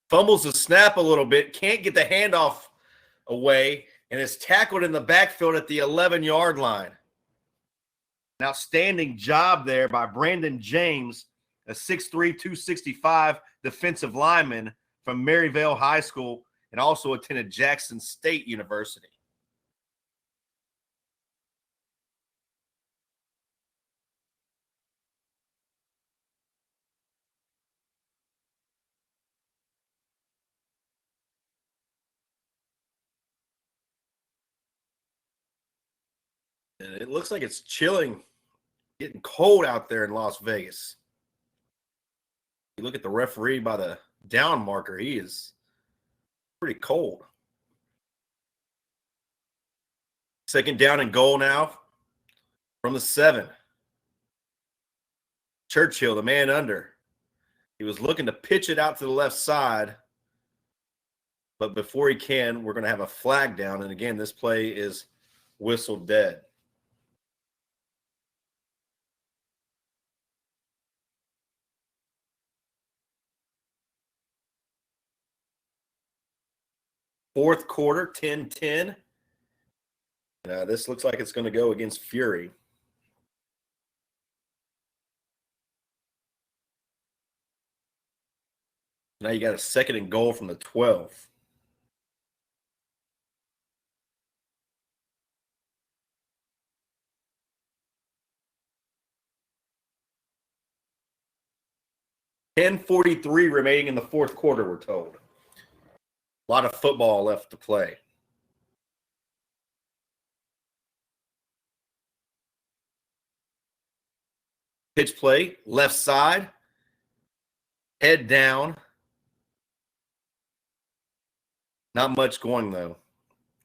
Fumbles the snap a little bit, can't get the handoff away, and is tackled in the backfield at the 11-yard line. An outstanding job there by Brandon James, a 6'3", 265 defensive lineman from Maryvale High School and also attended Jackson State University. And it looks like it's chilling, getting cold out there in Las Vegas. You look at the referee by the down marker, he is pretty cold. Second down and goal now from the 7. Churchill, the man under. He was looking to pitch it out to the left side, but before he can, we're going to have a flag down. And again, this play is whistled dead. Fourth quarter, 10-10. This looks like it's going to go against Fury. Now you got a 2nd and goal from the 12. .10:43 remaining in the 4th quarter, we're told. A lot of football left to play. Pitch play, left side, head down. Not much going, though.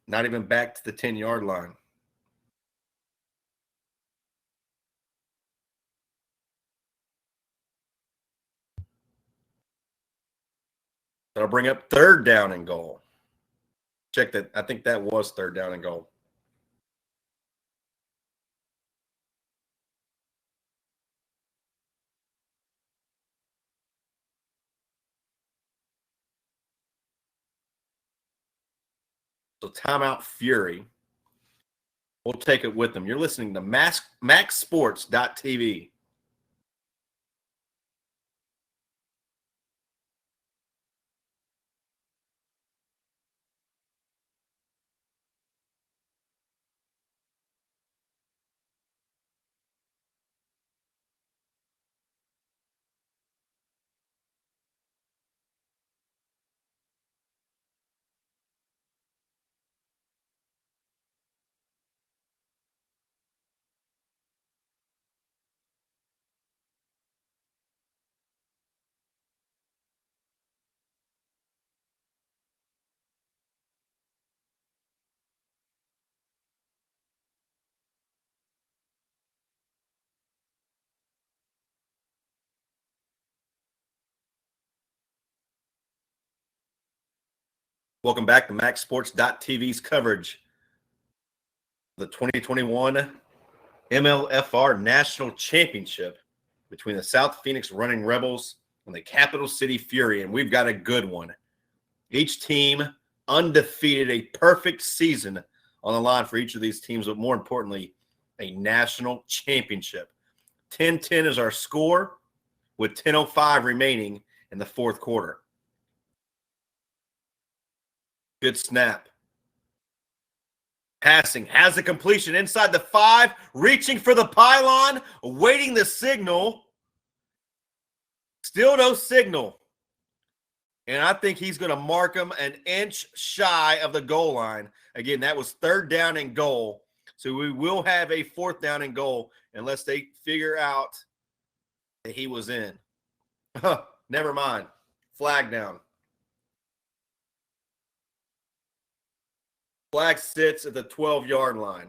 Not even back to the 10-yard line. That'll bring up 3rd down and goal. Check that. I think that was 3rd down and goal. So timeout Fury. We'll take it with them. You're listening to MaxSports.tv. Welcome back to MaxSports.tv's coverage of the 2021 MLFR National Championship between the South Phoenix Running Rebels and the Capital City Fury, and we've got a good one. Each team undefeated, a perfect season on the line for each of these teams, but more importantly, a national championship. 10-10 is our score with 10:05 remaining in the 4th quarter. Good snap. Passing, has a completion inside the 5, reaching for the pylon, awaiting the signal. Still no signal. And I think he's going to mark him an inch shy of the goal line. Again, that was 3rd down and goal. So we will have a 4th down and goal unless they figure out that he was in. Never mind. Flag down. Flag sits at the 12-yard line.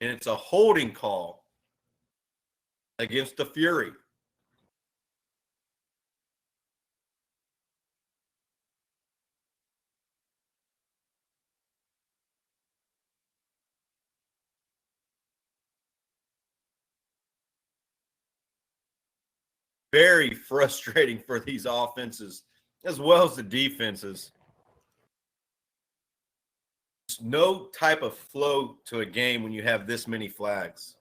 And it's a holding call against the Fury. Very frustrating for these offenses as well as the defenses. There's no type of flow to a game when you have this many flags.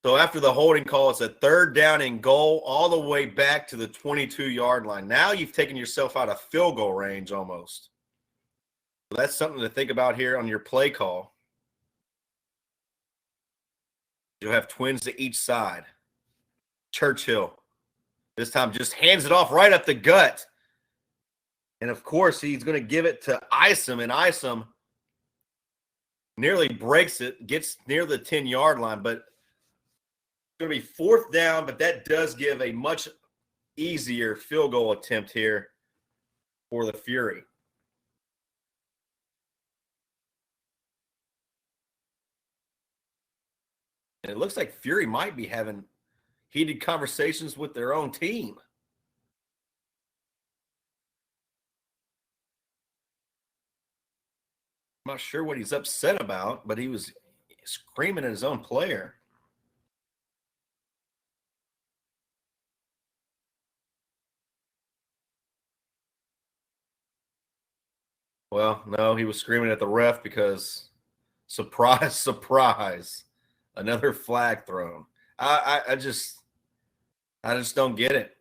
So after the holding call, it's a 3rd down and goal all the way back to the 22-yard line. Now you've taken yourself out of field goal range almost. So that's something to think about here on your play call. You'll have twins to each side. Churchill this time just hands it off right up the gut. And, of course, he's going to give it to Isom, and Isom nearly breaks it, gets near the 10-yard line, but it's going to be 4th down, but that does give a much easier field goal attempt here for the Fury. And it looks like Fury might be having heated conversations with their own team. I'm not sure what he's upset about, but he was screaming at his own player. Well, no, he was screaming at the ref because surprise, surprise, another flag thrown. I just don't get it.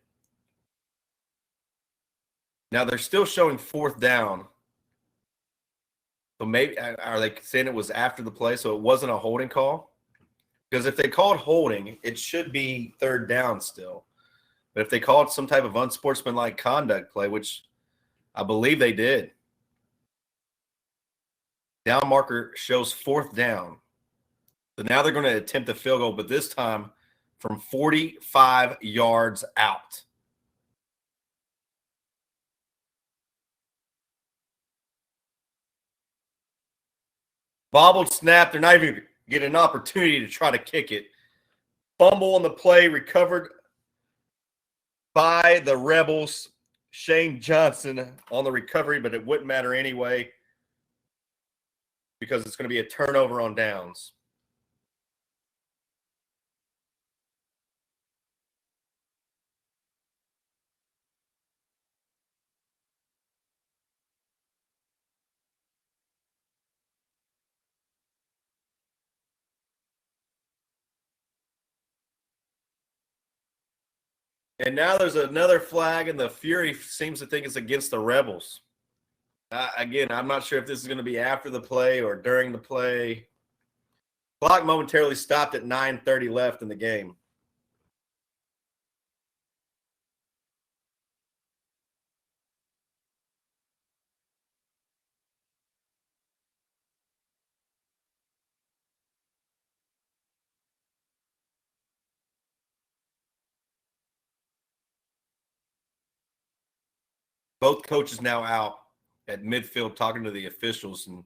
Now they're still showing fourth down. So maybe are they saying it was after the play, so it wasn't a holding call? Because if they called holding, it should be third down still. But if they called some type of unsportsmanlike conduct play, which I believe they did, down marker shows fourth down. So now they're going to attempt a field goal, but this time from 45 yards out. Bobbled snap. They're not even getting an opportunity to try to kick it. Fumble on the play, recovered by the Rebels. Shane Johnson on the recovery, but it wouldn't matter anyway because it's going to be a turnover on downs. And now there's another flag, and the Fury seems to think it's against the Rebels. Again, I'm not sure if this is going to be after the play or during the play. Clock momentarily stopped at 9:30 left in the game. Both coaches now out at midfield talking to the officials and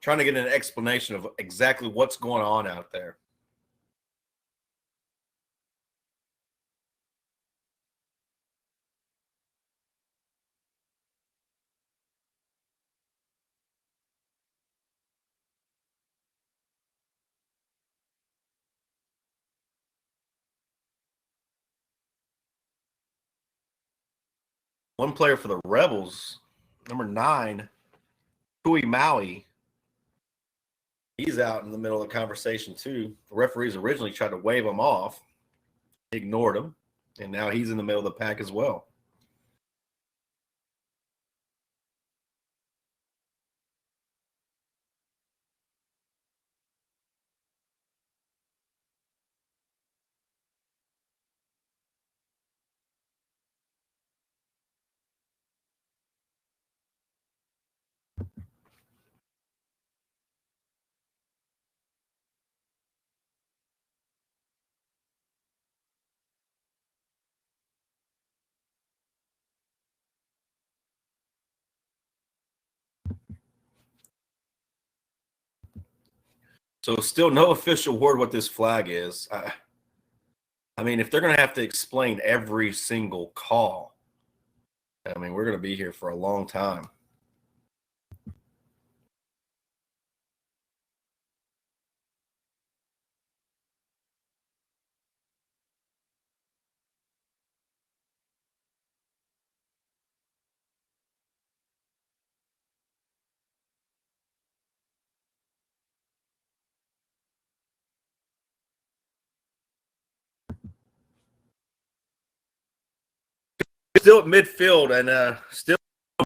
trying to get an explanation of exactly what's going on out there. One player for the Rebels, number 9, Kui Maui. He's out in the middle of the conversation too. The referees originally tried to wave him off, ignored him, and now he's in the middle of the pack as well. So still no official word what this flag is. I mean, if they're going to have to explain every single call, I mean, we're going to be here for a long time. Still at midfield and still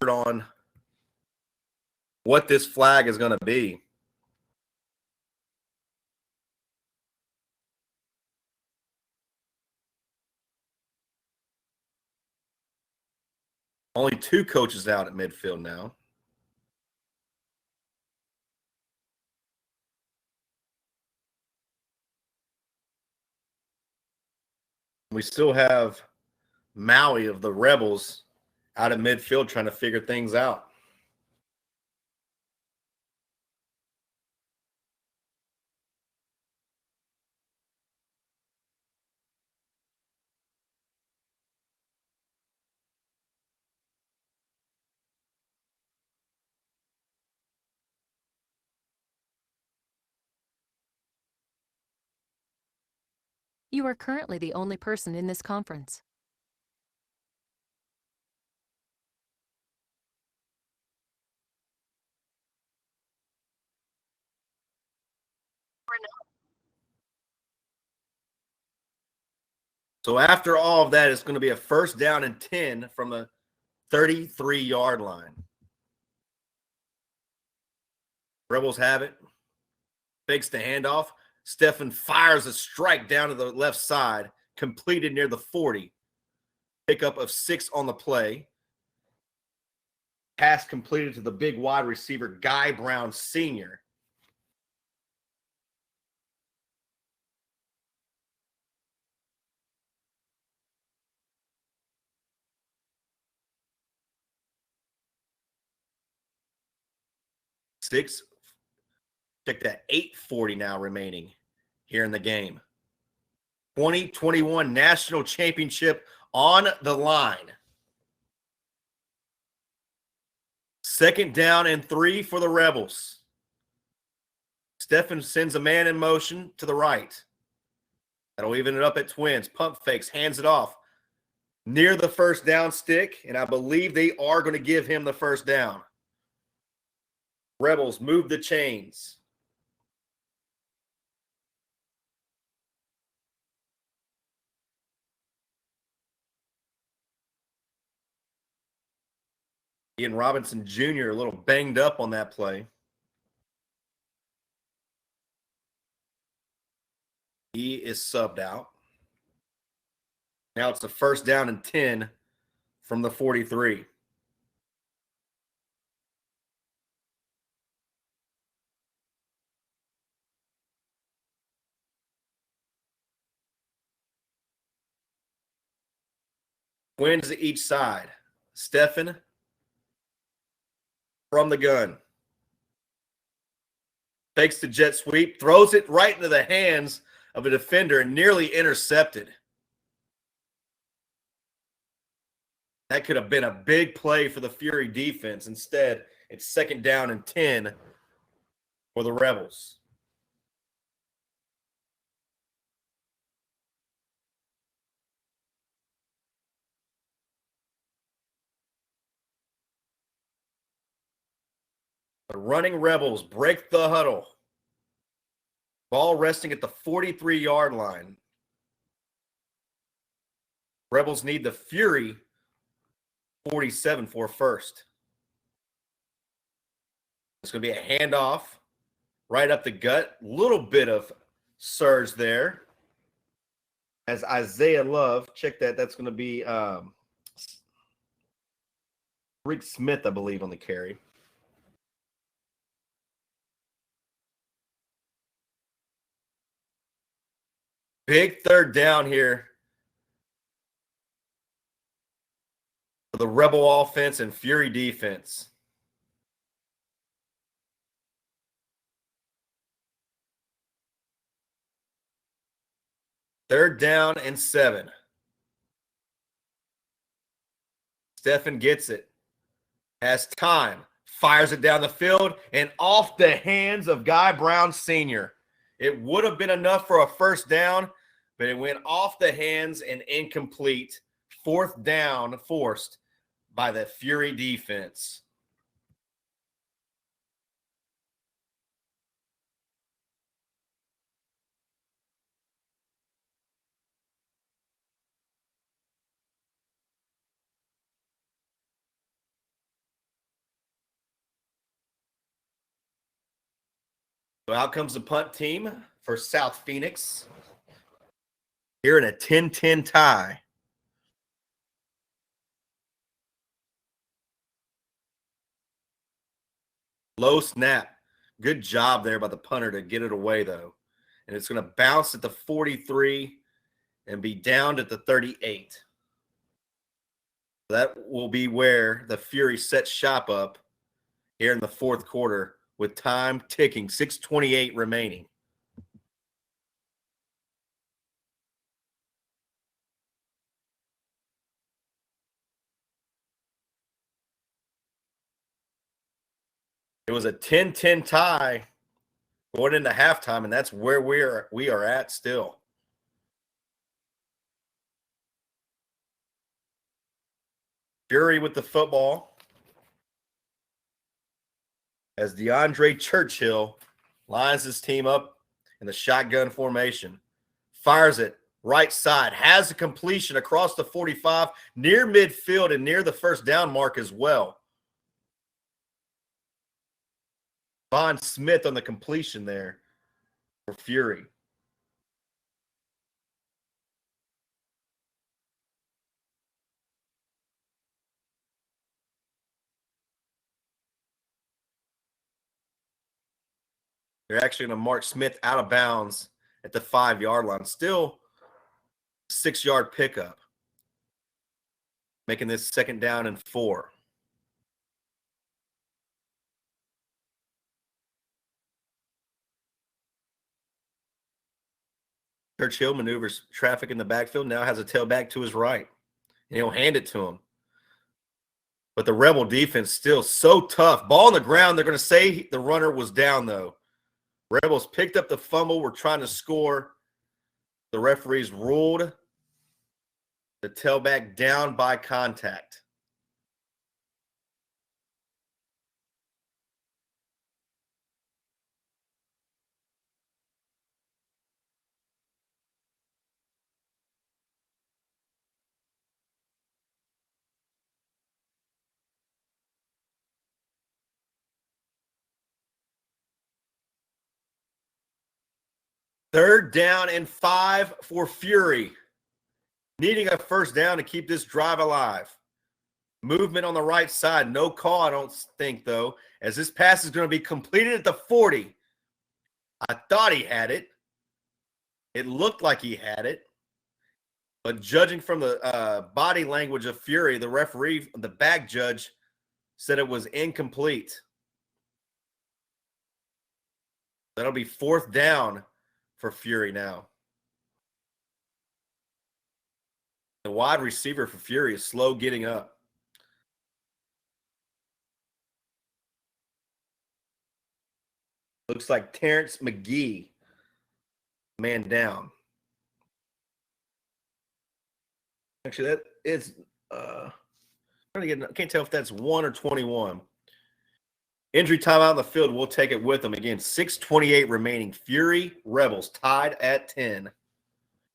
on what this flag is going to be. Only 2 coaches out at midfield now. We still have Maui of the Rebels out at midfield trying to figure things out. You are currently the only person in this conference. So after all of that, it's going to be a first down and 10 from the 33-yard line. Rebels have it. Fakes the handoff. Stephen fires a strike down to the left side, completed near the 40. Pickup of 6 on the play. Pass completed to the big wide receiver, Guy Brown Sr. Six. Check that, 8:40 now remaining here in the game. 2021 National Championship on the line. Second down and 3 for the Rebels. Stephen sends a man in motion to the right. That'll even it up at Twins. Pump fakes, hands it off. Near the first down stick, and I believe they are going to give him the first down. Rebels move the chains. Ian Robinson Jr. a little banged up on that play. He is subbed out. Now it's the first down and 10 from the 43. Twins to each side. Stephen from the gun. Fakes the jet sweep, throws it right into the hands of a defender and nearly intercepted. That could have been a big play for the Fury defense. Instead, it's second down and 10 for the Rebels. The running Rebels break the huddle. Ball resting at the 43-yard line. Rebels need the Fury 47 for first. It's going to be a handoff right up the gut. Little bit of surge there. As Isaiah Love, check that. That's going to be Rick Smith, I believe, on the carry. Big third down here for the Rebel offense and Fury defense. Third down and 7. Stephen gets it. Has time. Fires it down the field and off the hands of Guy Brown Sr. It would have been enough for a first down, but it went off the hands and incomplete. Fourth down forced by the Fury defense. So out comes the punt team for South Phoenix. Here in a 10-10 tie. Low snap. Good job there by the punter to get it away, though. And it's going to bounce at the 43 and be downed at the 38. That will be where the Fury sets shop up here in the fourth quarter with time ticking, 6:28 remaining. It was a 10-10 tie going into halftime, and that's where we are at still. Fury with the football as DeAndre Churchill lines his team up in the shotgun formation. Fires it right side, has a completion across the 45, near midfield and near the first down mark as well. Von Smith on the completion there for Fury. They're actually going to mark Smith out of bounds at the 5-yard line. Still 6-yard pickup, making this 2nd down and 4. Churchill maneuvers traffic in the backfield, now has a tailback to his right, and he'll hand it to him. But the Rebel defense still so tough. Ball on the ground. They're going to say the runner was down, though. Rebels picked up the fumble. We're trying to score. The referees ruled the tailback down by contact. Third down and 5 for Fury. Needing a first down to keep this drive alive. Movement on the right side. No call, I don't think, though, as this pass is going to be completed at the 40. I thought he had it. It looked like he had it. But judging from the body language of Fury, the referee, the back judge, said it was incomplete. That'll be 4th down for Fury now. The wide receiver for Fury is slow getting up. Looks like Terrence McGee, man down. Actually, that is trying to get. I can't tell if that's 1 or 21. Injury time out on the field. We'll take it with them again. 6:28 remaining. Fury Rebels tied at 10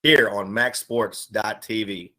here on MaxSports.tv.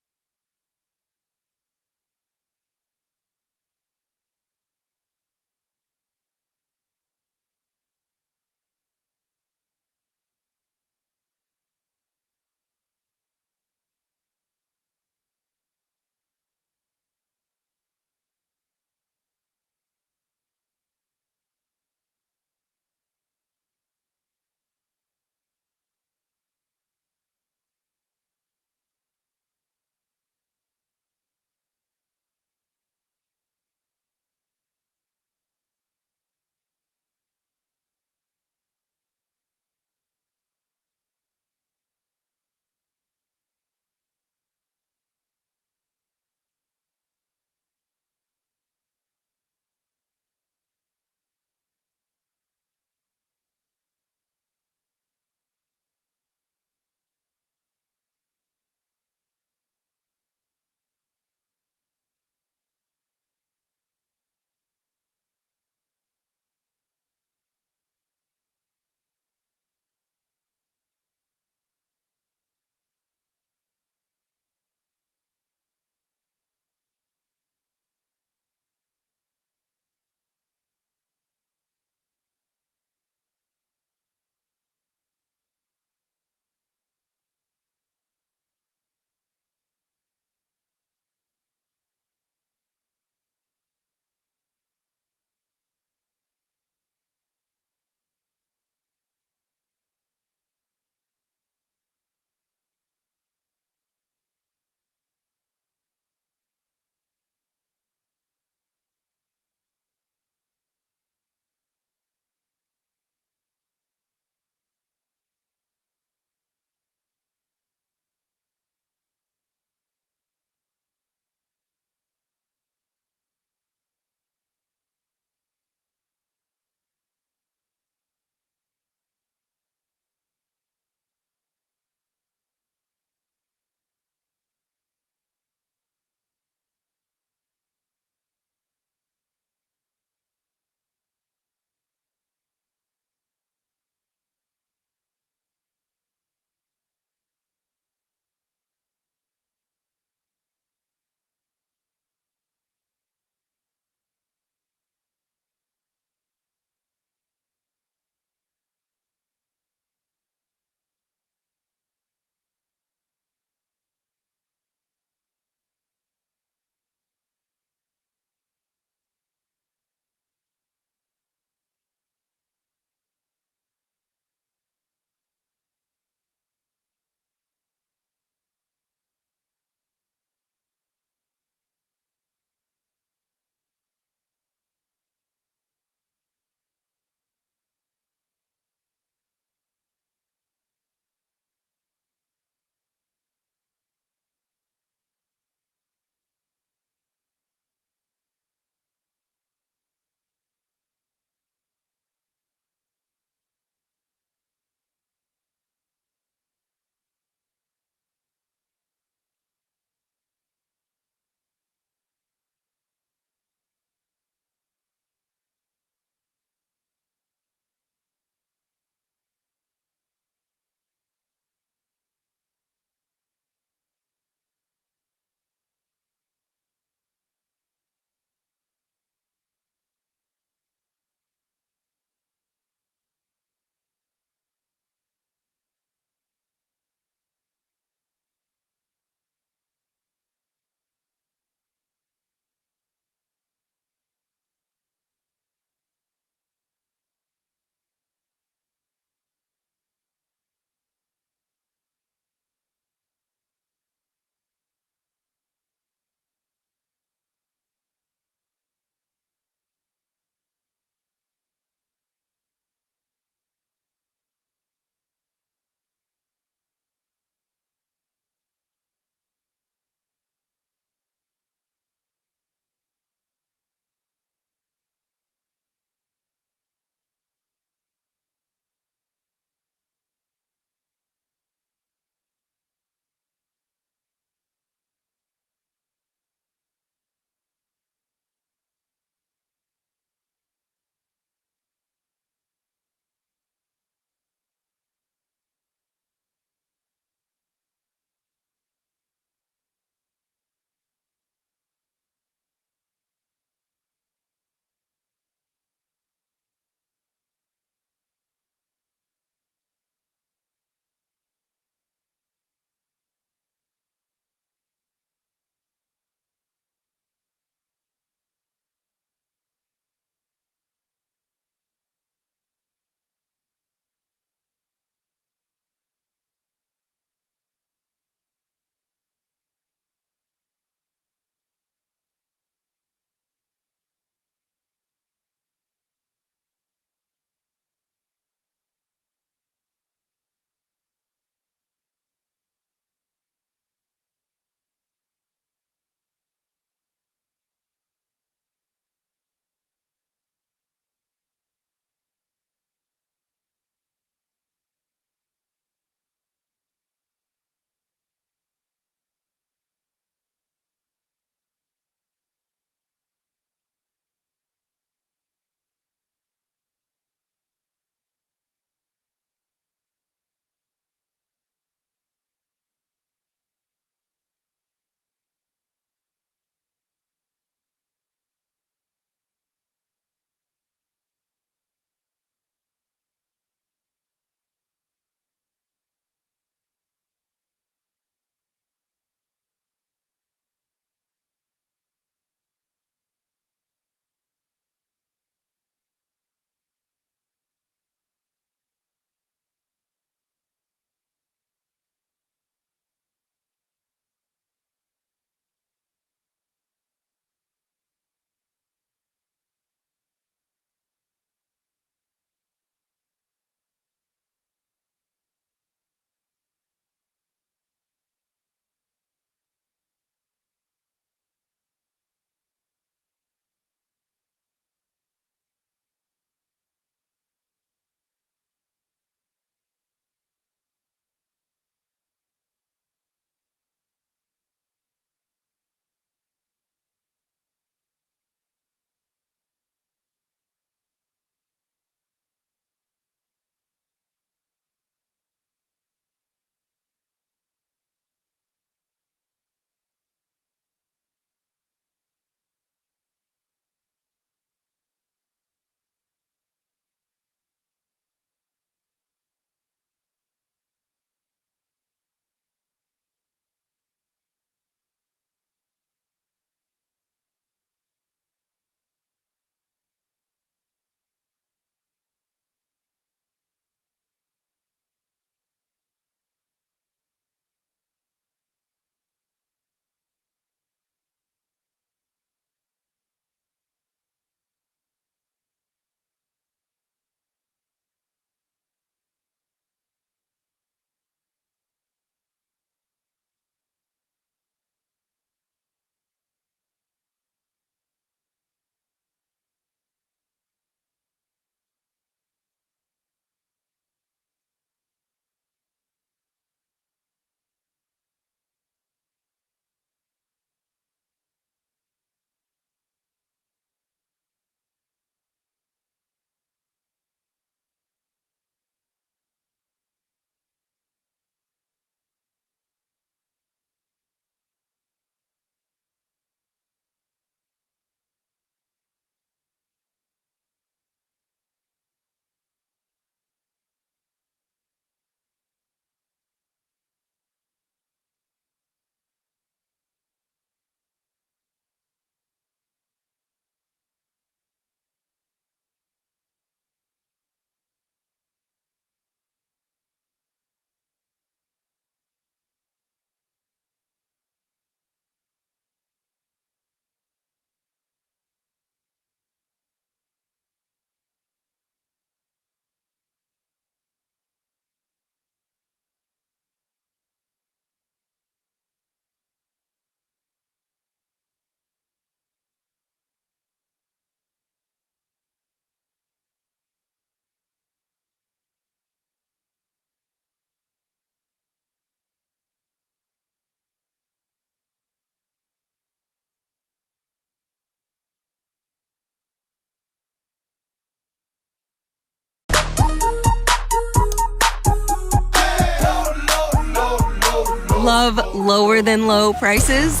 Love lower than low prices?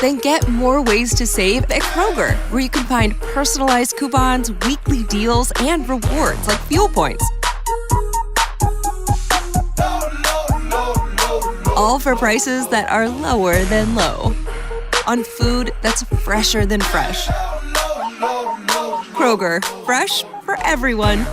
Then get more ways to save at Kroger, where you can find personalized coupons, weekly deals, and rewards like fuel points. All for prices that are lower than low. On food that's fresher than fresh. Kroger, fresh for everyone.